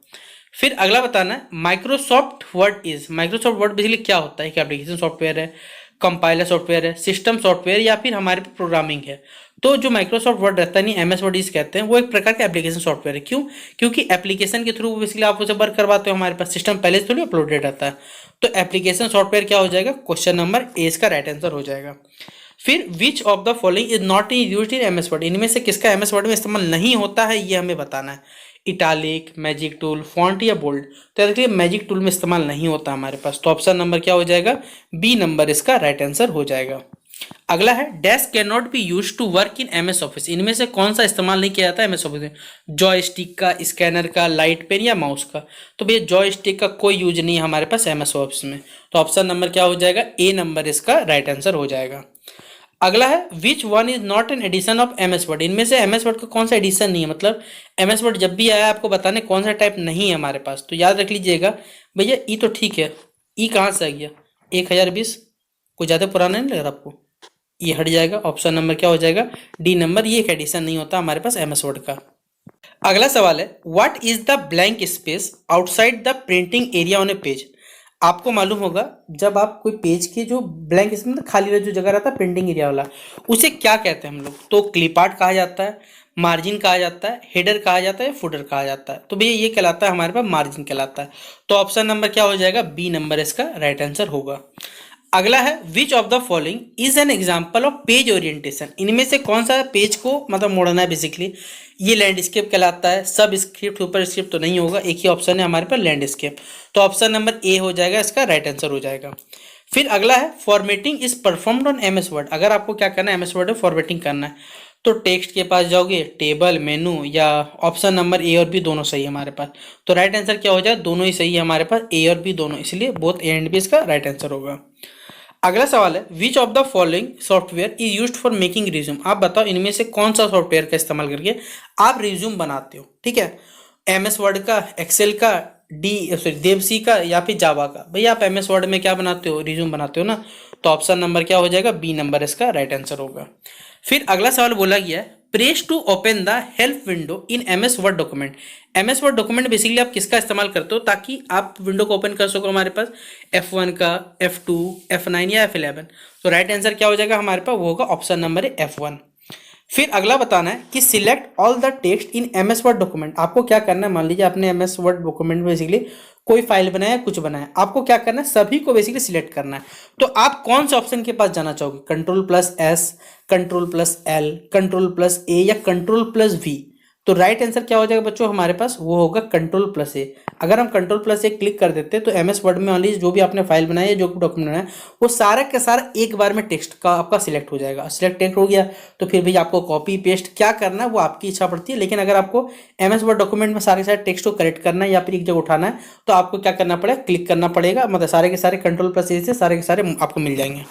फिर अगला बताना है, Microsoft word is. Microsoft word basically क्या होता है? एक एप्लीकेशन सॉफ्टवेयर है, कंपाइलर सॉफ्टवेयर है, सिस्टम सॉफ्टवेयर या फिर हमारे पे प्रोग्रामिंग है। तो जो माइक्रोसॉफ्ट वर्ड रहता है नहीं, एमएस वर्ड इस कहते हैं, वो एक प्रकार का एप्लीकेशन सॉफ्टवेयर है। क्यों? क्योंकि एप्लीकेशन के थ्रू बेसिकली आप उसे वर्क करवाते हो, हमारे पास सिस्टम पहले से थोड़ी अपलोडेड रहता है। तो एप्लीकेशन सॉफ्टवेयर क्या हो जाएगा? क्वेश्चन नंबर ए इसका राइट आंसर हो जाएगा। फिर विच of the following is not used in MS Word, इनमें से किसका एमएस वर्ड में इस्तेमाल नहीं होता है, ये हमें बताना है। इटालिक, मैजिक टूल, फॉन्ट या बोल्ड। तो देखिए मैजिक टूल में इस्तेमाल नहीं होता हमारे पास, तो ऑप्शन नंबर क्या हो जाएगा? बी नंबर इसका राइट आंसर हो जाएगा। अगला है dash can not be use to work in MS Office, इनमें से कौन सा इस्तेमाल नहीं किया जाता है एमएस ऑफिस में? जॉयस्टिक का, स्कैनर का, लाइट पेन या माउस का। तो भैया जॉयस्टिक का कोई यूज नहीं है हमारे पास एमएस ऑफिस में, तो ऑप्शन नंबर क्या हो जाएगा? ए नंबर इसका राइट आंसर हो जाएगा। अगला है which one is not an edition of MS Word, इनमें से एमएस वर्ड का कौन सा एडिशन नहीं है, मतलब एमएस वर्ड जब भी आया आपको बताने कौन सा टाइप नहीं है हमारे पास। तो याद रख लीजिएगा भैया, ई तो ठीक है, ई कहाँ से आ गया? 1020 कुछ ज़्यादा पुराना नहीं लग रहा आपको? ये हट जाएगा, ऑप्शन नंबर क्या हो जाएगा? डी नंबर, ये एक एडिशन नहीं होता हमारे पास एमएस वर्ड का। अगला सवाल है what is the blank space outside the printing area on A page. आपको मालूम होगा जब आप कोई पेज के जो ब्लैंक स्पेस मतलब खाली जो जगह रहता है प्रिंटिंग एरिया वाला, उसे क्या कहते हैं हम लोग? तो क्लिप आर्ट कहा जाता है, मार्जिन कहा जाता है, हेडर कहा जाता है, फुटर कहा जाता है। तो भैया ये कहलाता है हमारे पास मार्जिन कहलाता है, तो ऑप्शन नंबर क्या हो जाएगा? बी नंबर इसका राइट आंसर होगा। अगला है which of the following is an example of page orientation, इनमें से कौन सा पेज को मतलब मोड़ना है बेसिकली? ये लैंडस्केप कहलाता है, सब स्क्रिप्ट सुपर स्क्रिप्ट तो नहीं होगा, एक ही ऑप्शन है हमारे पास लैंडस्केप, तो ऑप्शन नंबर ए हो जाएगा इसका राइट आंसर हो जाएगा। फिर अगला है formatting is performed on MS Word, अगर आपको क्या करना है एमएस वर्ड में फॉर्मेटिंग करना है तो टेक्स्ट के पास जाओगे, टेबल, मेनू, या ऑप्शन नंबर ए और बी दोनों सही है हमारे पास। तो राइट आंसर क्या हो जाएगा? दोनों ही सही है हमारे पास, ए और बी दोनों, इसलिए बोथ ए एंड बी इसका राइट आंसर होगा। अगला सवाल है which of the following software is used for making resume, आप बताओ इनमें से कौन सा सॉफ्टवेयर का इस्तेमाल करके आप रिज्यूम बनाते हो? ठीक है, एमएस वर्ड का, एक्सेल का, देवसी का या फिर जावा का। भैया आप एमएस वर्ड में क्या बनाते हो? रिज्यूम बनाते हो ना, तो ऑप्शन नंबर क्या हो जाएगा? बी नंबर इसका राइट आंसर होगा। फिर अगला सवाल बोला गया है press to open the help window in MS Word document, MS Word document basically आप किसका इस्तेमाल करते हो ताकि आप विंडो को ओपन कर सको? हमारे पास F1 का, F2, F9 या F11। तो राइट आंसर क्या हो जाएगा हमारे पास? वो होगा ऑप्शन नंबर है F1। फिर अगला बताना है कि select all the text in MS Word document, आपको क्या करना है? मान लीजिए आपने एमएस वर्ड डॉक्यूमेंट में बेसिकली कोई फाइल बनाया, कुछ बनाया, आपको क्या करना है? सभी को बेसिकली सिलेक्ट करना है। तो आप कौन से ऑप्शन के पास जाना चाहोगे? कंट्रोल+S, कंट्रोल+L, कंट्रोल+A या कंट्रोल+V। तो राइट आंसर क्या हो जाएगा बच्चों हमारे पास? वो होगा कंट्रोल+A। अगर हम कंट्रोल+A क्लिक कर देते हैं तो एमएस वर्ड में मान लीजिए जो भी आपने फाइल बनाई है, जो भी डॉक्यूमेंट बनाया, वो सारा का सारा एक बार में टेक्स्ट का आपका सिलेक्ट हो जाएगा। सिलेक्ट हो गया तो फिर भी आपको कॉपी पेस्ट क्या करना है वो आपकी इच्छा पड़ती है, लेकिन अगर आपको एमएस वर्ड डॉक्यूमेंट में सारे टेक्स्ट को करेक्ट करना है या फिर एक जगह उठाना है तो आपको क्या करना पड़ेगा? क्लिक करना पड़ेगा, मतलब सारे के सारे कंट्रोल+A से सारे के सारे आपको मिल जाएंगे।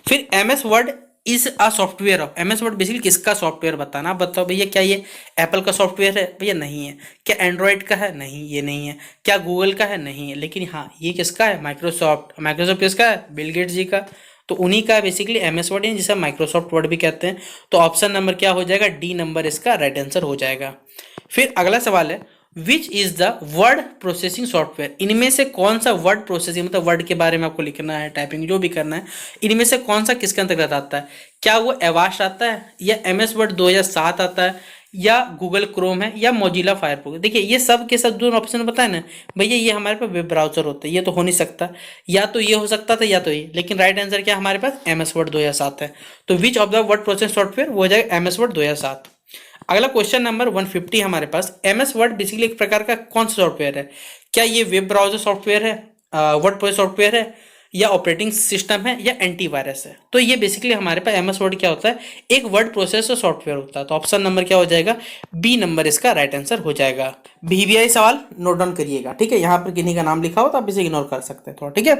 फिर MS word is a software of, MS word basically किसका सॉफ्टवेयर बताना? आप बताओ भैया, क्या ये एप्पल का सॉफ्टवेयर है? भैया नहीं है। क्या एंड्रॉयड का है? नहीं, ये नहीं है। क्या गूगल का है? नहीं है। लेकिन हाँ, ये किसका है? माइक्रोसॉफ्ट। माइक्रोसॉफ्ट किसका है? बिल गेट्स जी का। तो उन्हीं का बेसिकली एमएस वर्ड है, जिसे माइक्रोसॉफ्ट वर्ड भी कहते हैं। तो ऑप्शन नंबर क्या हो जाएगा? डी नंबर इसका राइट आंसर हो जाएगा। फिर अगला सवाल है which is the word processing software, इनमें से कौन सा वर्ड प्रोसेसिंग मतलब वर्ड के बारे में आपको लिखना है, टाइपिंग जो भी करना है, इनमें से कौन सा किसके अंतर्गत आता है? क्या वो एवास्ट आता है, या एमएस वर्ड 2007 आता है, या गूगल क्रोम है, या मोजिला फायरफॉक्स? देखिए ये सब के सब दोनों ऑप्शन बताए ना भैया, ये हमारे पास वेब ब्राउजर होता है, ये तो हो नहीं सकता, या तो ये हो सकता था या तो ये, लेकिन राइट आंसर क्या हमारे पास? एमएस वर्ड 2007 है। तो विच of the word processing software वो हो जाएगा एमएस वर्ड 2007। अगला क्वेश्चन नंबर 150 हमारे पास, एमएस वर्ड बेसिकली एक प्रकार का कौन सा सॉफ्टवेयर है? क्या ये वेब ब्राउजर सॉफ्टवेयर है, वर्ड प्रोसेसर सॉफ्टवेयर है, या ऑपरेटिंग सिस्टम है, या एंटीवायरस है? तो ये बेसिकली हमारे पास एमएस वर्ड क्या होता है? एक वर्ड प्रोसेसर सॉफ्टवेयर होता है। तो ऑप्शन नंबर क्या हो जाएगा? बी नंबर इसका राइट आंसर हो जाएगा। वीवीआई सवाल नोट डाउन करिएगा, ठीक है? यहाँ पर किन्हीं का नाम लिखा हो तो आप इसे इग्नोर कर सकते हैं थोड़ा, ठीक है?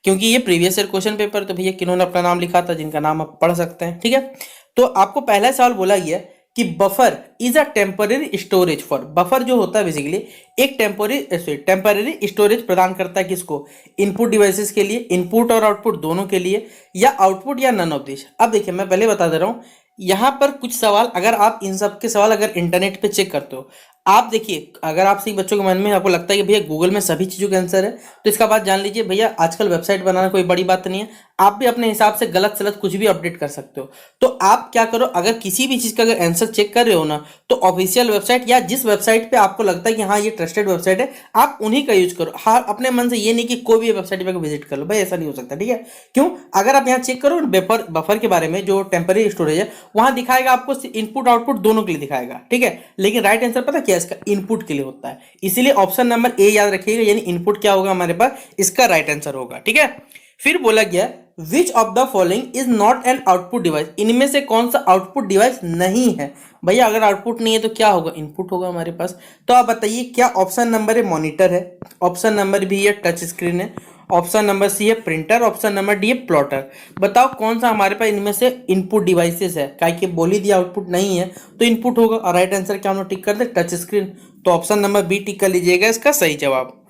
क्योंकि ये प्रीवियस ईयर क्वेश्चन पेपर, तो भैया किन्होंने अपना नाम लिखा था जिनका नाम आप पढ़ सकते हैं, ठीक है? तो आपको पहला सवाल बोला गया कि buffer is a temporary storage for, buffer जो होता है बेसिकली एक टेम्पररी स्टोरेज प्रदान करता है किसको? इनपुट डिवाइसेस के लिए, इनपुट और आउटपुट दोनों के लिए, या आउटपुट या नन ऑफ दिस। अब देखिए मैं पहले बता दे रहा हूँ, यहाँ पर कुछ सवाल अगर आप इन सब के सवाल अगर इंटरनेट पे चेक करते हो, आप देखिए, अगर आप सही बच्चों के मन में आपको लगता है कि भैया गूगल में सभी चीज़ों का आंसर है, तो इसका बात जान लीजिए भैया, आजकल वेबसाइट बनाना कोई बड़ी बात नहीं है। आप भी अपने हिसाब से गलत सलत कुछ भी अपडेट कर सकते हो। तो आप क्या करो, अगर किसी भी चीज़ का अगर आंसर चेक कर रहे हो ना, तो ऑफिशियल वेबसाइट या जिस वेबसाइट पे आपको लगता है कि हाँ ये ट्रस्टेड वेबसाइट है, आप उन्हीं का यूज करो। हाँ, अपने मन से ये नहीं कि कोई भी वेबसाइट पर विजिट कर लो, भाई ऐसा नहीं हो सकता, ठीक है। क्यों? अगर आप यहाँ चेक करो बफर बफर के बारे में, जो टेम्पररी स्टोरेज है, वहां दिखाएगा आपको इनपुट आउटपुट दोनों के लिए दिखाएगा, ठीक है। लेकिन राइट आंसर पता क्या है इसका? इनपुट के लिए होता है। इसीलिए ऑप्शन नंबर ए याद रखिएगा, यानी इनपुट क्या होगा हमारे पास, इसका राइट आंसर होगा, ठीक है। फिर बोला गया which of the following is not an output device, इनमें से कौन सा आउटपुट डिवाइस नहीं है। भैया अगर आउटपुट नहीं है तो क्या होगा? इनपुट होगा हमारे पास। तो आप बताइए, क्या ऑप्शन नंबर ए मॉनिटर है, ऑप्शन नंबर बी है टच स्क्रीन है, ऑप्शन नंबर सी है प्रिंटर, ऑप्शन नंबर डी है प्लॉटर। बताओ कौन सा हमारे पास इनमें से इनपुट डिवाइसेस है? क्या कि बोल ही दिया आउटपुट नहीं है तो इनपुट होगा। और राइट आंसर क्या हम लोग टिक कर दे? Touch screen. तो ऑप्शन नंबर बी टिक कर लीजिएगा इसका सही जवाब।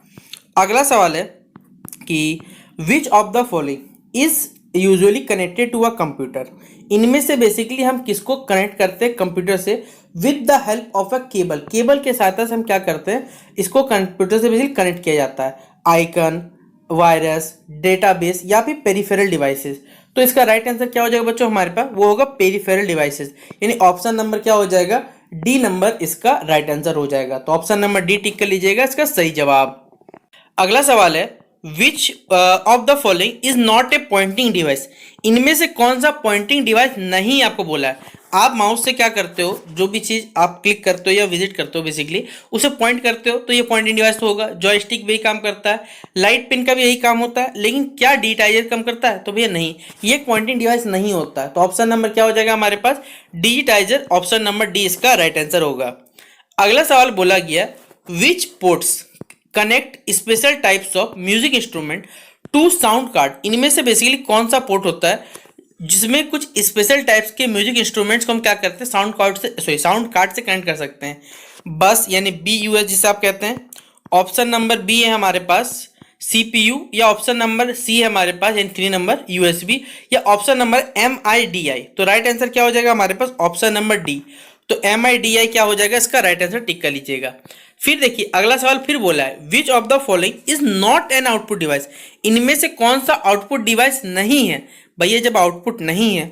अगला सवाल है कि which of the following is usually connected to a computer, इनमें से बेसिकली हम किसको कनेक्ट करते हैं कंप्यूटर से? With the help of a cable, cable के सहायता से हम क्या करते हैं, इसको कंप्यूटर से बेसिकली कनेक्ट किया जाता है। आइकन, वायरस, डेटाबेस या फिर पेरिफेरल डिवाइसेस। तो इसका राइट आंसर क्या हो जाएगा बच्चों हमारे पास? वो होगा पेरिफेरल डिवाइसेस, यानी ऑप्शन नंबर क्या हो जाएगा? डी नंबर इसका राइट आंसर हो जाएगा। तो ऑप्शन नंबर डी टिक कर लीजिएगा इसका सही जवाब। अगला सवाल है which of the following is not a pointing device, इनमें से कौन सा पॉइंटिंग डिवाइस नहीं आपको बोला है। आप माउस से क्या करते हो, जो भी चीज आप क्लिक करते हो या विजिट करते हो बेसिकली उसे पॉइंट करते हो, तो ये पॉइंटिंग डिवाइस तो होगा। जॉयस्टिक भी यही काम करता है, लाइट पिन का भी यही काम होता है, लेकिन क्या डिजिटाइजर काम करता है? तो भैया नहीं, ये पॉइंटिंग डिवाइस नहीं होता है। तो ऑप्शन नंबर क्या हो जाएगा हमारे पास? डिजिटाइजर। ऑप्शन नंबर डी इसका राइट आंसर होगा। अगला सवाल बोला गया which ports connect special types of music instrument to sound card, इनमें से बेसिकली कौन सा पोर्ट होता है जिसमें कुछ स्पेशल टाइप्स के म्यूजिक इंस्ट्रूमेंट्स को हम क्या करते हैं, साउंड कार्ड से, सॉरी साउंड कार्ड से कनेक्ट कर सकते हैं? बस यानी बी यू एस जिसे आप कहते हैं, ऑप्शन नंबर बी है हमारे पास सीपीयू, या ऑप्शन नंबर सी है हमारे पास यानी 3 नंबर यूएसबी, या option number M I D I. तो राइट आंसर क्या हो जाएगा हमारे पास? Option number D. तो एम आई डी आई क्या हो जाएगा इसका राइट आंसर टिक कर लीजिएगा। फिर देखिए अगला सवाल फिर बोला है which of the following is not an output device, इनमें से कौन सा आउटपुट डिवाइस नहीं है। भैया जब आउटपुट नहीं है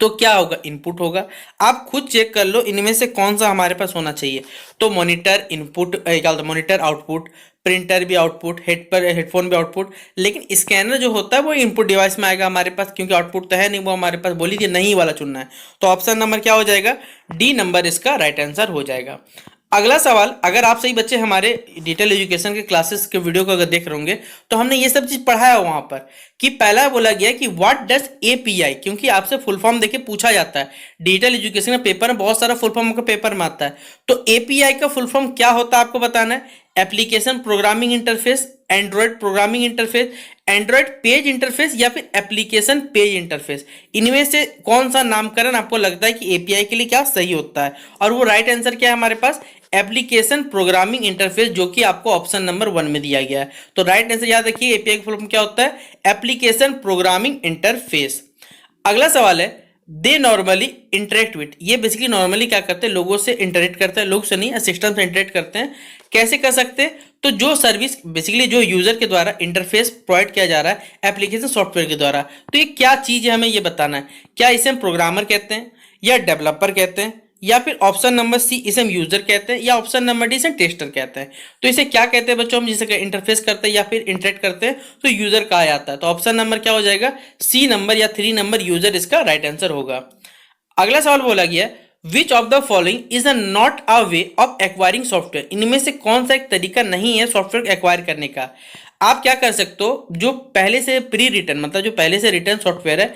तो क्या होगा? इनपुट होगा। आप खुद चेक कर लो इनमें से कौन सा हमारे पास होना चाहिए। तो मॉनिटर इनपुट, क्या होता है, मॉनिटर आउटपुट, प्रिंटर भी आउटपुट, हेडफोन भी आउटपुट, लेकिन स्कैनर जो होता है वो इनपुट डिवाइस में आएगा हमारे पास, क्योंकि आउटपुट तो है नहीं, वो हमारे पास बोली थी नहीं वाला चुनना है। तो ऑप्शन नंबर क्या हो जाएगा? डी नंबर इसका राइट आंसर हो जाएगा। अगला सवाल, अगर आप सही बच्चे हमारे डिटेल एजुकेशन के क्लासेस के वीडियो को अगर देख रहे होंगे तो हमने ये सब चीज पढ़ाया वहां पर कि पहला बोला गया कि व्हाट डज एपीआई, क्योंकि आपसे फुल फॉर्म देके पूछा जाता है डिजिटल एजुकेशन का पेपर में, बहुत सारा फुल फॉर्म का पेपर में आता है। तो एपीआई का फुल फॉर्म क्या होता है आपको बताना है। Application programming interface, Android programming interface, Android page interface, या फिर एप्लीकेशन पेज इंटरफेस, इनमें से कौन सा नामकरण आपको लगता है कि एपीआई के लिए क्या सही होता है? और वो राइट आंसर क्या है हमारे पास? एप्लीकेशन प्रोग्रामिंग इंटरफेस, जो कि आपको ऑप्शन नंबर 1 में दिया गया है। तो राइट आंसर याद रखिए, एपीआई का फुल फॉर्म क्या होता है? Application programming interface. अगला सवाल है दे नॉर्मली इंटरेक्ट विथ, ये बेसिकली नॉर्मली क्या करते हैं, लोगों से इंटरेक्ट करते हैं, लोग से नहीं सिस्टम से इंटरेक्ट करते हैं। कैसे कर सकते हैं? तो जो सर्विस बेसिकली जो यूजर के द्वारा इंटरफेस प्रोवाइड किया जा रहा है एप्लीकेशन सॉफ्टवेयर के द्वारा, तो ये क्या चीज है हमें ये बताना है। क्या इसे हम प्रोग्रामर कहते हैं, या डेवलपर कहते हैं, या फिर ऑप्शन नंबर सी इसे हम यूजर कहते हैं, या ऑप्शन नंबर डी इसे टेस्टर कहते हैं। तो इसे क्या कहते हैं बच्चों हम जिसे इंटरफेस करते हैं या फिर इंटरेक्ट करते हैं, तो यूजर कहा जाता है। तो ऑप्शन नंबर क्या हो जाएगा? सी नंबर या 3 नंबर यूजर इसका राइट आंसर होगा। अगला सवाल बोला गया which of the following is a not a way of acquiring software, इनमें से कौन सा एक तरीका नहीं है सॉफ्टवेयर एक्वायर करने का। आप क्या कर सकते हो, जो पहले से प्री रिटर्न मतलब जो पहले से रिटर्न सॉफ्टवेयर है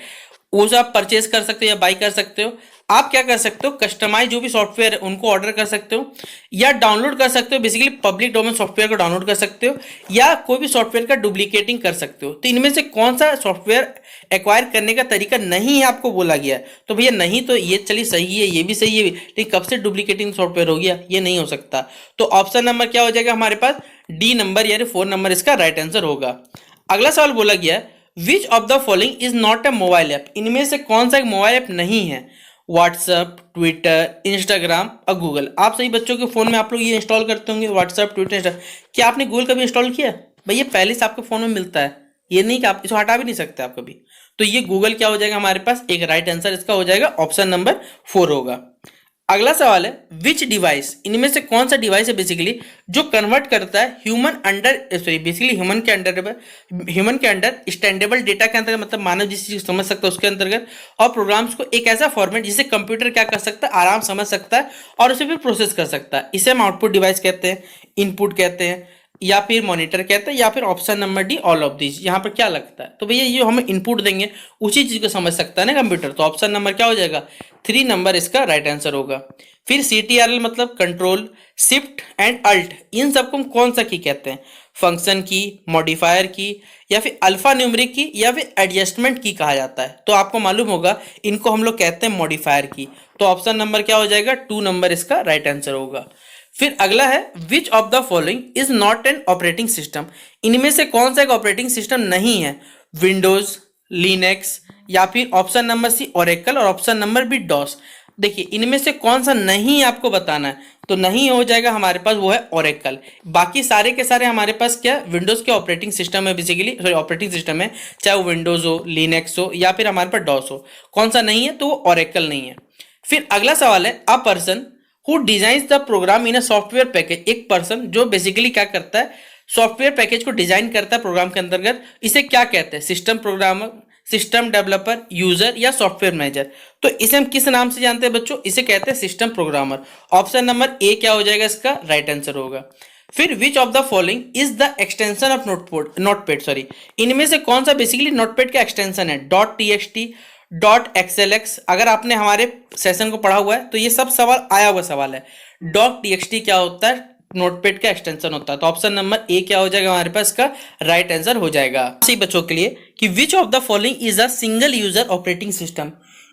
उसे आप परचेज कर सकते हो या बाई कर सकते हो। आप क्या कर सकते हो, कस्टमाइज जो भी सॉफ्टवेयर है उनको ऑर्डर कर सकते हो, या डाउनलोड कर सकते हो, बेसिकली पब्लिक डोमेन सॉफ्टवेयर को डाउनलोड कर सकते हो, या कोई भी सॉफ्टवेयर का डुप्लीकेटिंग कर सकते हो। तो इनमें से कौन सा सॉफ्टवेयर एक्वायर करने का तरीका नहीं है आपको बोला गया है। तो भैया नहीं, तो ये चलिए सही है, ये भी सही है, लेकिन कब से डुप्लीकेटिंग सॉफ्टवेयर हो गया, ये नहीं हो सकता। तो ऑप्शन नंबर क्या हो जाएगा हमारे पास? डी नंबर यानी 4 नंबर इसका राइट आंसर होगा। अगला सवाल बोला गया which of the following is not a mobile app, इनमें से कौन सा एक मोबाइल ऐप नहीं है। व्हाट्सअप, ट्विटर, इंस्टाग्राम और गूगल। आप सभी बच्चों के फ़ोन में आप लोग ये इंस्टॉल करते होंगे व्हाट्सअप, ट्विटर, इंस्टाग्राम। क्या आपने गूगल कभी इंस्टॉल किया है? भाई ये पहले से आपके फ़ोन में मिलता है, ये नहीं कि आप इसको हटा भी नहीं सकते आप कभी। तो ये गूगल क्या हो जाएगा हमारे पास, एक राइट आंसर इसका हो जाएगा ऑप्शन नंबर 4 होगा। अगला सवाल है विच डिवाइस, इनमें से कौन सा डिवाइस है बेसिकली जो कन्वर्ट करता है ह्यूमन के अंडर स्टैंडेबल डेटा के अंतर्गत, मतलब मानव जिस चीज को समझ सकता है उसके अंतर्गत, और प्रोग्राम्स को एक ऐसा फॉर्मेट जिसे कंप्यूटर क्या कर सकता है, आराम समझ सकता है और उसे फिर प्रोसेस कर सकता है। इसे हम आउटपुट डिवाइस कहते हैं, इनपुट कहते हैं, या फिर मॉनिटर कहते हैं, या फिर option number D all of these. यहाँ पर क्या लगता है, तो भैया ये हमें इनपुट देंगे उसी चीज को समझ सकता है ना कंप्यूटर, तो ऑप्शन नंबर क्या हो जाएगा 3 नंबर इसका राइट आंसर होगा। फिर CTRL मतलब कंट्रोल, शिफ्ट एंड अल्ट, इन सबको हम कौन सा की कहते हैं, फंक्शन की, मॉडिफायर की, या फिर अल्फा न्यूमेरिक की, या फिर एडजस्टमेंट की कहा जाता है। तो आपको मालूम होगा इनको हम लोग कहते हैं मॉडिफायर की। तो ऑप्शन नंबर क्या हो जाएगा 2 नंबर इसका राइट आंसर होगा। फिर अगला है which of the following is not N operating system, इनमें से कौन सा एक ऑपरेटिंग सिस्टम नहीं है, विंडोज, लिनक्स, या फिर ऑप्शन नंबर सी ओरेकल और ऑप्शन नंबर बी डॉस। देखिए इनमें से कौन सा नहीं आपको बताना है, तो नहीं हो जाएगा हमारे पास वो है ओरेकल। बाकी सारे के सारे हमारे पास क्या विंडोज के ऑपरेटिंग सिस्टम है बेसिकली, सॉरी ऑपरेटिंग सिस्टम है, चाहे वो विंडोज हो, लिनक्स हो, या फिर हमारे पास डॉस हो। कौन सा नहीं है, तो वो ओरेकल नहीं है। फिर अगला सवाल है a person who designs the program in a software package, एक पर्सन जो बेसिकली क्या करता है सॉफ्टवेयर पैकेज को डिजाइन करता है प्रोग्राम के अंतर्गत, इसे क्या कहते हैं, system programmer, system developer, user, या सॉफ्टवेयर मैनेजर। तो इसे हम किस नाम से जानते हैं बच्चों, इसे कहते हैं सिस्टम प्रोग्रामर। ऑप्शन नंबर ए क्या हो जाएगा इसका राइट आंसर होगा। फिर विच of the following is the extension of notepad, sorry इनमें से कौन सा बेसिकली नोटपैड का एक्सटेंशन है, .txt, .xlx। अगर आपने हमारे सेशन को पढ़ा हुआ है तो ये सब सवाल आया हुआ सवाल है। .txt क्या होता है, नोटपैड का एक्सटेंशन होता है। तो ऑप्शन नंबर ए क्या हो जाएगा हमारे पास का राइट आंसर हो जाएगा। सही बच्चों के लिए कि which of the following is a single user operating system,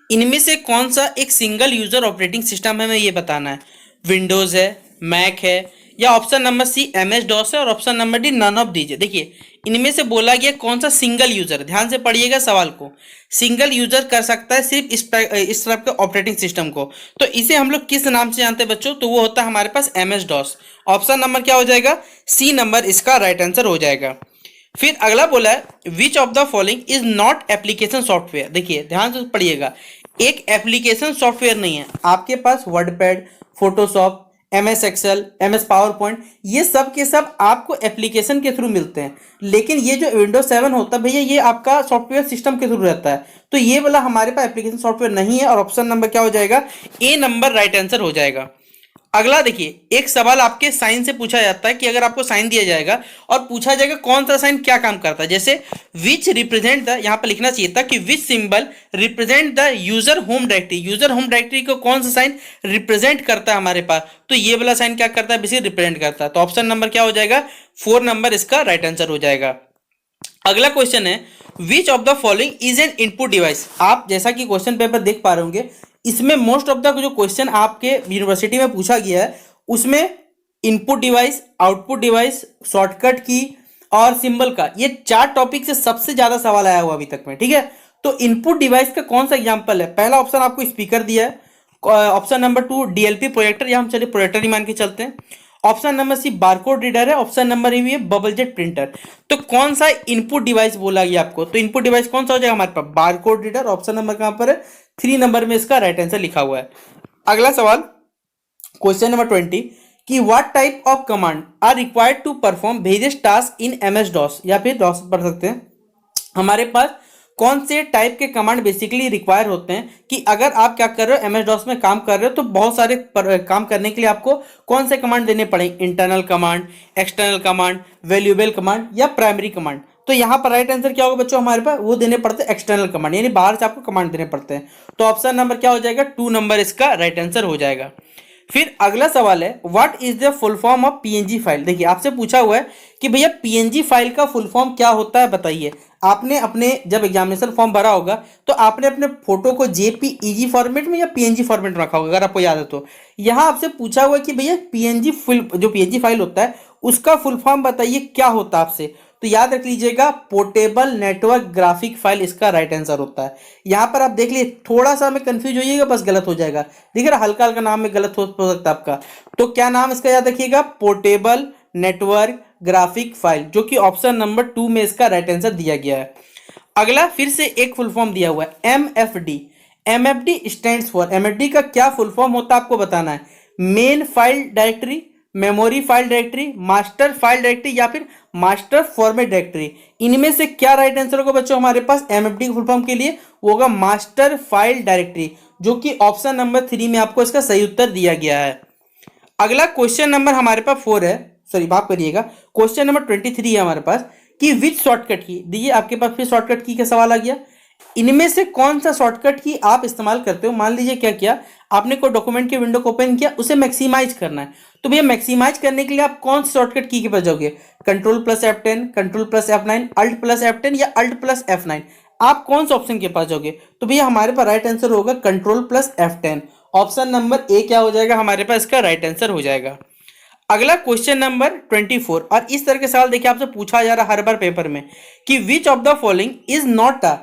इनमें से कौन सा एक सिंगल यूजर ऑपरेटिंग सिस्टम है, हमें ये बताना है। विंडोज है, मैक है, या option number C MS DOS है, और option number D none of दीजिए। देखिए इनमें से बोला गया कौन सा सिंगल यूजर, ध्यान से पढ़िएगा सवाल को, सिंगल यूजर कर सकता है सिर्फ इस तरह के ऑपरेटिंग सिस्टम को। तो इसे हम लोग किस नाम से जानते हैं बच्चों, तो वो होता है हमारे पास MS DOS। ऑप्शन नंबर क्या हो जाएगा सी नंबर इसका राइट आंसर हो जाएगा। फिर अगला बोला है which of the following is not application software. देखिए ध्यान से पढ़िएगा, एक एप्लीकेशन सॉफ्टवेयर नहीं है आपके पास, WordPad, Photoshop, MS Excel, MS PowerPoint, ये सब के सब आपको एप्लीकेशन के थ्रू मिलते हैं। लेकिन ये जो विंडोज 7 होता है भैया ये आपका सॉफ्टवेयर सिस्टम के थ्रू रहता है। तो ये वाला हमारे पास एप्लीकेशन सॉफ्टवेयर नहीं है, और ऑप्शन नंबर क्या हो जाएगा ए नंबर राइट आंसर हो जाएगा। अगला देखिए एक सवाल आपके साइन से पूछा जाता है कि अगर आपको साइन दिया जाएगा और पूछा जाएगा कौन सा साइन क्या काम करता है, जैसे विच रिप्रेजेंट द, यहाँ पर लिखना चाहिए था कि विच symbol represent the user home directory, user home directory को कौन सा साइन रिप्रेजेंट करता है हमारे पास, तो ये वाला साइन क्या करता है बेसिकली रिप्रेजेंट करता है। तो ऑप्शन नंबर क्या हो जाएगा 4 नंबर इसका राइट आंसर हो जाएगा। अगला क्वेश्चन है which of the following is an input device. आप जैसा कि क्वेश्चन पेपर देख पा रहे होंगे इसमें मोस्ट ऑफ द जो क्वेश्चन आपके यूनिवर्सिटी में पूछा गया है उसमें input device, output device, shortcut की और सिंबल का, ये 4 टॉपिक से सबसे ज्यादा सवाल आया हुआ अभी तक में, ठीक है। तो इनपुट डिवाइस का कौन सा एग्जांपल है, पहला ऑप्शन आपको स्पीकर दिया है, ऑप्शन नंबर 2 DLP प्रोजेक्टर, या हम चलिए प्रोजेक्टर ही मान के चलते हैं। Option number C barcode reader है, ऑप्शन नंबर ए है बबल जेट प्रिंटर। तो कौन सा इनपुट डिवाइस बोला गया आपको, तो इनपुट डिवाइस कौन सा हो जाएगा हमारे पास बारकोड रीडर, ऑप्शन नंबर कहां पर है 3 नंबर में इसका राइट आंसर लिखा हुआ है। अगला सवाल क्वेश्चन नंबर 20 कि what type of command are required to perform various task in MS DOS, या फिर DOS पढ़ सकते हैं। हमारे पास कौन से टाइप के कमांड बेसिकली रिक्वायर होते हैं कि अगर आप क्या कर रहे हो MS DOS में काम कर रहे हो तो बहुत सारे काम करने के लिए आपको कौन से कमांड देने पड़ेंगे, internal command, external command, valuable command, या प्राइमरी कमांड। तो यहाँ पर राइट आंसर क्या होगा बच्चों हमारे पास, वो देने पड़ते हैं एक्सटर्नल कमांड, यानी बाहर से आपको कमांड देने पड़ते हैं। तो ऑप्शन नंबर क्या हो जाएगा 2 नंबर इसका राइट आंसर हो जाएगा। फिर अगला सवाल है what is the full form of PNG file. देखिए आपसे पूछा हुआ है कि भैया PNG फाइल का फुल फॉर्म क्या होता है बताइए। आपने अपने जब एग्जामिनेशन फॉर्म भरा होगा तो आपने अपने फोटो को JPEG फॉर्मेट में या PNG फॉर्मेट में रखा होगा अगर आपको याद है तो। यहाँ आपसे पूछा हुआ है कि भैया PNG जो PNG फाइल होता है उसका फुल फॉर्म बताइए क्या होता है आपसे। तो याद रख लीजिएगा पोर्टेबल नेटवर्क ग्राफिक फाइल इसका राइट आंसर होता है। यहां पर आप देख लिए थोड़ा सा में कंफ्यूज होइएगा, बस गलत हो जाएगा, दिख रहा हल्का हल्का नाम में गलत हो सकता है आपका। तो क्या नाम इसका याद रखिएगा, पोर्टेबल नेटवर्क ग्राफिक फाइल, जो कि ऑप्शन नंबर 2 में इसका राइट आंसर दिया गया है। अगला फिर से एक फुल फॉर्म दिया हुआ है MFD। MFD stands for, MFD का क्या फुल फॉर्म होता है आपको बताना है। Main file directory, memory file directory, master file directory या फिर मास्टर फॉर्मेट डायरेक्टरी, इनमें से क्या राइट आंसर होगा बच्चों हमारे पास MFD के फुल फॉर्म के लिए, वो होगा मास्टर फाइल डायरेक्टरी, जो कि ऑप्शन नंबर 3 में आपको इसका सही उत्तर दिया गया है। अगला क्वेश्चन नंबर हमारे पास 4 है, सॉरी माफ करिएगा, क्वेश्चन नंबर 23 है हमारे पास कि विच शॉर्टकट की, देखिए आपके पास फिर शॉर्टकट की का सवाल आ गया। इनमें से कौन सा शॉर्टकट की आप इस्तेमाल करते हो। मान लीजिए क्या किया आपने, कोई डॉक्यूमेंट के विंडो को ओपन किया, उसे मैक्सिमाइज करना है, तो भैया मैक्सिमाइज करने के लिए आप कौन सा शॉर्टकट की के पास जाओगे, control plus F10, control plus F9, alt plus F10 या अल्ट प्लस F9, आप कौन सा ऑप्शन के पास जाओगे। तो भैया हमारे पास राइट आंसर होगा control plus F10, option number ए क्या हो जाएगा हमारे पास, इसका राइट आंसर हो जाएगा। अगला क्वेश्चन नंबर 24, और इस तरह के सवाल देखिए आपसे पूछा जा रहा है हर बार पेपर में कि which of the following is not a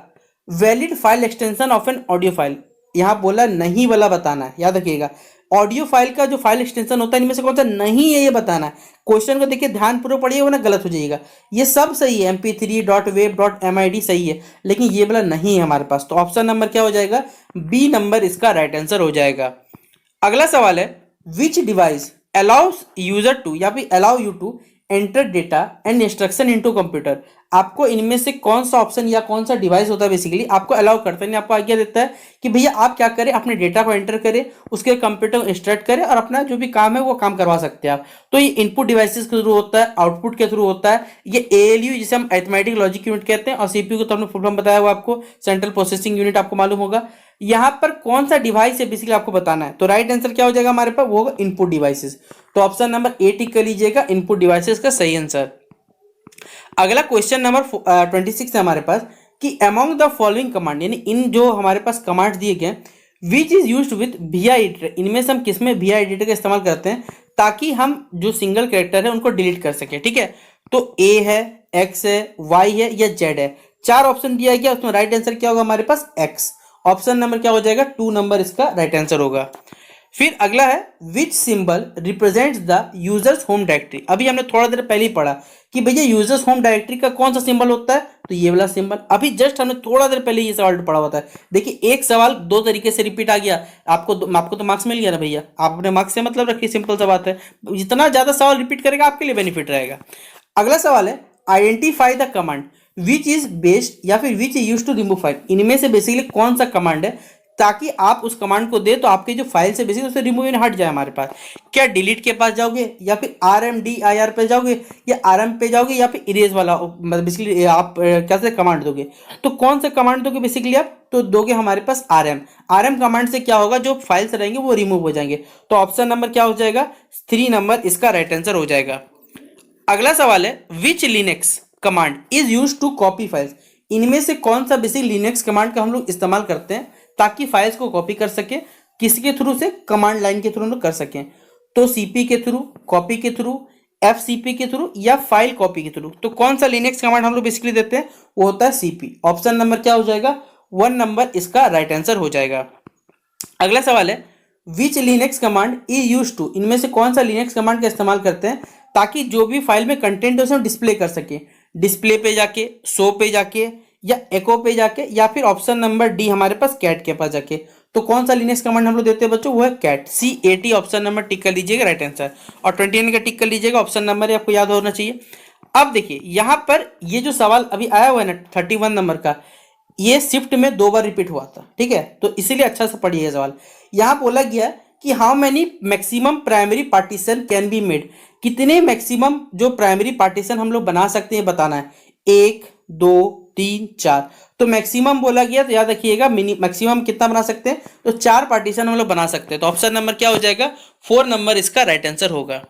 valid file extension of an audio file. यहां बोला नहीं वाला बताना है, याद रखिएगा ऑडियो फाइल का जो फाइल एक्सटेंशन होता है इनमें से कौन सा नहीं है ये बताना है। क्वेश्चन को देखिए ध्यानपूर्वक पढ़िए वरना गलत हो जाएगा। ये सब सही है, mp3.wave.mid सही है, लेकिन ये वाला नहीं है हमारे पास, तो ऑप्शन नंबर क्या हो जाएगा, बी नंबर इसका राइट आंसर हो जाएगा। अगला सवाल है which device allows user to या फिर allow you to enter data and instruction into computer. आपको इनमें से कौन सा ऑप्शन या कौन सा डिवाइस होता है बेसिकली आपको अलाउ करता है, आपको आज्ञा देता है कि भैया आप क्या करें, अपने डेटा को एंटर करें, उसके कंप्यूटर को इंस्ट्रक्ट करें और अपना जो भी काम है वो काम करवा सकते हैं आप। तो ये इनपुट डिवाइसेस के थ्रू होता है, आउटपुट के थ्रू होता है, ये ALU जिसे हम अरिथमेटिक लॉजिक यूनिट कहते हैं, और CPU को तो हमने फुल फॉर्म बताया हुआ आपको, सेंट्रल प्रोसेसिंग यूनिट आपको मालूम होगा। यहाँ पर कौन सा डिवाइस है बेसिकली आपको बताना है, तो राइट आंसर क्या हो जाएगा हमारे पास, वो होगा इनपुट डिवाइसेस, तो ऑप्शन नंबर ए टिक कर लीजिएगा, इनपुट डिवाइसेस का सही आंसर। अगला क्वेश्चन नंबर 26 है हमारे पास कि अमॉन्ग द फॉलोइंग कमांड, यानी इन जो हमारे पास कमांड दिए गए which is used with VI editor, इनमें से हम किसमें VI एडिटर का इस्तेमाल करते हैं ताकि हम जो सिंगल कैरेक्टर है उनको डिलीट कर सके। ठीक है, तो A है, X है, Y है या Z है, 4 ऑप्शन दिया गया, उसमें राइट आंसर क्या होगा हमारे पास X, ऑप्शन नंबर क्या हो जाएगा 2 नंबर इसका राइट आंसर होगा। फिर अगला है विच symbol represents the users home directory. अभी हमने थोड़ा देर पहले ही पढ़ा कि भैया यूजर्स होम डायरेक्टरी का कौन सा सिंबल होता है, तो ये वाला सिंबल, अभी जस्ट हमने थोड़ा देर पहले ये सवाल पढ़ा हुआ था। देखिए एक सवाल 2 तरीके से रिपीट आ गया, आपको तो मार्क्स मिल गया ना भैया, आपने मार्क्स से मतलब रखिए, सिंपल सा बात है, जितना ज्यादा सवाल रिपीट करेगा आपके लिए बेनिफिट रहेगा। अगला सवाल है identify the command which is based या फिर which is use to remove file, इनमें से बेसिकली कौन सा कमांड है ताकि आप उस कमांड को दे तो आपकी जो फाइल से बेसिकली उससे रिमूव हट जाए हमारे पास। क्या डिलीट के पास जाओगे या फिर RMDIR पे जाओगे या RM पे जाओगे या फिर इरेज वाला बेसिकली आप कैसे कमांड दोगे, तो कौन सा कमांड दोगे बेसिकली आप, तो दोगे हमारे पास RM कमांड से क्या होगा जो फाइल्स रहेंगे वो रिमूव हो जाएंगे, तो ऑप्शन नंबर क्या हो जाएगा 3 नंबर इसका राइट आंसर हो जाएगा। अगला सवाल है which Linux command is use to copy files, इनमें से कौन सा बेसिक लिनक्स कमांड का हम लोग इस्तेमाल करते हैं ताकि फाइल्स को कॉपी कर सके, किसके थ्रू से, कमांड लाइन के थ्रू हम लोग कर सकें, तो CP के थ्रू, कॉपी के थ्रू, FCP के थ्रू या फाइल कॉपी के थ्रू, तो कौन सा लिनक्स कमांड हम लोग बेसिकली देते हैं, वो होता है CP, ऑप्शन नंबर क्या हो जाएगा 1 नंबर इसका राइट आंसर हो जाएगा। अगला सवाल है which Linux command is use to, इनमें से कौन सा लिनक्स कमांड का इस्तेमाल करते हैं ताकि जो भी फाइल में कंटेंट है उसे डिस्प्ले कर सके, डिस्प्ले पे जाके, शो पे जाके या एको पे जाके या फिर ऑप्शन नंबर डी हमारे पास कैट के पास जाके, तो कौन सा लिनक्स कमांड हम लोग देते हैं बच्चों, वो है कैट, CAT ऑप्शन नंबर टिक कर लीजिएगा राइट आंसर, और 29 का टिक कर लीजिएगा, ऑप्शन नंबर आपको याद होना चाहिए। अब देखिए यहां पर ये जो सवाल अभी आया हुआ है ना 31 नंबर का, ये शिफ्ट में 2 बार रिपीट हुआ था, ठीक है, तो इसीलिए अच्छा से पढ़िए सवाल। यहां बोला गया कि how many maximum primary partition can be made, कितने मैक्सिमम जो प्राइमरी पार्टीशन हम लोग बना सकते हैं बताना है, 1 2 3 4, तो मैक्सिमम बोला गया तो याद रखिएगा मैक्सिमम कितना बना सकते हैं, तो 4 पार्टीशन हम लोग बना सकते हैं, तो ऑप्शन नंबर क्या हो जाएगा 4 नंबर इसका राइट आंसर होगा।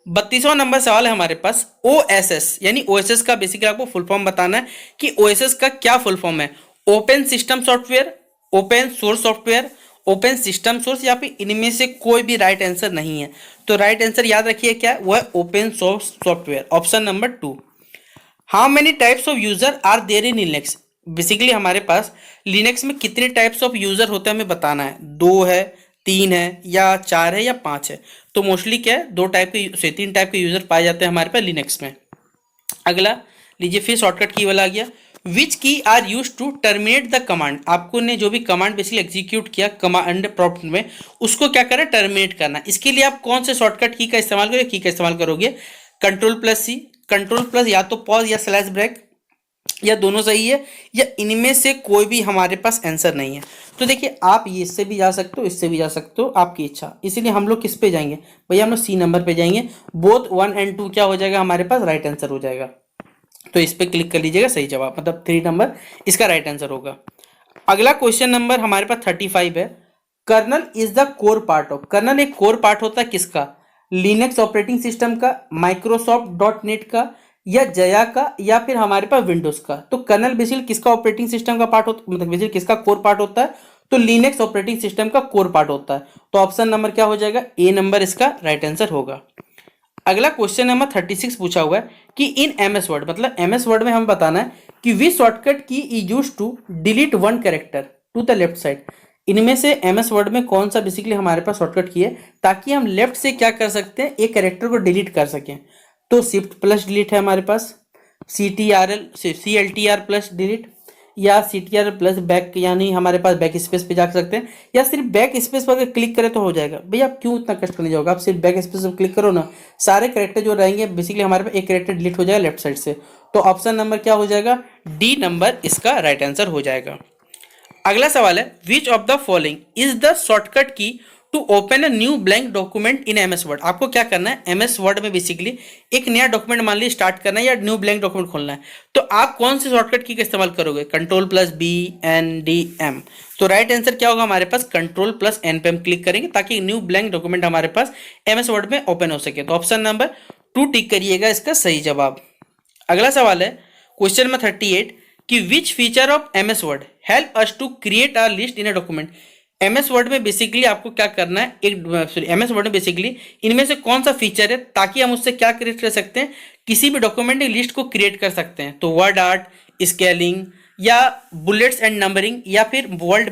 32वां नंबर सवाल है हमारे पास OSS, यानी OSS का बेसिकली आपको फुल फॉर्म बताना है कि OSS का क्या फुल फॉर्म है, open system software, open source software, open system source या फिर इनमें से कोई भी राइट आंसर नहीं है, तो राइट आंसर याद रखिए क्या है, वो है open source software, option number 2। How many types of user are there in Linux. Basically हमारे पास लिनक्स में कितने टाइप्स ऑफ यूजर होते हैं हमें बताना है, 2 है, 3 है, या 4 है, या 5 है। तो मोस्टली क्या है, 3 टाइप के यूजर पाए जाते हैं हमारे पास लिनक्स में। अगला लीजिए, फिर शॉर्टकट की वाला आ गया। Which key are use to terminate the command. आपको ने जो भी कमांड बेसिकली एग्जीक्यूट किया कमांड प्रॉम्प्ट में, उसको क्या करें, टर्मिनेट करना। इसके लिए आप कौन से शॉर्टकट की का इस्तेमाल करोगे, की का इस्तेमाल करोगे Ctrl+C, Ctrl+ या तो पॉज या स्लैश ब्रेक, या दोनों सही है, या इनमें से कोई भी हमारे पास आंसर नहीं है। तो देखिए, आप ये इससे भी जा सकते हो, इससे भी जा सकते हो, आपकी इच्छा। इसीलिए हम लोग किस पे जाएंगे भैया, हम लोग सी नंबर पे जाएंगे। बोथ 1 और 2 क्या हो जाएगा हमारे पास, राइट आंसर हो जाएगा। तो इस पे क्लिक कर लीजिएगा, सही जवाब मतलब 3 नंबर इसका राइट आंसर होगा। अगला क्वेश्चन नंबर हमारे पास 35 है। Kernel is the core part of. Kernel एक कोर पार्ट होता है किसका, लिनक्स ऑपरेटिंग सिस्टम का, माइक्रोसॉफ्ट डॉट नेट का, या जया का, या फिर हमारे पास विंडोज का। तो कर्नल बेसिकली किसका ऑपरेटिंग सिस्टम का पार्ट होता, मतलब बेसिकली किसका कोर पार्ट होता है, तो लिनक्स ऑपरेटिंग सिस्टम का कोर पार्ट होता है। तो ऑप्शन नंबर क्या हो जाएगा, ए नंबर इसका राइट आंसर होगा। अगला क्वेश्चन नंबर 36 पूछा हुआ है कि इन एमएस वर्ड, मतलब एमएस वर्ड में हमें बताना है कि which shortcut key is use to delete one character to the left side. इनमें से एमएस वर्ड में कौन सा बेसिकली हमारे पास शॉर्टकट की है ताकि हम लेफ्ट से क्या कर सकते हैं, एक कैरेक्टर को डिलीट कर सकें। तो शिफ्ट+ डिलीट है हमारे पास, CLTR+ डिलीट, या CTR+ बैक, यानी हमारे पास बैक स्पेस पे जा सकते हैं, या सिर्फ बैक स्पेस पर अगर क्लिक करें तो हो जाएगा। भैया आप क्यों इतना कष्ट करने जाओगे, आप सिर्फ बैक स्पेस पर क्लिक करो ना, सारे कैरेक्टर जो रहेंगे बेसिकली हमारे पास एक कैरेक्टर डिलीट हो जाएगा लेफ्ट साइड से। तो ऑप्शन नंबर क्या हो जाएगा, डी नंबर इसका राइट आंसर हो जाएगा। अगला सवाल है, which of the following is the shortcut key to open a new blank document in MS Word. आपको क्या करना है, एमएस वर्ड में बेसिकली एक नया डॉक्यूमेंट मान लीजिए स्टार्ट करना है या न्यू ब्लैंक डॉक्यूमेंट खोलना है, तो आप कौन सी शॉर्टकट की का इस्तेमाल करोगे, Ctrl+B+N+D+M। तो राइट आंसर क्या होगा हमारे पास, Ctrl+N पे हम क्लिक करेंगे ताकि न्यू ब्लैंक डॉक्यूमेंट हमारे पास एमएस वर्ड में ओपन हो सके। तो ऑप्शन नंबर 2 टिक करिएगा इसका सही जवाब। अगला सवाल है क्वेश्चन नंबर 38 कि which feature of MS Word help us to create a list in a document. MS Word में बेसिकली आपको क्या करना है, एमएस वर्ड में बेसिकली इनमें से कौन सा फीचर है ताकि हम उससे क्या क्रिएट कर सकते हैं, किसी भी डॉक्यूमेंट की लिस्ट को क्रिएट कर सकते हैं। तो वर्ड आर्ट, स्केलिंग, या बुलेट्स एंड नंबरिंग, या फिर वर्ड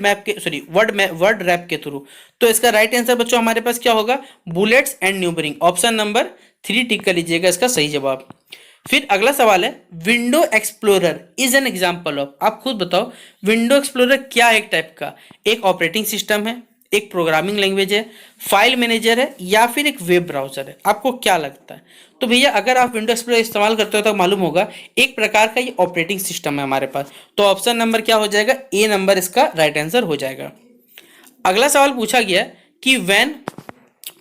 रैप के थ्रू। तो इसका राइट आंसर बच्चों हमारे पास क्या होगा, bullets and numbering. Option number 3 टिक कर लीजिएगा इसका सही जवाब। फिर अगला सवाल है, window explorer is an example of. आप खुद बताओ विंडो एक्सप्लोरर क्या है, एक टाइप का एक ऑपरेटिंग सिस्टम है, एक प्रोग्रामिंग लैंग्वेज है, फाइल मैनेजर है, या फिर एक वेब ब्राउजर है। आपको क्या लगता है। तो भैया अगर आप विंडो एक्सप्लोरर इस्तेमाल करते हो तो मालूम होगा एक प्रकार का ये ऑपरेटिंग सिस्टम है हमारे पास। तो ऑप्शन नंबर क्या हो जाएगा, ए नंबर इसका राइट आंसर हो जाएगा। अगला सवाल पूछा गया कि when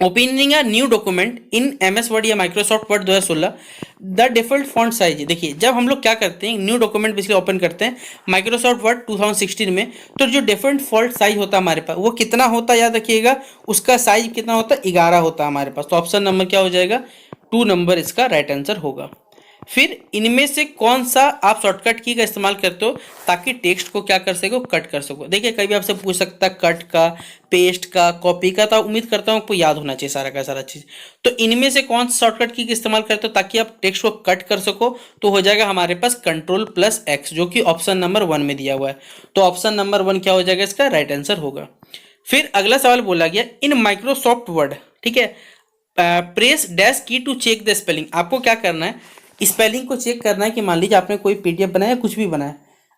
opening a new document in MS Word या Microsoft Word 2016 the default font size. देखिए जब हम लोग क्या करते हैं, न्यू डॉक्यूमेंट बेसिकली ओपन करते हैं माइक्रोसॉफ्ट वर्ड 2016 में, तो जो डिफॉल्ट फॉन्ट साइज होता है हमारे पास वो कितना होता है, याद रखिएगा उसका साइज कितना होता है, 11 होता है हमारे पास। तो ऑप्शन नंबर क्या हो जाएगा, 2 नंबर इसका राइट आंसर होगा। फिर इनमें से कौन सा आप शॉर्टकट की का इस्तेमाल करते हो ताकि टेक्स्ट को क्या कर सको, कट कर सको। देखिए कभी आपसे पूछ सकता है कट का, पेस्ट का, कॉपी का, तो उम्मीद करता हूँ आपको याद होना चाहिए सारा का सारा चीज़। तो इनमें से कौन सा शॉर्टकट की का इस्तेमाल करते हो ताकि आप टेक्स्ट को कट कर सको, तो हो जाएगा हमारे पास Ctrl+X, जो कि ऑप्शन नंबर 1 में दिया हुआ है। तो ऑप्शन नंबर 1 क्या हो जाएगा, इसका राइट आंसर होगा। फिर अगला सवाल बोला गया, इन माइक्रोसॉफ्ट वर्ड, ठीक है, प्रेस डैश की टू चेक द स्पेलिंग। आपको क्या करना है, स्पेलिंग को चेक करना है कि मान लीजिए आपने कोई पीडीएफ बनाया, कुछ भी बनाया,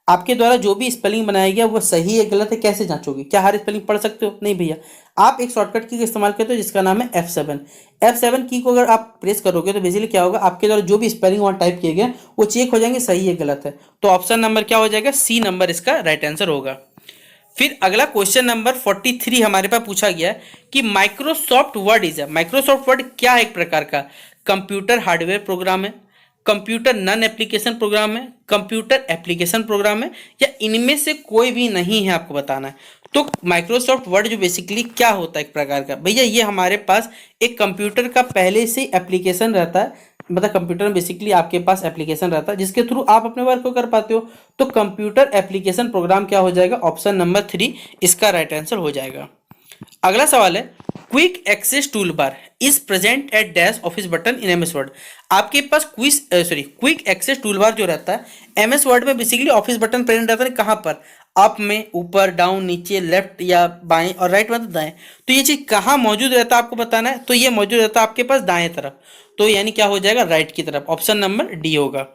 आपके द्वारा जो भी स्पेलिंग बनाया गया वो सही है गलत है, कैसे जांचोगे, क्या हर स्पेलिंग पढ़ सकते हो, नहीं भैया। आप एक शॉर्टकट की का इस्तेमाल करते हो जिसका नाम है F7। F7 की को अगर आप प्रेस करोगे तो बेसिकली क्या होगा, आपके द्वारा जो भी स्पेलिंग वहाँ टाइप किए गए वो चेक हो जाएंगे सही है गलत है। तो ऑप्शन नंबर क्या हो जाएगा, सी नंबर इसका राइट आंसर होगा। फिर अगला क्वेश्चन नंबर 43 हमारे पास पूछा गया है कि माइक्रोसॉफ्ट वर्ड इज है। माइक्रोसॉफ्ट वर्ड क्या है, एक प्रकार का कंप्यूटर हार्डवेयर प्रोग्राम है, कंप्यूटर नॉन एप्लीकेशन प्रोग्राम है, कंप्यूटर एप्लीकेशन प्रोग्राम है, या इनमें से कोई भी नहीं है, आपको बताना है। तो माइक्रोसॉफ्ट वर्ड जो बेसिकली क्या होता है, एक प्रकार का भैया ये हमारे पास एक कंप्यूटर का पहले से एप्लीकेशन रहता है, मतलब कंप्यूटर में बेसिकली आपके पास एप्लीकेशन रहता है जिसके थ्रू आप अपने वर्क को कर पाते हो। तो कंप्यूटर एप्लीकेशन प्रोग्राम क्या हो जाएगा, ऑप्शन नंबर 3 इसका राइट आंसर हो जाएगा। अगला सवाल है, quick access tool bar is present at dash office button in MS Word. आपके पास क्विक एक्सेस टूल बार जो रहता है एमएस वर्ड में बेसिकली ऑफिस बटन प्रेजेंट रहता है कहाँ पर, अप में, ऊपर, डाउन, नीचे, लेफ्ट या बाएं और राइट मतलब दाएं। तो ये चीज कहाँ मौजूद रहता है आपको बताना है, तो ये मौजूद रहता है आपके पास दाएं तरफ, तो यानी क्या हो जाएगा, राइट की तरफ, ऑप्शन नंबर डी होगा।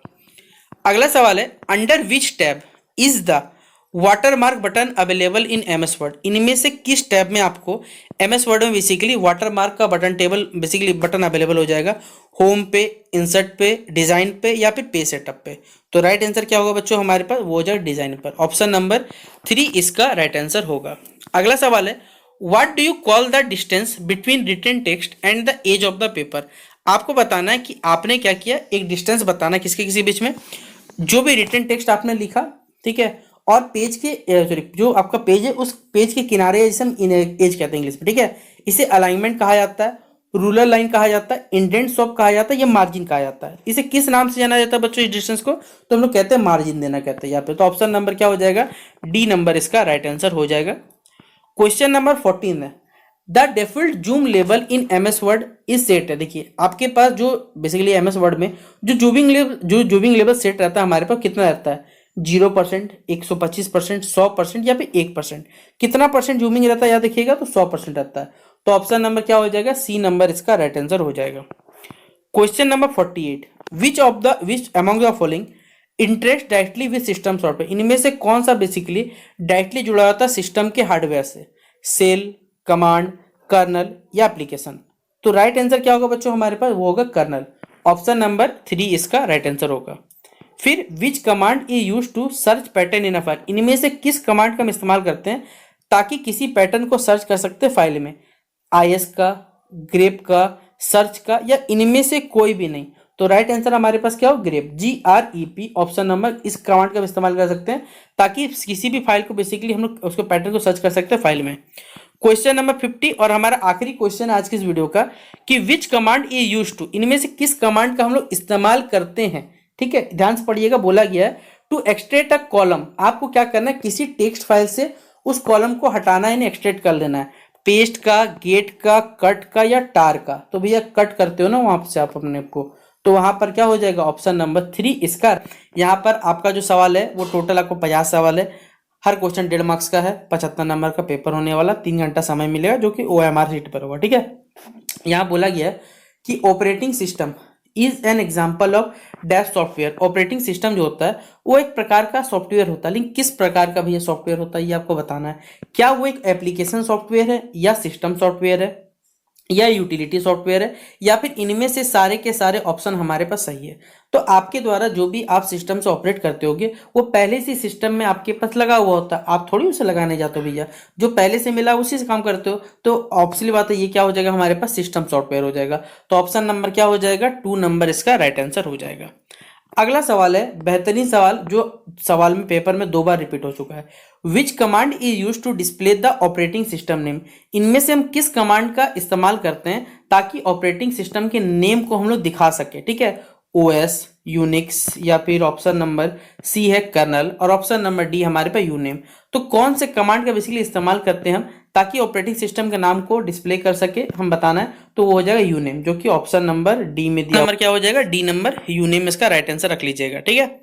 अगला सवाल है under which tab is the watermark button available in MS Word. इनमें से किस टैब में आपको एमएस वर्ड में बेसिकली वाटरमार्क का button table basically button available हो जाएगा, होम पे, इंसर्ट पे, डिजाइन पे या फिर पे सेटअप पे। तो राइट आंसर क्या होगा बच्चों हमारे पास, वो हो जाएगा डिजाइन पर, ऑप्शन नंबर 3 इसका राइट आंसर होगा। अगला सवाल है what do you call the distance between written text and the edge of the paper. आपको बताना है कि आपने क्या किया, एक डिस्टेंस बताना है किसके किसी बीच में, जो भी रिटन टेक्स्ट आपने लिखा, ठीक है, और पेज के सॉरी जो आपका पेज है उस पेज के किनारे जैसे हम एज कहते हैं इंग्लिश में, ठीक है, इसे अलाइनमेंट कहा जाता है, रूलर लाइन कहा जाता है, इंडेंट स्टॉप कहा जाता है या मार्जिन कहा जाता है। इसे किस नाम से जाना जाता है बच्चों इस डिस्टेंस को, तो हम लोग कहते हैं मार्जिन देना कहते हैं यहाँ पे। तो ऑप्शन नंबर क्या हो जाएगा, डी नंबर इसका राइट आंसर हो जाएगा। क्वेश्चन नंबर 14 है the default zoom level in MS word is set है। देखिए आपके पास जो बेसिकली एमएस वर्ड में जो जूमिंग लेवल सेट रहता है हमारे पास कितना रहता है, 0%, 125%, 100% या फिर 1%। कितना परसेंट जूमिंग रहता है याद रखिएगा, तो 100% रहता है। तो ऑप्शन नंबर क्या हो जाएगा, सी नंबर इसका राइट आंसर हो जाएगा। Question number 48 which among the following interest directly with system software. इनमें से कौन सा बेसिकली डायरेक्टली जुड़ा होता है सिस्टम के हार्डवेयर से, सेल, कमांड, कर्नल या एप्लीकेशन। तो राइट आंसर क्या होगा बच्चों हमारे पास, वो होगा कर्नल, ऑप्शन नंबर 3 इसका राइट आंसर होगा। फिर which command is use to search pattern in a file. इनमें से किस कमांड का हम इस्तेमाल करते हैं ताकि किसी पैटर्न को सर्च कर सकते हैं फाइल में, आईएस का, ग्रेप का, सर्च का या इनमें से कोई भी नहीं। तो राइट आंसर हमारे पास क्या हो, ग्रेप, GREP, ऑप्शन नंबर इस कमांड का इस्तेमाल कर सकते हैं ताकि किसी भी फाइल को बेसिकली हम लोग उसको पैटर्न को सर्च कर सकते हैं फाइल में। क्वेश्चन नंबर 50 और हमारा आखिरी क्वेश्चन आज की इस वीडियो का कि which command is use to. इनमें से किस कमांड का हम लोग इस्तेमाल करते हैं, ठीक है, ध्यान से पढ़िएगा। बोला गया है टू एक्सट्रैक्ट अ कॉलम, आपको क्या करना है, किसी टेक्स्ट फाइल से उस कॉलम को हटाना है, एक्सट्रैक्ट कर लेना है, पेस्ट का, गेट का, कट का या टार का। तो भैया कट करते हो ना वहां से आप अपने को, तो वहां पर क्या हो जाएगा, ऑप्शन नंबर 3 इसका। यहाँ पर आपका जो सवाल है वो टोटल आपको 50 सवाल है, हर क्वेश्चन 1.5 मार्क्स का है, 75 नंबर का पेपर होने वाला, 3 घंटा समय मिलेगा जो कि OMR शीट पर होगा, ठीक है। यहाँ बोला गया है कि operating system is an example of dash software. Operating system जो होता है वो एक प्रकार का सॉफ्टवेयर होता है, लेकिन किस प्रकार का भी ये सॉफ्टवेयर होता है ये आपको बताना है। क्या वो एक एप्लीकेशन सॉफ्टवेयर है या सिस्टम सॉफ्टवेयर है या यूटिलिटी सॉफ्टवेयर है या फिर इनमें से सारे के सारे ऑप्शन हमारे पास सही है। तो आपके द्वारा जो भी आप सिस्टम से ऑपरेट करते होगे वो पहले से सिस्टम में आपके पास लगा हुआ होता है, आप थोड़ी उसे लगाने जाते हो भैया, जो पहले से मिला उसी से काम करते हो। तो ऑब्वियसली बात है ये क्या हो जाएगा हमारे पास, सिस्टम सॉफ्टवेयर हो जाएगा। तो ऑप्शन नंबर क्या हो जाएगा, 2 नंबर इसका राइट आंसर हो जाएगा। अगला सवाल है बेहतरीन सवाल, जो सवाल में पेपर में 2 बार रिपीट हो चुका है। Which command is use to display the operating system name. इनमें से हम किस कमांड का इस्तेमाल करते हैं ताकि ऑपरेटिंग सिस्टम के नेम को हम लोग दिखा सके, ठीक है, OS, यूनिक्स या फिर ऑप्शन नंबर सी है कर्नल और ऑप्शन नंबर डी हमारे पास यूनेम। तो कौन से कमांड का बेसिकली इस्तेमाल करते हैं हम ताकि ऑपरेटिंग सिस्टम के नाम को डिस्प्ले कर सके, हम बताना है, तो वो हो जाएगा यूनेम, जो कि ऑप्शन नंबर डी में दिया। नंबर क्या हो जाएगा, डी नंबर, यूनेम इसका राइट आंसर रख लीजिएगा, ठीक है।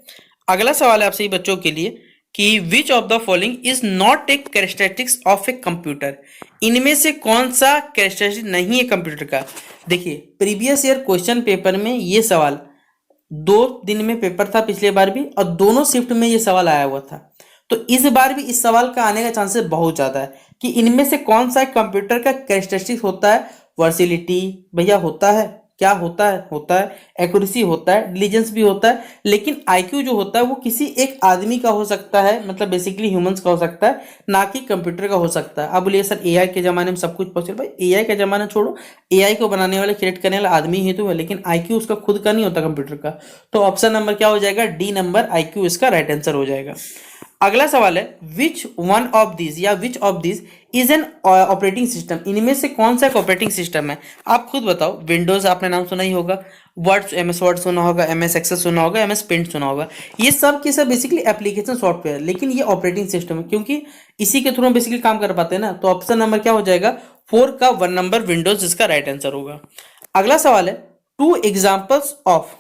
अगला सवाल है आपसे बच्चों के लिए कि which of the following is not a characteristics of a computer. इनमें से कौन सा कैरेक्टरिस्टिक नहीं है कंप्यूटर का। देखिए प्रीवियस ईयर क्वेश्चन पेपर में ये सवाल 2 दिन में पेपर था पिछले बार भी, और दोनों शिफ्ट में ये सवाल आया हुआ था। तो इस बार भी इस सवाल का आने का चांसेस बहुत ज्यादा है कि इनमें से कौन सा कंप्यूटर का कैरेक्टरिस्टिक होता है। वर्सिलिटी भैया होता है, क्या होता है एक्यूरेसी होता है, डिलीजेंस भी होता है, लेकिन IQ जो होता है वो किसी एक आदमी का हो सकता है, मतलब बेसिकली ह्यूमंस का हो सकता है, ना कि कंप्यूटर का हो सकता है। अब बोलिए सर AI के जमाने में सब कुछ पॉसिबल, भाई AI का जमाना छोड़ो, AI को बनाने वाले क्रिएट करने वाला आदमी ही तो है, लेकिन IQ उसका खुद का नहीं होता कंप्यूटर का। तो ऑप्शन नंबर क्या हो जाएगा, डी नंबर IQ इसका राइट आंसर हो जाएगा। अगला सवाल है विच वन ऑफ दिस या which of this is an operating system. इनमें से कौन सा एक ऑपरेटिंग सिस्टम है, आप खुद बताओ। विंडोज आपने नाम सुना ही होगा, वर्ड MS वर्ड सुना होगा, MS एक्सेस सुना होगा, MS पेंट सुना होगा, ये सब के सब बेसिकली एप्लीकेशन सॉफ्टवेयर, लेकिन ये ऑपरेटिंग सिस्टम है क्योंकि इसी के थ्रू हम बेसिकली काम कर पाते हैं ना। तो ऑप्शन नंबर क्या हो जाएगा, 4 का 1 नंबर विंडोज जिसका राइट आंसर होगा। अगला सवाल है, two examples of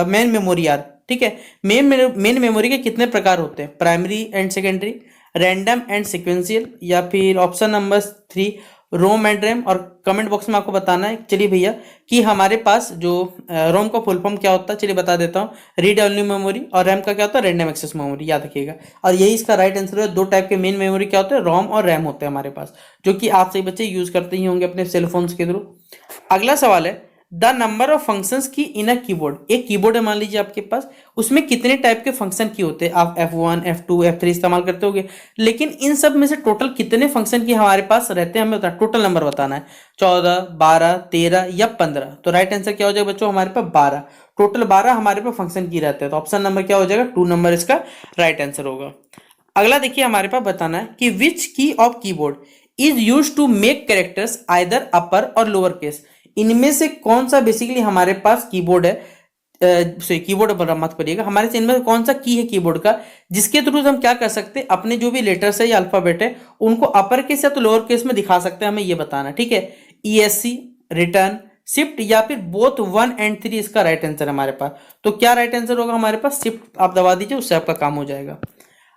main memory are, ठीक है, मेन मेमोरी के कितने प्रकार होते हैं, primary and secondary, random and sequential, या फिर option number 3 ROM and RAM. और कमेंट बॉक्स में आपको बताना है चलिए भैया कि हमारे पास जो रोम का फुल फॉर्म क्या होता है, चलिए बता देता हूँ, रीड ओनली मेमोरी, और रैम का क्या होता है, रैंडम एक्सेस मेमोरी, याद रखिएगा। और यही इसका राइट आंसर है। दो टाइप के मेन मेमोरी क्या होते हैं, रोम और रैम होते हैं हमारे पास, जो कि आप सभी बच्चे यूज करते ही होंगे अपने सेलफोन्स के थ्रू। अगला सवाल है, द नंबर ऑफ फंक्शंस की इन अ कीबोर्ड, एक कीबोर्ड है मान लीजिए आपके पास, उसमें कितने टाइप के फंक्शन की होते हैं, आप F1 F2 F3 इस्तेमाल करते होगे, लेकिन इन सब में से टोटल कितने फंक्शन की हमारे पास रहते हैं, हमें बताना, टोटल नंबर बताना है, 14 12 13 या 15। तो राइट आंसर क्या हो जाएगा बच्चों, हमारे पास 12, टोटल 12 हमारे पास फंक्शन की रहते हैं। तो ऑप्शन नंबर क्या हो जाएगा, 2 नंबर इसका राइट आंसर होगा। अगला देखिए हमारे पास बताना है कि which key of keyboard is use to make characters either upper और लोअर केस, इनमें से कौन सा बेसिकली हमारे पास कीबोर्ड है, कीबोर्ड पर मत करिएगा, हमारे से इनमें कौन सा की है कीबोर्ड का, जिसके थ्रू हम क्या कर सकते हैं, अपने जो भी लेटर्स है या अल्फाबेट है उनको अपर केस या तो लोअर केस में दिखा सकते हैं, हमें ये बताना, ठीक है। ESC, रिटर्न, शिफ्ट, या फिर बोथ 1 एंड 3 इसका राइट आंसर है हमारे पास। तो क्या राइट आंसर होगा हमारे पास, शिफ्ट आप दबा दीजिए, उससे आपका काम हो जाएगा।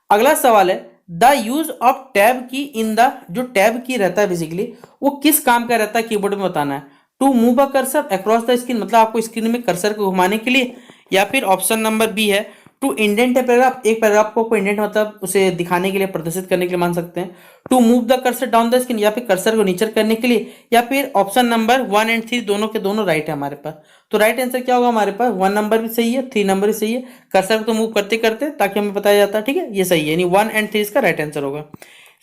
अगला सवाल है, द यूज ऑफ टैब की इन द, जो टैब की रहता है बेसिकली वो किस काम का रहता है कीबोर्ड में बताना है। To move a cursor across the screen, मतलब आपको स्क्रीन में कर्सर को घुमाने के लिए, या फिर ऑप्शन नंबर बी है टू इंडेंट ए पैराग्राफ, एक पैराग्राफ को इंडेंट मतलब उसे दिखाने के लिए, प्रदर्शित करने के लिए मान सकते हैं। To move the cursor down the screen, या फिर कर्सर को नीचे करने के लिए, या फिर ऑप्शन नंबर 1 एंड 3 दोनों के दोनों राइट है हमारे पास। तो राइट आंसर क्या होगा हमारे पास, 1 नंबर भी सही है, 3 नंबर भी सही है, कर्सर को तो मूव करते करते ताकि हमें बताया जाता है, ठीक है, ये सही है, यानी 1 एंड 3 इसका राइट आंसर होगा।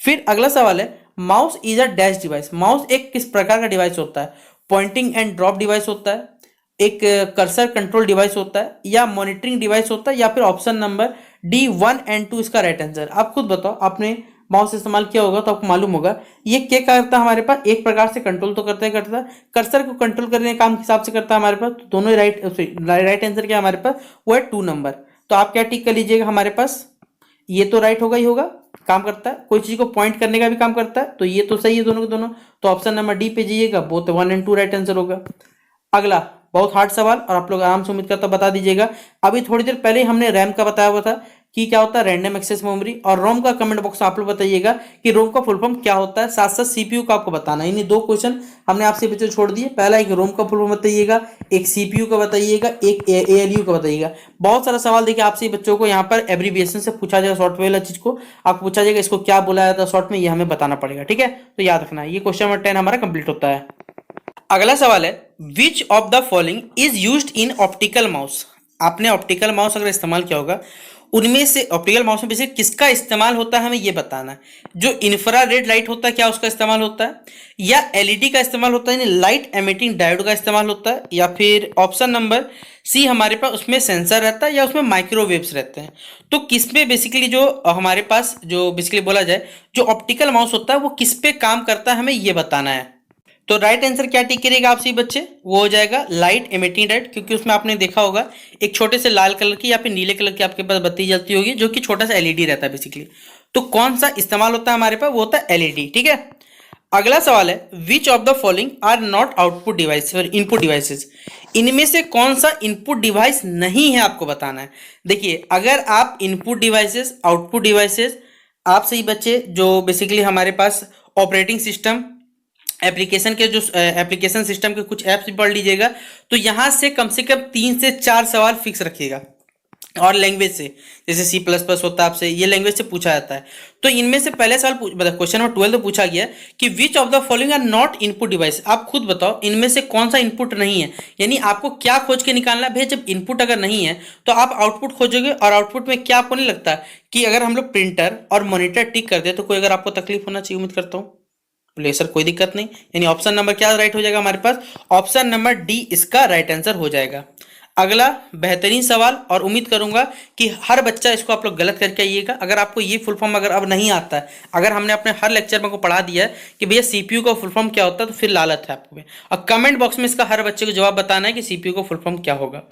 फिर अगला सवाल है, mouse is a dash device, mouse एक किस प्रकार का डिवाइस होता है, पॉइंटिंग एंड ड्रॉप डिवाइस होता है, एक कर्सर कंट्रोल डिवाइस होता है, या मॉनिटरिंग डिवाइस होता है, या फिर ऑप्शन नंबर डी 1 एंड 2 इसका राइट आंसर। आप खुद बताओ, आपने माउस इस्तेमाल किया होगा तो आपको मालूम होगा ये क्या करता है हमारे पास, एक प्रकार से कंट्रोल तो करता है, कर्सर को कंट्रोल करने के काम के हिसाब से करता है हमारे पास। तो दोनों ही राइट आंसर क्या हमारे पास, वो है 2 नंबर। तो आप क्या टिक कर लीजिएगा हमारे पास, ये तो राइट होगा ही होगा, काम करता है, कोई चीज को पॉइंट करने का भी काम करता है, तो ये तो सही है दोनों के दोनों। तो ऑप्शन नंबर डी पे जाइएगा, बोथ 1 एंड 2 राइट आंसर होगा। अगला बहुत हार्ड सवाल, और आप लोग आराम से उम्मीद करता बता दीजिएगा। अभी थोड़ी देर पहले हमने रैम का बताया हुआ था कि क्या होता है, रैंडम एक्सेस मेमोरी, और रोम का कमेंट बॉक्स में आप लोग बताइएगा कि रोम का फुल फॉर्म क्या होता है, साथ साथ सीपीयू का आपको बताना है। इन्हीं 2 क्वेश्चन हमने आपसे बच्चे छोड़ दिए, पहला एक रोम का फुल फॉर्म बताइएगा, एक सीपीयू का बताइएगा, एक ALU का बताइएगा। बहुत सारा सवाल देखिए आपसे बच्चों को यहाँ पर एब्रीविएशन से पूछा जाएगा, सॉफ्टवेयर वाला चीज को आपको पूछा जाएगा, इसको क्या बोला जाता है शॉर्ट में, ये हमें बताना पड़ेगा, ठीक है। तो याद रखना, ये क्वेश्चन नंबर 10 हमारा कंप्लीट होता है। अगला सवाल है, which of the following is used in optical mouse, आपने ऑप्टिकल माउस अगर इस्तेमाल किया होगा, उनमें से ऑप्टिकल माउस में बेसिक किसका इस्तेमाल होता है हमें ये बताना है। जो इंफ्रारेड लाइट होता है क्या उसका इस्तेमाल होता है, या LED का इस्तेमाल होता है, यानी लाइट एमिटिंग डायोड का इस्तेमाल होता है, या फिर ऑप्शन नंबर सी हमारे पास उसमें सेंसर रहता है, या उसमें माइक्रोवेव्स रहते हैं। तो किस पे बेसिकली जो हमारे पास जो बेसिकली बोला जाए जो ऑप्टिकल माउस होता है वो किस पे काम करता है हमें ये बताना है। तो राइट आंसर क्या टिक करेगा आप सभी बच्चे, वो हो जाएगा लाइट एमिटिंग डायोड, क्योंकि उसमें आपने देखा होगा एक छोटे से लाल कलर की या फिर नीले कलर की आपके पास बत्ती जलती होगी, जो कि छोटा सा LED रहता है बेसिकली। तो कौन सा इस्तेमाल होता है हमारे पास, वो होता है LED, ठीक है। अगला सवाल है, which of the following are not output device or input devices, इनमें से कौन सा इनपुट डिवाइस नहीं है आपको बताना है। देखिए अगर आप इनपुट डिवाइसेस आउटपुट डिवाइसेस, आप सही बच्चे जो बेसिकली हमारे पास ऑपरेटिंग सिस्टम एप्लीकेशन के जो एप्लीकेशन सिस्टम के कुछ ऐप्स भी पढ़ लीजिएगा, तो यहां से कम 3 से 4 सवाल फिक्स रखिएगा। और लैंग्वेज से, जैसे C++ होता है आपसे, ये लैंग्वेज से पूछा जाता है। तो इनमें से पहले सवाल मतलब क्वेश्चन नंबर 12 में पूछा गया कि which of the following are not input device, आप खुद बताओ इनमें से कौन सा इनपुट नहीं है, यानी आपको क्या खोज के निकालना है। भैया जब इनपुट अगर नहीं है तो आप आउटपुट खोजोगे, और आउटपुट में क्या आपको नहीं लगता कि अगर हम लोग प्रिंटर और मॉनिटर टिक कर दे तो कोई अगर आपको तकलीफ होना चाहिए, उम्मीद करता हूँ बोले सर कोई दिक्कत नहीं, यानी ऑप्शन नंबर क्या राइट हो जाएगा हमारे पास, ऑप्शन नंबर डी इसका राइट आंसर हो जाएगा। अगला बेहतरीन सवाल, और उम्मीद करूंगा कि हर बच्चा इसको आप लोग गलत करके आइएगा। अगर आपको ये फुल फॉर्म अगर अब नहीं आता है, अगर हमने अपने हर लेक्चर में को पढ़ा दिया है कि भैया CPU का फुल फॉर्म क्या होता है, तो फिर लालच है आपको, और कमेंट बॉक्स में इसका हर बच्चे को जवाब बताना है कि CPU का फुल फॉर्म क्या होगा।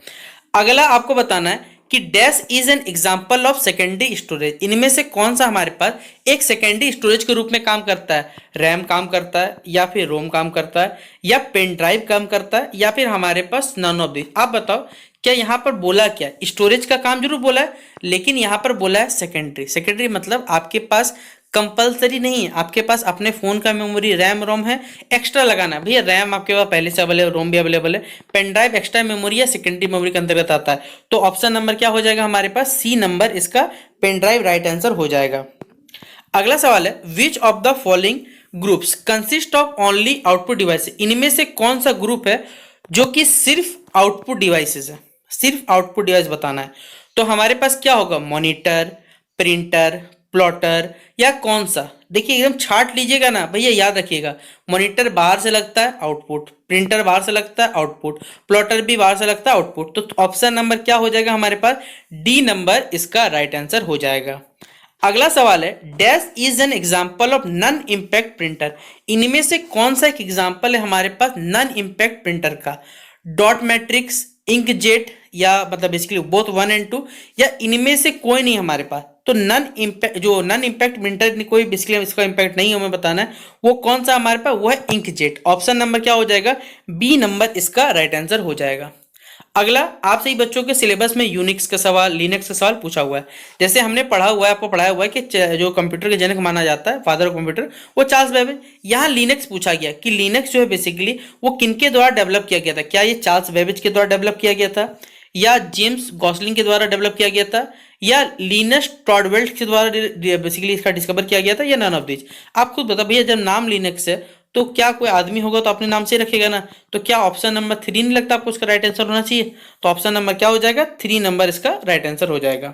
अगला आपको बताना है कि dash is an example of secondary storage, इनमें से कौन सा हमारे पास एक सेकेंडरी स्टोरेज के रूप में काम करता है, रैम काम करता है या फिर रोम काम करता है या पेन ड्राइव काम करता है या फिर हमारे पास नन ऑफ दिस। आप बताओ क्या यहाँ पर बोला, क्या स्टोरेज का काम जरूर बोला है, लेकिन यहाँ पर बोला है सेकेंडरी। सेकेंडरी मतलब आपके पास कंपलसरी नहीं है, आपके पास अपने फोन का मेमोरी रैम रोम है, एक्स्ट्रा लगाना है भैया, रैम आपके पास पहले से अवेलेबल, रोम भी अवेलेबल है, पेन ड्राइव एक्स्ट्रा मेमोरी या सेकेंडरी मेमोरी के अंतर्गत आता है। तो ऑप्शन नंबर क्या हो जाएगा हमारे पास, सी नंबर इसका पेन ड्राइव राइट आंसर हो जाएगा। अगला सवाल है which of the following groups consist of only output device, इनमें से कौन सा ग्रुप है जो कि सिर्फ आउटपुट डिवाइसेस है, सिर्फ आउटपुट डिवाइस बताना है। तो हमारे पास क्या होगा, मॉनिटर, प्रिंटर, प्लॉटर या कौन सा। देखिए एकदम छाट लीजिएगा ना भैया, याद रखिएगा, मॉनिटर बाहर से लगता है आउटपुट, प्रिंटर बाहर से लगता है आउटपुट, प्लॉटर भी बाहर से लगता है आउटपुट। तो ऑप्शन नंबर क्या हो जाएगा हमारे पास, डी नंबर इसका राइट आंसर हो जाएगा। अगला सवाल है dash is an example of non impact printer, इनमें से कौन सा एक एग्जाम्पल है हमारे पास नॉन इम्पैक्ट प्रिंटर का, डॉट मैट्रिक्स, इंकजेट या मतलब बेसिकली बोथ 1 और 2 या इनमें से कोई नहीं हमारे पास। तो नॉन इम्पैक्ट, जो नॉन इम्पैक्ट प्रिंटर कोई बेसिकली इसका इम्पैक्ट नहीं हमें बताना है, वो कौन सा हमारे पास, वो है इंकजेट। ऑप्शन नंबर क्या हो जाएगा, बी नंबर इसका राइट आंसर हो जाएगा। अगला आपसे ही बच्चों के सिलेबस में यूनिक्स का सवाल, लिनक्स का सवाल पूछा हुआ है। जैसे हमने पढ़ा हुआ है, आपको पढ़ाया हुआ है कि जो कंप्यूटर के जनक माना जाता है, फादर ऑफ कंप्यूटर, वो चार्ल्स बेबेज। यहाँ लिनक्स पूछा गया कि लिनक्स जो है बेसिकली वो किनके द्वारा डेवलप किया गया था, क्या ये चार्ल्स बेबेज के द्वारा डेवलप किया गया था या जेम्स गॉसलिंग के द्वारा डेवलप किया गया था या लिनस टॉर्वेल्ड के द्वारा बेसिकली इसका डिस्कवर किया गया था या नन ऑफ दिस। आप खुद बताओ भैया, जब नाम लिनक्स है तो क्या कोई आदमी होगा तो अपने नाम से रखेगा ना, तो क्या ऑप्शन नंबर 3 नहीं लगता आपको उसका राइट आंसर होना चाहिए। तो ऑप्शन नंबर क्या हो जाएगा, 3 नंबर इसका राइट आंसर हो जाएगा।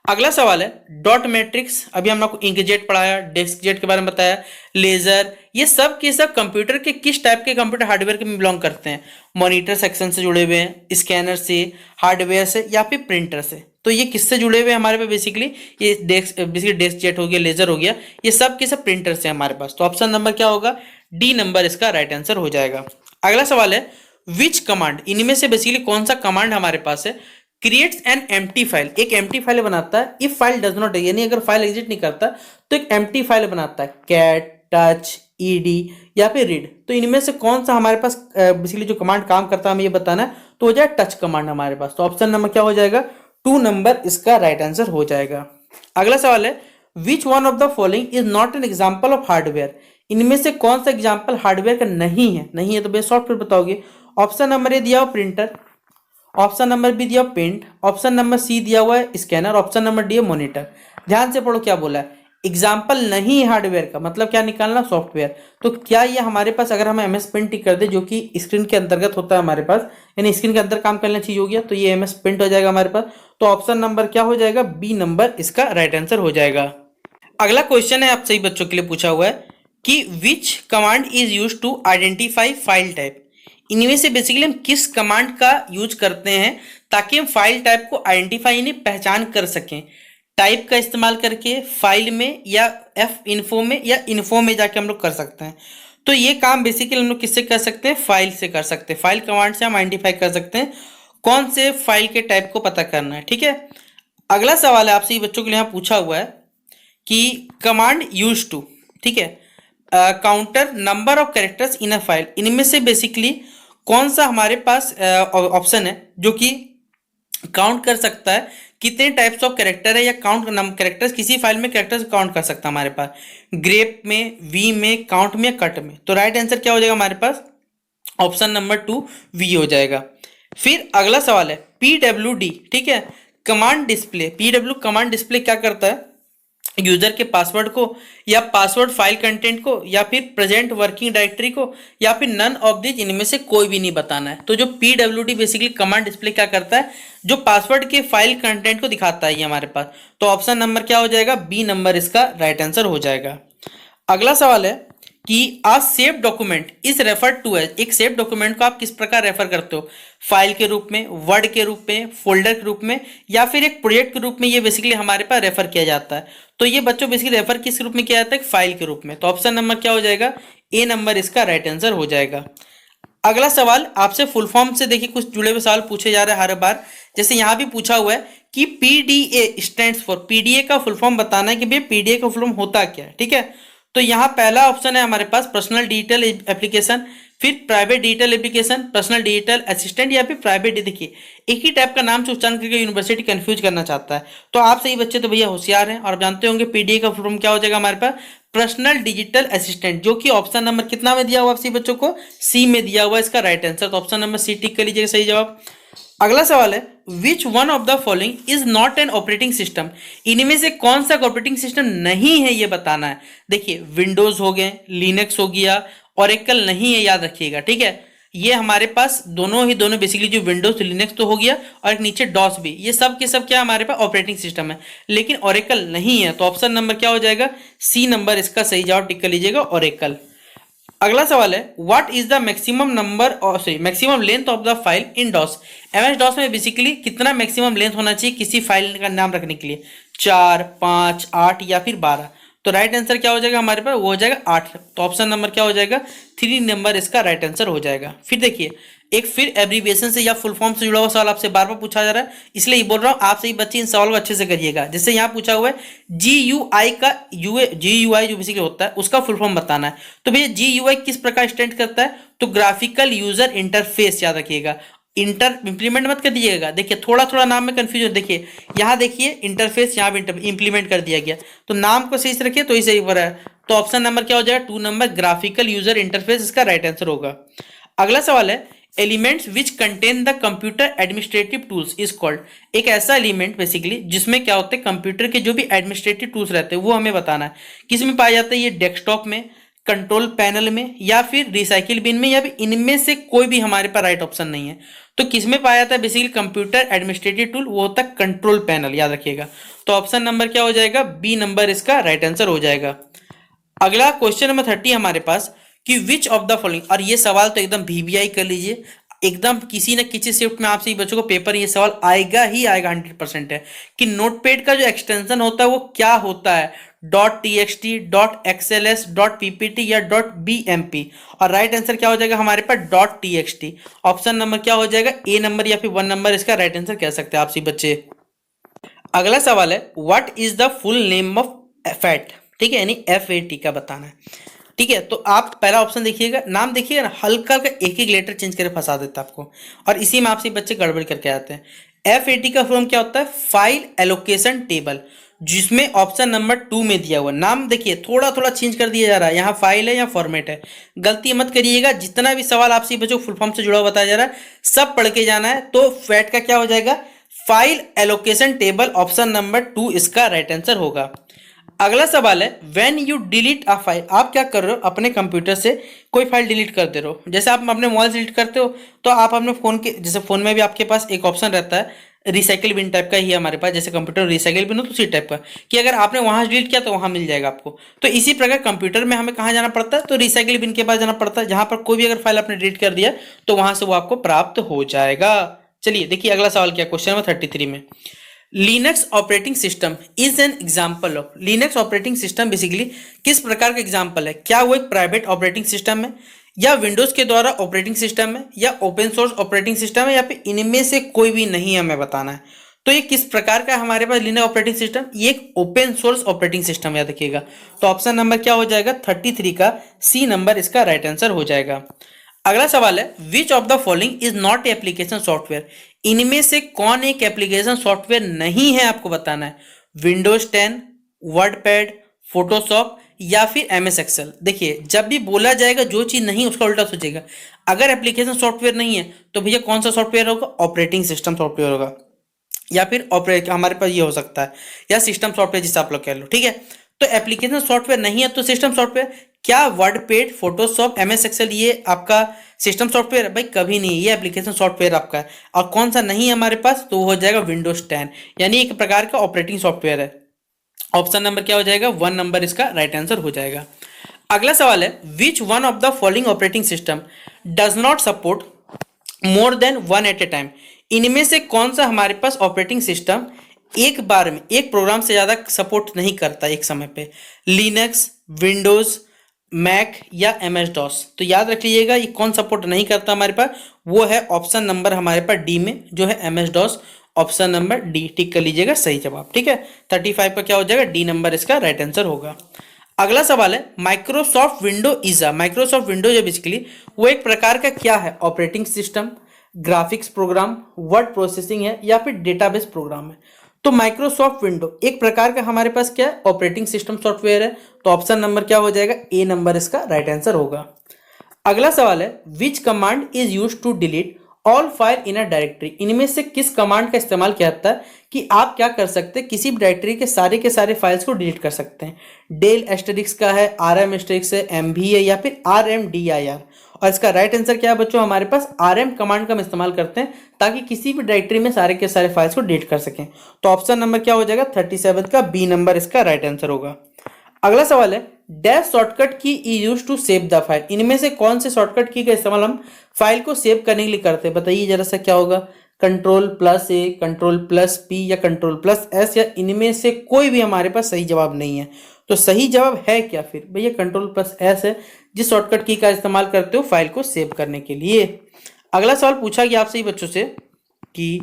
अगला सवाल है डॉट मैट्रिक्स, अभी हमने आपको इंकजेट पढ़ाया, डेस्कजेट के बारे में बताया, लेजर, ये सब के सब कंप्यूटर के किस टाइप के कंप्यूटर हार्डवेयर के में बिलोंग करते हैं, मॉनिटर सेक्शन से जुड़े हुए हैं, स्कैनर से, हार्डवेयर से या फिर प्रिंटर से। तो ये किससे जुड़े हुए हैं हमारे पास, बेसिकली ये डेस्कजेट हो गया, लेजर हो गया, ये सब के सब प्रिंटर से हमारे पास। तो ऑप्शन नंबर क्या होगा, डी नंबर इसका राइट आंसर हो जाएगा। अगला सवाल है विच कमांड, इनमें से बेसिकली कौन सा कमांड हमारे पास है क्रिएट्स एन एम्प्टी फाइल, एक एम्प्टी फाइल बनाता है, इफ फाइल डज नॉट, यानी अगर फाइल एग्जिस्ट नहीं करता तो एक एम्प्टी फाइल बनाता है, कैट, टच, ईडी या फिर रीड। तो इनमें से कौन सा हमारे पास बेसिकली जो कमांड काम करता है हमें ये बताना है, तो हो जाए टच कमांड हमारे पास। तो ऑप्शन नंबर क्या हो जाएगा, 2 नंबर इसका राइट आंसर हो जाएगा। अगला सवाल है which one of the following is not an example of hardware, इनमें से कौन सा एग्जाम्पल हार्डवेयर का नहीं है, नहीं है तो भैया सॉफ्टवेयर बताओगे। ऑप्शन नंबर ए दिया हुआ प्रिंटर, ऑप्शन नंबर बी दिया पेंट, ऑप्शन नंबर सी दिया हुआ है स्कैनर, ऑप्शन नंबर डी है मॉनिटर। ध्यान से पढ़ो क्या बोला है, एग्जाम्पल नहीं है हार्डवेयर का, मतलब क्या निकालना, सॉफ्टवेयर। तो क्या ये हमारे पास अगर हम एमएस पेंट टिक कर दे, जो कि स्क्रीन के अंतर्गत होता है हमारे पास, यानी स्क्रीन के अंदर काम करना चाहिए हो गया, तो ये एमएस पेंट हो जाएगा हमारे पास। तो ऑप्शन नंबर क्या हो जाएगा, बी नंबर इसका राइट आंसर हो जाएगा। अगला क्वेश्चन है आप सही बच्चों के लिए पूछा हुआ है कि which command is use to identify file type, इनमें से बेसिकली हम किस कमांड का यूज करते हैं ताकि हम फाइल टाइप को आइडेंटिफाई यानी पहचान कर सकें, टाइप का इस्तेमाल करके फाइल में या एफ इन्फो में या इन्फो में जाके हम लोग कर सकते हैं। तो ये काम बेसिकली हम लोग किससे कर सकते हैं, फाइल से कर सकते हैं, फाइल कमांड से हम आइडेंटिफाई कर सकते हैं कौन से फाइल के टाइप को पता करना है। ठीक है, अगला सवाल है आपसे बच्चों के लिए यहाँ पूछा हुआ है कि कमांड यूज टू, ठीक है, counter number of characters in a file, इनमें से बेसिकली कौन सा हमारे पास ऑप्शन है जो कि काउंट कर सकता है कितने टाइप्स ऑफ कैरेक्टर है या काउंट कैरेक्टर्स किसी फाइल में कैरेक्टर्स काउंट कर सकता है हमारे पास, ग्रेप में, वी में, काउंट में या कट में। तो राइट आंसर क्या हो जाएगा हमारे पास, ऑप्शन नंबर 2 वी हो जाएगा। फिर अगला सवाल है PWD, ठीक है, command display. PW command display क्या करता है, यूजर के पासवर्ड को या पासवर्ड फाइल कंटेंट को या फिर प्रेजेंट वर्किंग डायरेक्टरी को या फिर नन ऑफ दिस, इनमें से कोई भी नहीं बताना है। तो जो PWD बेसिकली कमांड डिस्प्ले क्या करता है, जो पासवर्ड के फाइल कंटेंट को दिखाता है ये हमारे पास। तो ऑप्शन नंबर क्या हो जाएगा, बी नंबर इसका राइट आंसर हो जाएगा। अगला सवाल है कि a save document is referred to as, एक सेव डॉक्यूमेंट को आप किस प्रकार रेफर करते हो, फाइल के रूप में, वर्ड के रूप में, फोल्डर के रूप में या फिर एक प्रोजेक्ट के रूप में, ये बेसिकली हमारे पास रेफर किया जाता है। तो ये बच्चों बेसिकली रेफर किस रूप में किया जाता है, फाइल के रूप में। तो ऑप्शन नंबर क्या हो जाएगा, ए नंबर इसका राइट आंसर हो जाएगा। अगला सवाल आपसे फुल फॉर्म से देखिए कुछ जुड़े हुए सवाल पूछे जा रहे हैं हर बार, जैसे यहाँ भी पूछा हुआ है कि पीडीए स्टैंड्स फॉर, पीडीए का फुल फॉर्म बताना है कि भैया पीडीए का फुल फॉर्म होता क्या है, ठीक है। तो यहाँ पहला ऑप्शन है हमारे पास पर्सनल डिजिटल एप्लीकेशन, फिर private digital application, personal digital assistant, या फिर प्राइवेट। देखिए एक ही टाइप का नाम से उच्चारण करके यूनिवर्सिटी कंफ्यूज करना चाहता है। तो आप सही बच्चे तो भैया होशियार हैं और जानते होंगे पीडीए का फुल फॉर्म क्या हो जाएगा हमारे पास, पर्सनल डिजिटल असिस्टेंट, जो कि ऑप्शन नंबर कितना में दिया हुआ आपसे बच्चों को, सी में दिया हुआ इसका राइट आंसर। तो ऑप्शन नंबर सी टिक कर लीजिएगा सही जवाब। अगला सवाल है which one of the following is not N operating system, इनमें से कौन सा ऑपरेटिंग सिस्टम नहीं है ये बताना है। देखिए विंडोज हो गए, लिनक्स हो गया, ओरेकल नहीं है, याद रखिएगा, ठीक है। ये हमारे पास दोनों बेसिकली जो विंडोज लिनक्स तो हो गया और एक नीचे डॉस भी, ये सब के सब क्या हमारे पास ऑपरेटिंग सिस्टम है, लेकिन ओरेकल नहीं है। तो ऑप्शन नंबर क्या हो जाएगा, सी नंबर इसका सही जवाब टिक कर लीजिएगा, ओरेकल। अगला सवाल है what is the maximum number और sorry maximum length of the file in DOS. MS DOS में बेसिकली कितना मैक्सिमम लेंथ होना चाहिए किसी फाइल का नाम रखने के लिए, 4, 5, 8 या फिर 12। तो राइट आंसर क्या हो जाएगा हमारे पास, वो हो जाएगा 8। तो ऑप्शन नंबर क्या हो जाएगा, 3 नंबर इसका राइट आंसर हो जाएगा। फिर देखिए एक फिर एब्रीविएशन से या फुल फॉर्म से जुड़ा हुआ सवाल आपसे बार बार पूछा जा रहा है, इसलिए बोल रहा हूँ आप सही बच्चे इन सवाल को अच्छे से करिएगा। जैसे यहाँ पूछा हुआ है GUI का GUI जो बेसिकली होता है उसका फुल फॉर्म बताना है। तो भैया GUI किस प्रकार स्टैंड करता है, तो ग्राफिकल यूजर इंटरफेस, याद रखिएगा, इंटर इंप्लीमेंट मत कर दीजिएगा। देखिए थोड़ा थोड़ा नाम में कंफ्यूजन, देखिए यहाँ देखिए इंटरफेस, यहाँ भी इंप्लीमेंट कर दिया गया, तो नाम को सही से रखिए तो ही सही पर है। तो ऑप्शन नंबर क्या हो जाएगा, 2 नंबर ग्राफिकल यूजर इंटरफेस इसका राइट आंसर होगा। अगला सवाल है elements which contain the computer administrative tools is called. एक ऐसा एलिमेंट बेसिकली जिसमें क्या होते हैं कंप्यूटर के जो भी एडमिनिस्ट्रेटिव टूल्स रहते हैं वो हमें बताना है। किस में पाया जाता है ये, डेस्कटॉप में, कंट्रोल पैनल में, या फिर रिसाइकिल बिन में, या फिर इनमें से कोई भी हमारे पास राइट ऑप्शन नहीं है। तो किस में पाया जाता है बेसिकली कंप्यूटर एडमिनिस्ट्रेटिव टूल, वो होता है कंट्रोल पैनल, याद रखिएगा। तो ऑप्शन नंबर क्या हो जाएगा, बी नंबर इसका राइट आंसर हो जाएगा। अगला क्वेश्चन नंबर 30 हमारे पास कि विच ऑफ द फॉलोइंग, और ये सवाल तो एकदम VBI कर लीजिए, एकदम किसी न किसी शिफ्ट में आपसे बच्चों को पेपर ये सवाल आएगा ही आएगा, 100% है कि नोटपैड का जो एक्सटेंशन होता है वो क्या होता है, .txt, .xls, .ppt या .bmp। और राइट आंसर क्या हो जाएगा हमारे पास, .txt। ऑप्शन नंबर क्या हो जाएगा, ए नंबर या फिर 1 नंबर इसका राइट आंसर कह सकते हैं आप सभी बच्चे। अगला सवाल है what is the full name of fat, ठीक है, यानी FAT का बताना है। ठीक है, तो आप पहला ऑप्शन देखिएगा, नाम देखिएगा ना, हल्का का एक एक लेटर चेंज करके फंसा देता है आपको, और इसी में आपसे बच्चे गड़बड़ करके आते हैं। FAT का फॉर्म क्या होता है, फाइल एलोकेशन टेबल, जिसमें ऑप्शन नंबर 2 में दिया हुआ नाम देखिए थोड़ा थोड़ा चेंज कर दिया जा रहा है, यहाँ फाइल है या फॉर्मेट है, गलती मत करिएगा। जितना भी सवाल आपसे बच्चों फुल फॉर्म से जुड़ा हुआ बताया जा रहा है सब पढ़ के जाना है। तो फैट का क्या हो जाएगा, file allocation table, option number 2 इसका राइट आंसर होगा। अगला सवाल है when you delete a file, आप क्या कर रहे हो अपने कंप्यूटर से कोई फाइल डिलीट कर दे रहे हो, जैसे आप अपने मोबाइल से डिलीट करते हो तो आप अपने फोन के, जैसे फोन में भी आपके पास एक ऑप्शन रहता है रिसाइकिल बिन टाइप का ही है हमारे पास, जैसे कंप्यूटर रिसाइकिल बिन हो तो उसी टाइप का, कि अगर आपने वहां डिलीट किया तो वहां मिल जाएगा आपको। तो इसी प्रकार कंप्यूटर में हमें कहाँ जाना पड़ता है, तो रिसाइकिल बिन के पास जाना पड़ता है, जहां पर कोई भी अगर फाइल आपने डिलीट कर दिया तो वहां से वो आपको प्राप्त हो जाएगा। चलिए देखिए अगला सवाल क्या, क्वेश्चन नंबर 33 में Linux operating system is an example of, Linux operating system basically किस प्रकार का एग्जाम्पल है, क्या वो एक प्राइवेट ऑपरेटिंग सिस्टम है, या विंडोज के द्वारा ऑपरेटिंग सिस्टम है, या ओपन सोर्स ऑपरेटिंग सिस्टम है, या फिर इनमें से कोई भी नहीं हमें बताना है। तो ये किस प्रकार का हमारे पास लिनक्स ऑपरेटिंग सिस्टम, ये एक ओपन सोर्स ऑपरेटिंग सिस्टम, याद रखिएगा। तो ऑप्शन नंबर क्या हो जाएगा, 33 का सी नंबर इसका राइट आंसर हो जाएगा। अगला सवाल है which of the following is not application software, इनमें से कौन एक एप्लीकेशन सॉफ्टवेयर नहीं है आपको बताना है, विंडोज 10, वर्डपैड, फोटोशॉप या फिर MS एक्सेल। देखिए जब भी बोला जाएगा जो चीज नहीं उसका उल्टा सोचेगा, अगर एप्लीकेशन सॉफ्टवेयर नहीं है तो भैया कौन सा सॉफ्टवेयर होगा, ऑपरेटिंग सिस्टम सॉफ्टवेयर होगा, या फिर ऑपरेट हमारे पास ये हो सकता है, या सिस्टम सॉफ्टवेयर जिसे आप लोग कह लो, ठीक है। तो एप्लीकेशन सॉफ्टवेयर नहीं है तो सिस्टम सॉफ्टवेयर, क्या वर्डपैड, फोटोशॉप, MS एक्सेल ये आपका सिस्टम सॉफ्टवेयर है, भाई कभी नहीं, ये एप्लीकेशन सॉफ्टवेयर आपका है। और कौन सा नहीं है हमारे पास, तो वो हो जाएगा विंडोज 10, यानी एक प्रकार का ऑपरेटिंग सॉफ्टवेयर है। ऑप्शन नंबर क्या हो जाएगा, 1 नंबर इसका राइट आंसर हो जाएगा। अगला सवाल है which one of the following operating system does not support more than 1 at a time, इनमें से कौन सा हमारे पास ऑपरेटिंग सिस्टम एक बार में एक प्रोग्राम से ज्यादा सपोर्ट नहीं करता एक समय पे, लिनक्स, विंडोज, मैक या MS DOS। तो याद रख लीजिएगा ये कौन सपोर्ट नहीं करता हमारे पास, वो है ऑप्शन नंबर हमारे पास डी में जो है MS DOS। Option number D tick कर लीजिएगा, सही जवाब। ठीक है, 35 का क्या हो जाएगा, डी नंबर इसका राइट आंसर होगा। अगला सवाल है, Microsoft window is a, Microsoft window जो बेसिकली वो एक प्रकार का क्या है, operating system, graphics program, word processing है या फिर डेटाबेस प्रोग्राम है। तो माइक्रोसॉफ्ट विंडो एक प्रकार का हमारे पास क्या है, ऑपरेटिंग सिस्टम सॉफ्टवेयर है। तो ऑप्शन नंबर क्या हो जाएगा, ए नंबर इसका राइट आंसर होगा। अगला सवाल है, which command is use to delete all file in a directory, इनमें से किस कमांड का इस्तेमाल किया जाता है कि आप क्या कर सकते हैं, किसी भी डायरेक्टरी के सारे फाइल्स को डिलीट कर सकते हैं। डेल एस्टेरिक्स का है, आर एम एस्टेरिक्स है, एम भी है या फिर R M D I R. और इसका राइट आंसर क्या है बच्चों, हमारे पास आर एम कमांड का हम इस्तेमाल करते हैं ताकि किसी भी डायरेक्टरी में सारे के सारे फाइल्स को डिलीट कर सकें। तो ऑप्शन नंबर क्या हो जाएगा, 37 का बी नंबर इसका राइट आंसर होगा। अगला सवाल है, dash shortcut key is use to save the file, इनमें से कौन से शॉर्टकट की का इस्तेमाल हम फाइल को सेव करने के लिए करते हैं, बताइए जरा सा क्या होगा। कंट्रोल प्लस ए, कंट्रोल प्लस पी या कंट्रोल प्लस एस, या इनमें से कोई भी हमारे पास सही जवाब नहीं है। तो सही जवाब है क्या फिर भैया, कंट्रोल प्लस एस है, जिस शॉर्टकट की का इस्तेमाल करते हो फाइल को सेव करने के लिए। अगला सवाल पूछा गया आपसे बच्चों से कि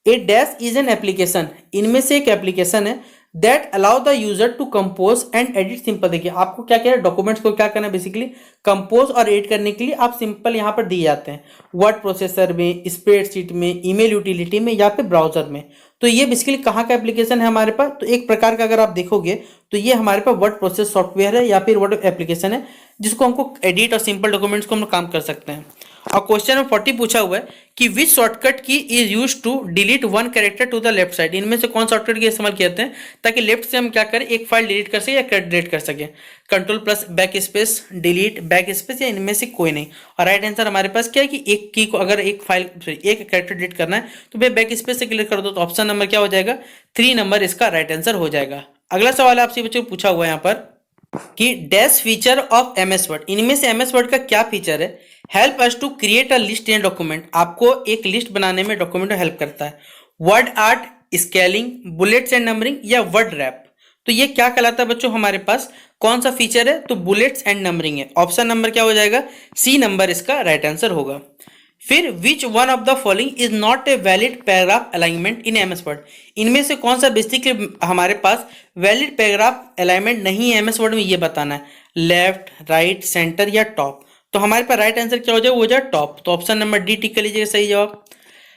a dash is an application, इनमें से एक एप्लीकेशन है that allow the user to compose and edit simple. देखिए आपको क्या क्या है, डॉक्यूमेंट्स को क्या करना है, बेसिकली कंपोज और एडिट करने के लिए आप सिंपल यहाँ पर दिए जाते हैं, वर्ड प्रोसेसर में, स्प्रेडशीट में, ईमेल यूटिलिटी में या फिर ब्राउजर में। तो ये बेसिकली कहाँ का एप्लीकेशन है हमारे पास, तो एक प्रकार का अगर आप देखोगे तो ये हमारे पास वर्ड प्रोसेस सॉफ्टवेयर है या फिर वर्ड एप्लीकेशन है, जिसको हमको एडिट और सिंपल डॉक्यूमेंट्स को हम काम कर सकते हैं। और क्वेश्चन नंबर 40 पूछा हुआ है कि which shortcut key is use to delete one character to the left side, इनमें से कौन शॉर्टकट की इस्तेमाल किए हैं ताकि लेफ्ट से हम क्या करें, एक फाइल डिलीट कर सके या डिलीट कर सके। Control plus back space, delete, back space या इनमें से कोई नहीं। और राइट आंसर हमारे पास क्या है कि एक की को अगर एक फाइल एक कैरेक्टर डिलीट करना है तो भाई बैक स्पेस से क्लिक कर दो। तो ऑप्शन नंबर क्या हो जाएगा, 3 नंबर इसका राइट आंसर हो जाएगा। अगला सवाल आपसे बच्चों पूछा हुआ है यहाँ पर कि dash feature of MS Word, इनमें से एमएस वर्ड का क्या फीचर है, help us to create a list in document, आपको एक लिस्ट बनाने में डॉक्यूमेंट हेल्प करता है। Word art, scaling, bullets and numbering या वर्ड रैप। तो ये क्या कहलाता है बच्चों, हमारे पास कौन सा फीचर है, तो बुलेट्स एंड नंबरिंग है। ऑप्शन नंबर क्या हो जाएगा, सी नंबर इसका राइट आंसर होगा। फिर विच one of the following is not a valid paragraph alignment in MS Word, इनमें से कौन सा बेसिकली हमारे पास वैलिड पैराग्राफ अलाइनमेंट नहीं है एमएस वर्ड में, ये बताना है। लेफ्ट, राइट, सेंटर या टॉप। तो हमारे पास राइट आंसर क्या हो जाए, वो हो जाए टॉप। तो ऑप्शन नंबर डी टिक कर लीजिएगा, सही जवाब।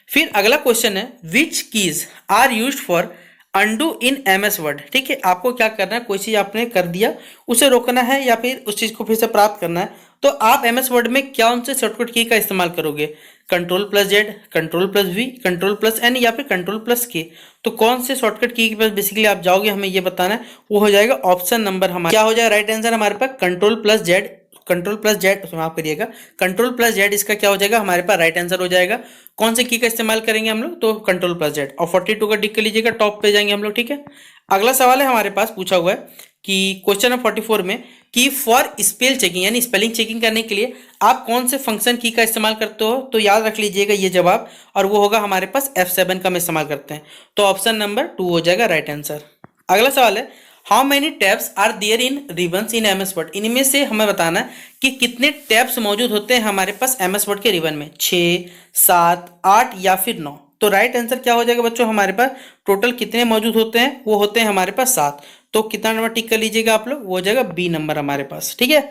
फिर अगला क्वेश्चन है, which keys are used for undo in MS Word. ठीक है, आपको क्या करना है, कोई चीज आपने कर दिया उसे रोकना है या फिर उस चीज को फिर से प्राप्त करना है, तो आप एमएस वर्ड में क्या उनसे शॉर्टकट की का इस्तेमाल करोगे, control plus Z, control plus V, control plus N या फिर कंट्रोल प्लस के। तो कौन से शॉर्टकट की के पास बेसिकली आप जाओगे, हमें ये बताना है। वो हो जाएगा ऑप्शन नंबर हमारा क्या हो जाएगा, राइट आंसर हमारे पास control plus Z, control plus Z माफ करिएगा, कंट्रोल प्लस जेड इसका क्या हो जाएगा, हमारे पास राइट आंसर हो जाएगा। कौन से की का इस्तेमाल करेंगे हम लोग, तो कंट्रोल प्लस जेड। और 42 का टिक कर लीजिएगा, टॉप पे जाएंगे हम लोग। ठीक है, अगला सवाल है हमारे पास पूछा हुआ है कि क्वेश्चन नंबर 44 में कि फॉर स्पेल चेकिंग यानी स्पेलिंग चेकिंग करने के लिए आप कौन से फंक्शन की का इस्तेमाल करते हो, तो याद रख लीजिएगा ये जवाब, और वो होगा हमारे पास F7 का हम इस्तेमाल करते हैं। तो ऑप्शन नंबर 2 हो जाएगा राइट आंसर। अगला सवाल है, how many tabs are there in ribbons in MS Word, इनमें से हमें बताना है कि कितने टैब्स मौजूद होते हैं हमारे पास एमएस वर्ड के रिबन में, 6, 7, 8 या फिर 9। तो राइट आंसर क्या हो जाएगा बच्चों, हमारे पास टोटल कितने मौजूद होते हैं, वो होते हैं हमारे पास 7। तो कितना नंबर टिक कर लीजिएगा आप लोग, वो हो जाएगा बी नंबर हमारे पास। ठीक है,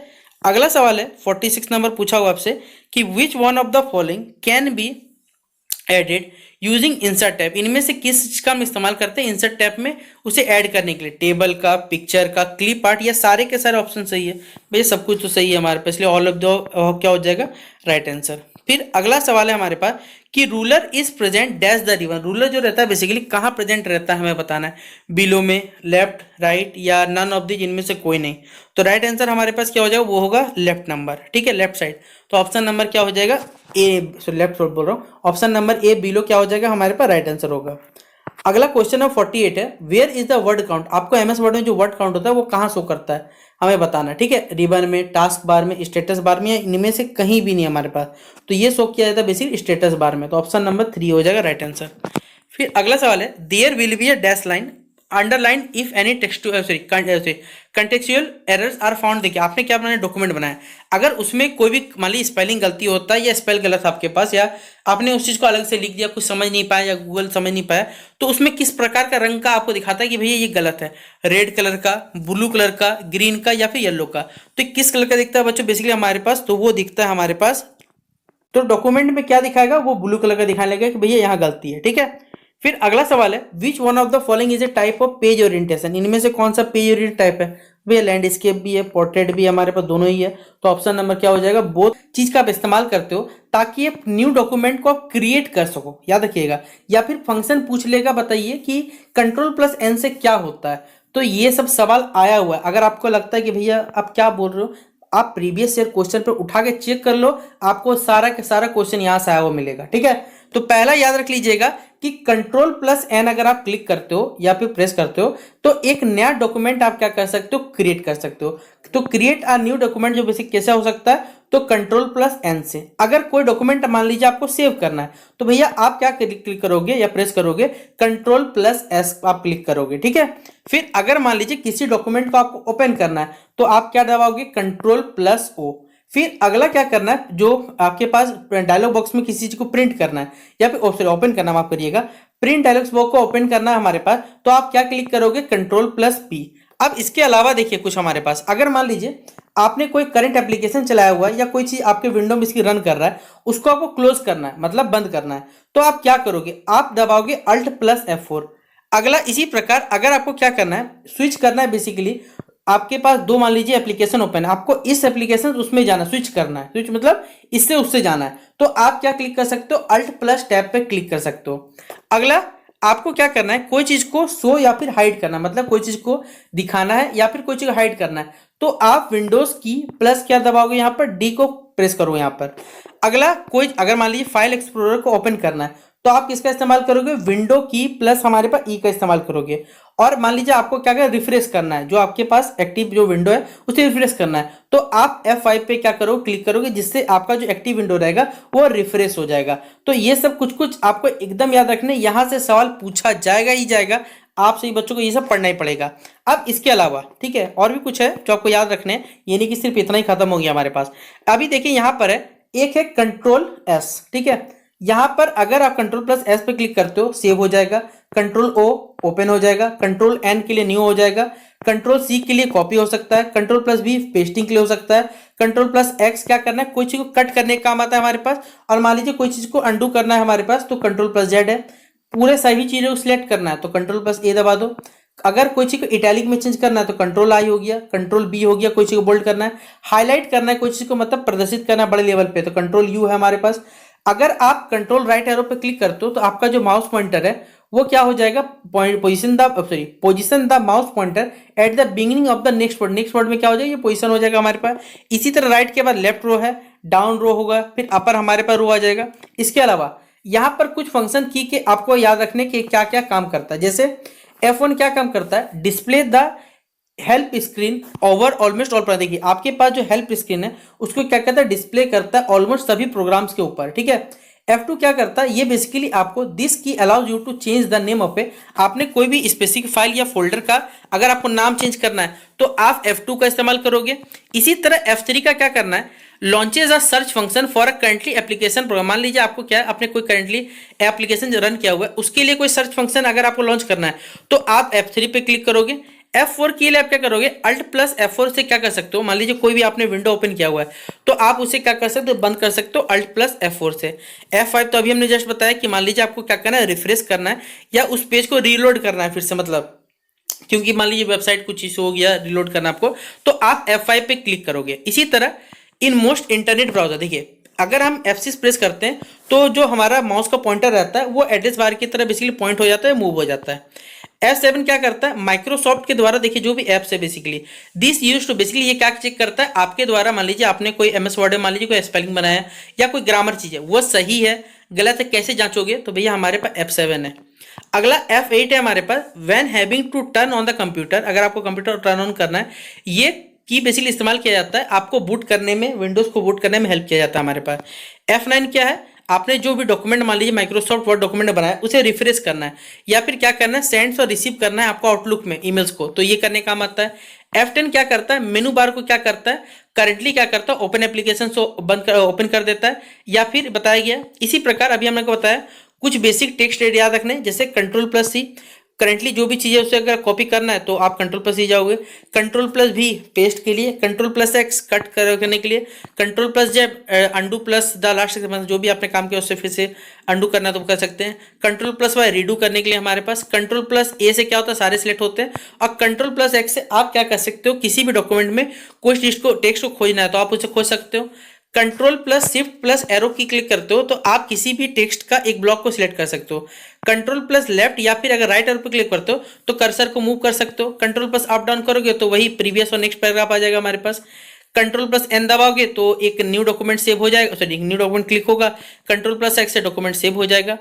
अगला सवाल है 46 नंबर पूछा हुआ आपसे कि which one of the following can be added using insert tab, इनमें से किस चीज का हम इस्तेमाल करते हैं इंसर्ट टैब में उसे ऐड करने के लिए, टेबल का, पिक्चर का, क्लिप आर्ट, या सारे के सारे ऑप्शन सही है भैया, सब कुछ तो सही है हमारे पास, इसलिए ऑल ऑफ द क्या हो जाएगा राइट आंसर। फिर अगला सवाल है हमारे पास कि ruler is present dash the ribbon, ruler जो रहता है बेसिकली कहाँ प्रेजेंट रहता है हमें बताना है, बिलो में, लेफ्ट, राइट या नन ऑफ दीज, इनमें से कोई नहीं। तो राइट आंसर हमारे पास क्या हो जाएगा, वो होगा लेफ्ट नंबर। ठीक है, लेफ्ट साइड। तो ऑप्शन नंबर क्या हो जाएगा, ए, लेफ्ट बोल रहा हूँ, ऑप्शन नंबर ए बिलो क्या हो जाएगा हमारे पास राइट आंसर होगा। अगला क्वेश्चन नंबर 48 है, where is the word count, आपको एमएस वर्ड में जो वर्ड काउंट होता है वो कहाँ शो करता है हमें बताना। ठीक है, रिबन में, टास्क बार में, स्टेटस बार में, या इनमें से कहीं भी नहीं हमारे पास। तो ये शो किया जाता है बेसिकली स्टेटस बार में। तो ऑप्शन नंबर 3 हो जाएगा राइट आंसर। फिर अगला सवाल है, there will be a dash line underline if any contextual errors are found. देखिए आपने क्या बनाया, डॉक्यूमेंट बनाया, अगर उसमें कोई भी मान ली स्पेलिंग गलती होता है या स्पेल गलत आपके पास, या आपने उस चीज को अलग से लिख दिया, कुछ समझ नहीं पाया या गूगल समझ नहीं पाया, तो उसमें किस प्रकार का रंग का आपको दिखाता है कि भैया ये गलत है, रेड कलर का, ब्लू कलर का, ग्रीन का या फिर येलो का। तो किस कलर का दिखता है बच्चों बेसिकली हमारे पास, तो वो दिखता है हमारे पास, तो डॉक्यूमेंट में क्या दिखाएगा, वो ब्लू कलर का दिखाने लगेगा कि भैया यहाँ गलती है। ठीक है, फिर अगला सवाल है, which one of the following is A type of page orientation. इनमें से कौन सा पेज ओरिएंटेड टाइप है, भैया लैंडस्केप भी है, पोर्ट्रेट भी है, हमारे पास दोनों ही है। तो ऑप्शन नंबर क्या हो जाएगा, बोथ चीज का आप इस्तेमाल करते हो ताकि एक न्यू डॉक्यूमेंट को आप क्रिएट कर सको, याद रखिएगा। या फिर फंक्शन पूछ लेगा, बताइए कि कंट्रोल+N से क्या होता है। तो ये सब सवाल आया हुआ है, अगर आपको लगता है कि भैया आप क्या बोल रहे हो, आप प्रीवियस ईयर क्वेश्चन पर उठा के चेक कर लो, आपको सारा का सारा क्वेश्चन यहां से आया हुआ मिलेगा। ठीक है, तो पहला याद रख लीजिएगा कि कंट्रोल+N अगर आप क्लिक करते हो या फिर प्रेस करते हो तो एक नया डॉक्यूमेंट आप क्या कर सकते हो, क्रिएट कर सकते हो। तो क्रिएट अ न्यू डॉक्यूमेंट जो बेसिक कैसे हो सकता है, तो कंट्रोल+N से। अगर कोई डॉक्यूमेंट मान लीजिए आपको सेव करना है, तो भैया आप क्या क्लिक करोगे या प्रेस करोगे, कंट्रोल+S आप क्लिक करोगे। ठीक है, फिर अगर मान लीजिए किसी डॉक्यूमेंट को आपको ओपन करना है, तो आप क्या दबाओगे, कंट्रोल+O। फिर अगला क्या करना है, जो आपके पास डायलॉग बॉक्स में किसी चीज को प्रिंट करना है या फिर ओपन करना, माफ करिएगा, प्रिंट डायलॉग बॉक्स को ओपन करना है हमारे पास, तो आप क्या क्लिक करोगे, कंट्रोल+P। अब इसके अलावा देखिए कुछ हमारे पास, अगर मान लीजिए आपने कोई करंट एप्लीकेशन चलाया हुआ है या कोई चीज आपके विंडो में इसकी रन कर रहा है, उसको आपको क्लोज करना है, मतलब बंद करना है, तो आप क्या करोगे, आप दबाओगे Alt+F4। अगला इसी प्रकार अगर आपको क्या करना है, स्विच करना है, बेसिकली आपके पास दो मान लीजिए एप्लीकेशन ओपन है, आपको इस एप्लीकेशन उसमें जाना, स्विच करना है, स्विच मतलब इससे उससे जाना है, तो आप क्या क्लिक कर सकते हो, Alt+Tab पे क्लिक कर सकते हो। अगला आपको क्या करना है, कोई चीज को शो या फिर हाइड करना, मतलब कोई चीज को दिखाना है या फिर कोई चीज हाइड करना है, तो आप विंडोज की प्लस क्या दबाओगे, यहाँ पर डी को प्रेस करो यहाँ पर। अगला कोई अगर मान लीजिए फाइल एक्सप्लोरर को ओपन करना है, तो आप किसका इस्तेमाल करोगे, विंडो की प्लस हमारे पास ई का इस्तेमाल करोगे। और मान लीजिए आपको क्या करना, रिफ्रेश करना है, जो आपके पास एक्टिव जो विंडो है उसे रिफ्रेश करना है, तो आप F5 पे क्या करो, क्लिक करोगे, जिससे आपका जो एक्टिव विंडो रहेगा वो रिफ्रेश हो जाएगा। तो ये सब कुछ कुछ आपको एकदम याद रखने, यहां से सवाल पूछा जाएगा ही जाएगा, आप सही बच्चों को ये सब पढ़ना ही पड़ेगा। अब इसके अलावा ठीक है और भी कुछ है जो आपको याद रखने हैं, ये नहीं कि सिर्फ इतना ही खत्म हो गया हमारे पास। अभी देखिए यहाँ पर है, एक है कंट्रोल+S। ठीक है, यहां पर अगर आप कंट्रोल+S पे क्लिक करते हो, सेव हो जाएगा, कंट्रोल+O ओपन हो जाएगा, कंट्रोल+N के लिए न्यू हो जाएगा, कंट्रोल+C के लिए कॉपी हो सकता है, कंट्रोल+V पेस्टिंग के लिए हो सकता है, कंट्रोल+X क्या करना है, कोई चीज को कट करने का काम आता है हमारे पास, और मान लीजिए कोई चीज को अंडू करना है हमारे पास, तो कंट्रोल+Z है। पूरे सभी चीजों को सिलेक्ट करना है तो कंट्रोल+A दबा दो। अगर कोई चीज को इटैलिक में चेंज करना है तो कंट्रोल+I हो गया, कंट्रोल+B हो गया, कोई चीज को बोल्ड करना है, हाईलाइट करना है कोई चीज को, मतलब प्रदर्शित करना है बड़े लेवल पे, तो कंट्रोल+U है हमारे पास। अगर आप कंट्रोल राइट एरो पे क्लिक करते हो तो आपका जो माउस पॉइंटर है वो क्या हो जाएगा, position the mouse pointer at the beginning of the next word. Next word में क्या हो जाएगा, ये पोजीशन हो जाएगा हमारे पास। इसी तरह राइट के बाद लेफ्ट रो है, डाउन रो होगा, फिर अपर हमारे पास रो आ जाएगा। इसके अलावा यहाँ पर कुछ फंक्शन की के आपको याद रखने के क्या क्या काम करता है, जैसे F1 क्या काम करता है, display the help screen over almost all. देखिए आपके पास जो हेल्प स्क्रीन है उसको क्या कहता है, डिस्प्ले करता है ऑलमोस्ट सभी प्रोग्राम्स के ऊपर। ठीक है, F2 क्या करता है, ये बेसिकली आपको this key allows you to change the name of a. आपने कोई भी स्पेसिफिक फाइल या फोल्डर का अगर आपको नाम चेंज करना है तो आप F2 का इस्तेमाल करोगे। इसी तरह F3 का क्या करना है, launches a search function for a currently application program. मान लीजिए आपको क्या है, आपने कोई करंटली एप्लीकेशन रन किया हुआ है, उसके लिए कोई सर्च फंक्शन अगर आपको लॉन्च करना है तो आप F3 पे क्लिक करोगे। F4 के लिए आप क्या करोगे, Alt+F4 से क्या कर सकते हो, मान लीजिए कोई भी आपने विंडो ओपन किया हुआ है तो आप उसे क्या कर सकते हो, बंद कर सकते हो Alt+F4 से। F5 तो अभी हमने जस्ट बताया कि मान लीजिए आपको क्या करना है, रिफ्रेश करना है या उस पेज को रीलोड करना है फिर से, मतलब क्योंकि मान लीजिए वेबसाइट कुछ इशू हो गया, रीलोड करना आपको, तो आप F5 पे क्लिक करोगे। इसी तरह इन मोस्ट इंटरनेट ब्राउजर, देखिए अगर हम F6 प्रेस करते हैं तो जो हमारा माउस का पॉइंटर रहता है वो एड्रेस बार की तरह बेसिकली पॉइंट हो जाता है, मूव हो जाता है। F7 क्या करता है, माइक्रोसॉफ्ट के द्वारा देखिए जो भी एप्स है basically this use to, basically ये क्या चेक करता है, आपके द्वारा मान लीजिए आपने कोई MS वर्ड है, मान लीजिए कोई स्पेलिंग बनाया या कोई ग्रामर चीज है वो सही है गलत है, कैसे जांचोगे, तो भैया हमारे पास F7 है। अगला F8 है हमारे पास, when having to turn on the computer, अगर आपको कंप्यूटर टर्न ऑन करना है, ये की बेसिकली इस्तेमाल किया जाता है आपको बूट करने में, विंडोज को बूट करने में हेल्प किया जाता है हमारे पास। F9 क्या है, आपने जो भी डॉक्यूमेंट मान लीजिए माइक्रोसॉफ्ट वर्ड डॉक्यूमेंट बनाया उसे रिफ्रेश करना है, या फिर क्या करना है सेंड और रिसीव करना है आपको आउटलुक में ईमेल्स को, तो ये करने का काम आता है। F10 क्या करता है, मेनू बार को क्या करता है, करंटली क्या करता है, ओपन एप्लीकेशन को बंद कर ओपन कर देता है, या फिर बताया गया इसी प्रकार अभी हमने को बताया कुछ बेसिक टेक्स्ट याद रखने, जैसे कंट्रोल+C, करंटली जो भी चीज़ है उसे अगर कॉपी करना है तो आप कंट्रोल+C जाओगे, कंट्रोल+V पेस्ट के लिए, कंट्रोल+X कट करने के लिए, कंट्रोल+Z अंडू प्लस द लास्ट, मतलब जो भी आपने काम किया उससे फिर से अंडू करना है तो कर सकते हैं, कंट्रोल+Y रीडू करने के लिए हमारे पास, कंट्रोल+A से क्या होता है सारे सिलेक्ट होते हैं, और कंट्रोल+X से आप क्या कर सकते हो, किसी भी डॉक्यूमेंट में कोई टेक्स्ट को खोजना है तो आप उसे खोज सकते हो। कंट्रोल+Shift+Arrow की क्लिक करते हो तो आप किसी भी टेक्स्ट का एक ब्लॉक को सिलेक्ट कर सकते हो। कंट्रोल+Left या फिर अगर राइट एरो पर क्लिक करते हो तो कर्सर को मूव कर सकते हो। कंट्रोल+Up डाउन करोगे तो वही प्रीवियस और नेक्स्ट पैराग्राफ आ जाएगा हमारे पास। कंट्रोल+N दबाओगे तो एक न्यू डॉक्यूमेंट सेव हो जाएगा, सॉरी न्यू डॉक्यूमेंट क्लिक होगा, कंट्रोल+X से डॉक्यूमेंट सेव हो जाएगा।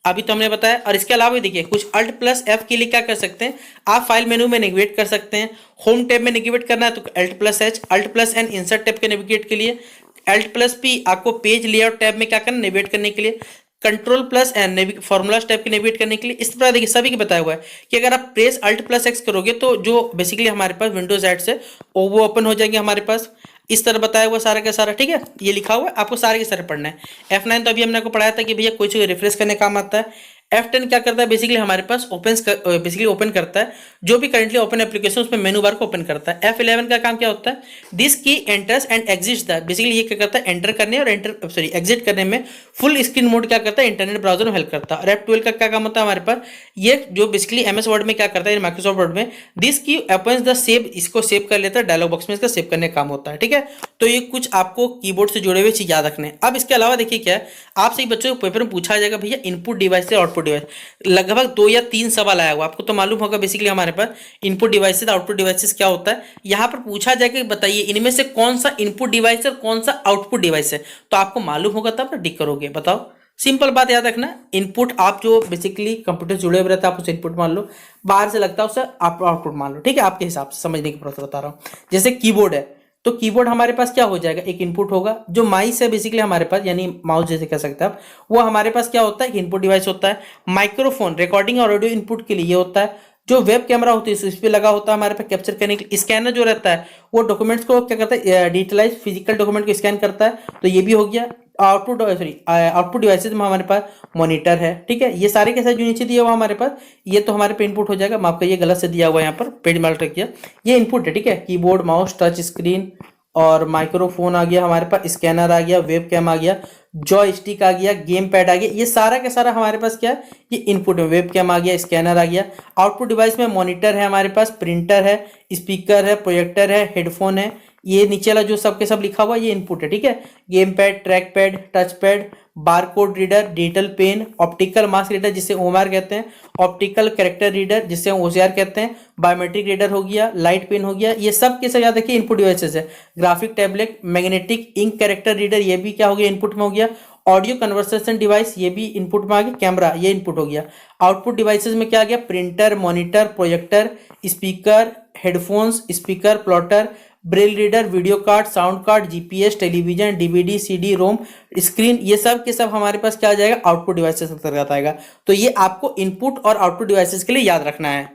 अभी तो हमने बताया, और इसके अलावा देखिए कुछ Alt+F के लिए क्या कर सकते हैं, आप फाइल मेनू में नेविगेट कर सकते हैं। होम टैब में नेविगेट करना है तो Alt+H, Alt+N इंसर्ट टैब के नेविगेट के लिए, Alt+P आपको पेज लेआउट टैब में क्या करना नेविगेट करने के लिए, कंट्रोल+N फॉर्मूलाज टैब के नेविगेट करने के लिए। इस तरह देखिए सभी के बताया हुआ है कि अगर आप प्रेस Alt+X करोगे तो जो बेसिकली हमारे पास विंडोज एड्स है वो ओपन हो जाएंगे हमारे पास। इस तरह बताया हुआ सारा का सारा, ठीक है, ये लिखा हुआ है आपको सारे के सारे पढ़ना है। F9 तो अभी हमने आपको पढ़ाया था कि भैया कोई चीज रिफ्रेश करने काम आता है। F10 क्या करता है, बेसिकली हमारे पास बेसिकली ओपन करता है जो भी करंटली ओपन एप्लीकेशन उसमें मेनू बार को ओपन करता है। F11 का काम क्या होता है, दिस की enters and exits the, basically ये क्या करता है एंटर करने और एग्जिट करने में फुल स्क्रीन मोड क्या करता है इंटरनेट ब्राउजर में हेल्प करता है। और F12 का क्या काम होता है हमारे पास, ये जो बेसिकली MS वर्ड में क्या करता है, माइक्रोसॉफ्ट वर्ड में दिस की ओपन्स द सेव, इसको सेव कर लेता है डायलॉग बॉक्स में, इसका सेव करने का काम होता है, ठीक है। तो ये कुछ आपको कीबोर्ड से जुड़े हुए चीज याद रखने हैं। अब इसके अलावा देखिए क्या है, आपसे ही बच्चों को पेपर में पूछा जाएगा भैया इनपुट डिवाइस से आउटपुट डिवाइस, लगभग 2 या 3 सवाल आया हुआ, आपको तो मालूम होगा बेसिकली हमारे पास इनपुट डिवाइसेस आउटपुट डिवाइसेस क्या होता है। यहाँ पर पूछा जाएगा कि बताइए इनमें से कौन सा इनपुट डिवाइस है और कौन सा आउटपुट डिवाइस है, तो आपको मालूम होगा तब ना टिक करोगे। बताओ, सिंपल बात याद रखना, इनपुट आप जो बेसिकली कंप्यूटर जुड़े हुए रहते हैं आप उसे इनपुट मान लो, बाहर से लगता है उसे आप आउटपुट मान लो, ठीक है, आपके हिसाब से समझने की प्रोसेस बता रहा हूँ। जैसे कीबोर्ड है तो कीबोर्ड हमारे पास क्या हो जाएगा, एक इनपुट होगा। जो माइस है बेसिकली हमारे पास, यानी माउस जैसे कह सकते हैं आप, वो हमारे पास क्या होता है, एक इनपुट डिवाइस होता है। माइक्रोफोन रिकॉर्डिंग और ऑडियो इनपुट के लिए ये होता है। जो वेब कैमरा होती है इस पे लगा होता है हमारे पास कैप्चर करने के लिए। स्कैनर जो रहता है वो डॉक्यूमेंट्स को क्या करता है, डिजिटलाइज फिजिकल डॉक्यूमेंट को स्कैन करता है, तो ये भी हो गया। आउटपुट डिवाइसेज में हमारे पास मॉनिटर है, ठीक है। ये सारे के साथ जो नीचे दिया हुआ हमारे पास, ये तो हमारे पे इनपुट हो जाएगा, माफ करिए गलत से दिया हुआ है यहाँ पर, पेज मार्क किया, ये इनपुट है, ठीक है। कीबोर्ड, माउस, टच स्क्रीन और माइक्रोफोन आ गया हमारे पास, स्कैनर आ गया, वेब कैम आ गया, जॉयस्टिक आ गया, गेम पैड आ गया, ये सारा का सारा हमारे पास क्या है, ये इनपुट है। वेब कैम आ गया, स्कैनर आ गया। आउटपुट डिवाइस में मॉनिटर है हमारे पास, प्रिंटर है, स्पीकर है, प्रोजेक्टर है, हेडफोन है, ये नीचे वाला जो सबके सब लिखा हुआ है ये इनपुट है, ठीक है। Game pad, track pad, touch pad, barcode reader, digital pen, optical mask reader जिसे ओएमआर कहते हैं, ऑप्टिकल कैरेक्टर रीडर जिसे हम ओसीआर कहते हैं, बायोमेट्रिक रीडर हो गया, लाइट पेन हो गया, ये सब के सब याद रखिए इनपुट डिवाइसेस है। Graphic tablet, magnetic ink character reader, ये भी क्या हो गया इनपुट में हो गया। ऑडियो कन्वर्सेशन डिवाइस, ये भी इनपुट में आ गया। कैमरा, ये इनपुट हो गया। आउटपुट डिवाइसेस में क्या आ गया, printer, monitor, projector, speaker, headphones, speaker, plotter, Braille reader, video card, sound card, GPS, television, DVD, CD ROM, screen, ये सब के सब हमारे पास क्या आ जाएगा, आउटपुट डिवाइसेस अंतर्गत आएगा। तो ये आपको इनपुट और आउटपुट डिवाइसेस के लिए याद रखना है।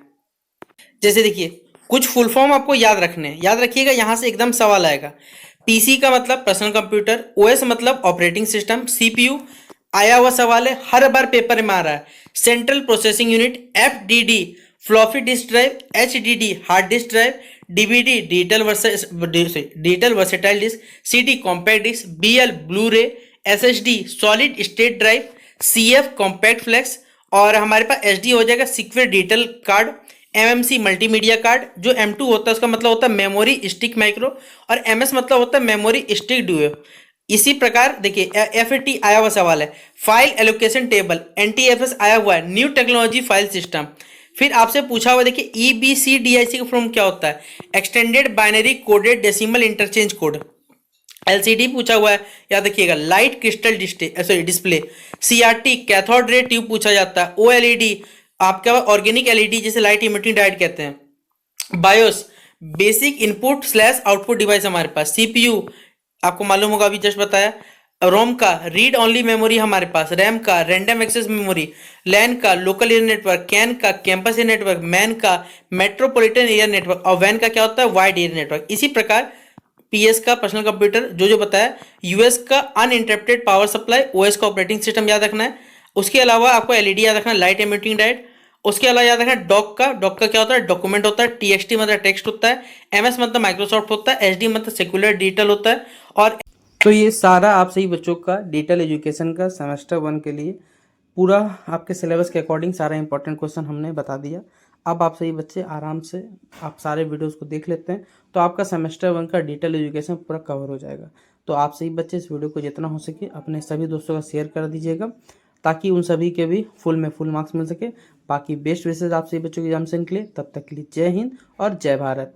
जैसे देखिए कुछ फुल फॉर्म आपको याद रखने हैं, याद रखिएगा, यहां से एकदम सवाल आएगा। पीसी का मतलब पर्सनल कंप्यूटर, ओएस मतलब ऑपरेटिंग सिस्टम, सीपीयू आया हुआ सवाल है, हर बार पेपर में आ रहा है। Central processing unit, FDD floppy disk drive, HDD hard disk drive, DVD digital versatile disk, CD compact disk, BL blue ray, SSD solid state drive, CF compact flash, और हमारे पास एसडी हो जाएगा secure digital card, MMC multimedia card. जो M2 होता है उसका मतलब होता है मेमोरी स्टिक माइक्रो, और MS मतलब होता है मेमोरी स्टिक डुओ। इसी प्रकार देखिए FAT आया हुआ सवाल है, फाइल एलोकेशन टेबल, NTFS आया हुआ है, न्यू टेक्नोलॉजी फाइल सिस्टम। फिर आपसे पूछा हुआ देखिए EBCDIC का फॉर्म क्या होता है, extended binary coded decimal interchange code. LCD पूछा हुआ है, याद रखिएगा, light crystal display. CRT cathode ray tube पूछा जाता है। OLED आपका ऑर्गेनिक LED जिसे लाइट इमिटिंग डायोड कहते हैं। BIOS basic input slash output device हमारे पास। CPU आपको मालूम होगा, अभी जस्ट बताया। रोम का रीड ओनली मेमोरी हमारे पास, रैम का रैंडम एक्सेस मेमोरी, लैन का लोकल एरिया नेटवर्क, कैन का कैंपस एरिया नेटवर्क, मैन का मेट्रोपॉलिटन एरिया नेटवर्क और वैन का क्या होता है वाइड एरिया नेटवर्क। इसी प्रकार पीएस का पर्सनल कंप्यूटर जो जो बताया, यूएस का अनइंटरप्टेड पावर सप्लाई, ओएस का ऑपरेटिंग सिस्टम याद रखना है। उसके अलावा आपको एलईडी याद रखना है, लाइट एमिटिंग डायोड। उसके अलावा याद रखना है डॉक का क्या होता है डॉक्यूमेंट होता है, टीएक्सटी मतलब टेक्स्ट होता है, एमएस मतलब माइक्रोसॉफ्ट होता है, एसडी मतलब सेक्युलर डिजिटल होता है। और तो ये सारा आप सही बच्चों का डिजिटल एजुकेशन का सेमेस्टर 1 के लिए पूरा आपके सिलेबस के अकॉर्डिंग सारा इंपॉर्टेंट क्वेश्चन हमने बता दिया। अब आप सही बच्चे आराम से आप सारे वीडियोस को देख लेते हैं तो आपका सेमेस्टर 1 का डिजिटल एजुकेशन पूरा कवर हो जाएगा। तो आप सही बच्चे इस वीडियो को जितना हो सके अपने सभी दोस्तों का शेयर कर दीजिएगा ताकि उन सभी के भी फुल में फुल मार्क्स मिल सके। बाकी बेस्ट विशेष आप सही बच्चों के एग्जामिनेशन के लिए। तब तक के लिए जय हिंद और जय भारत।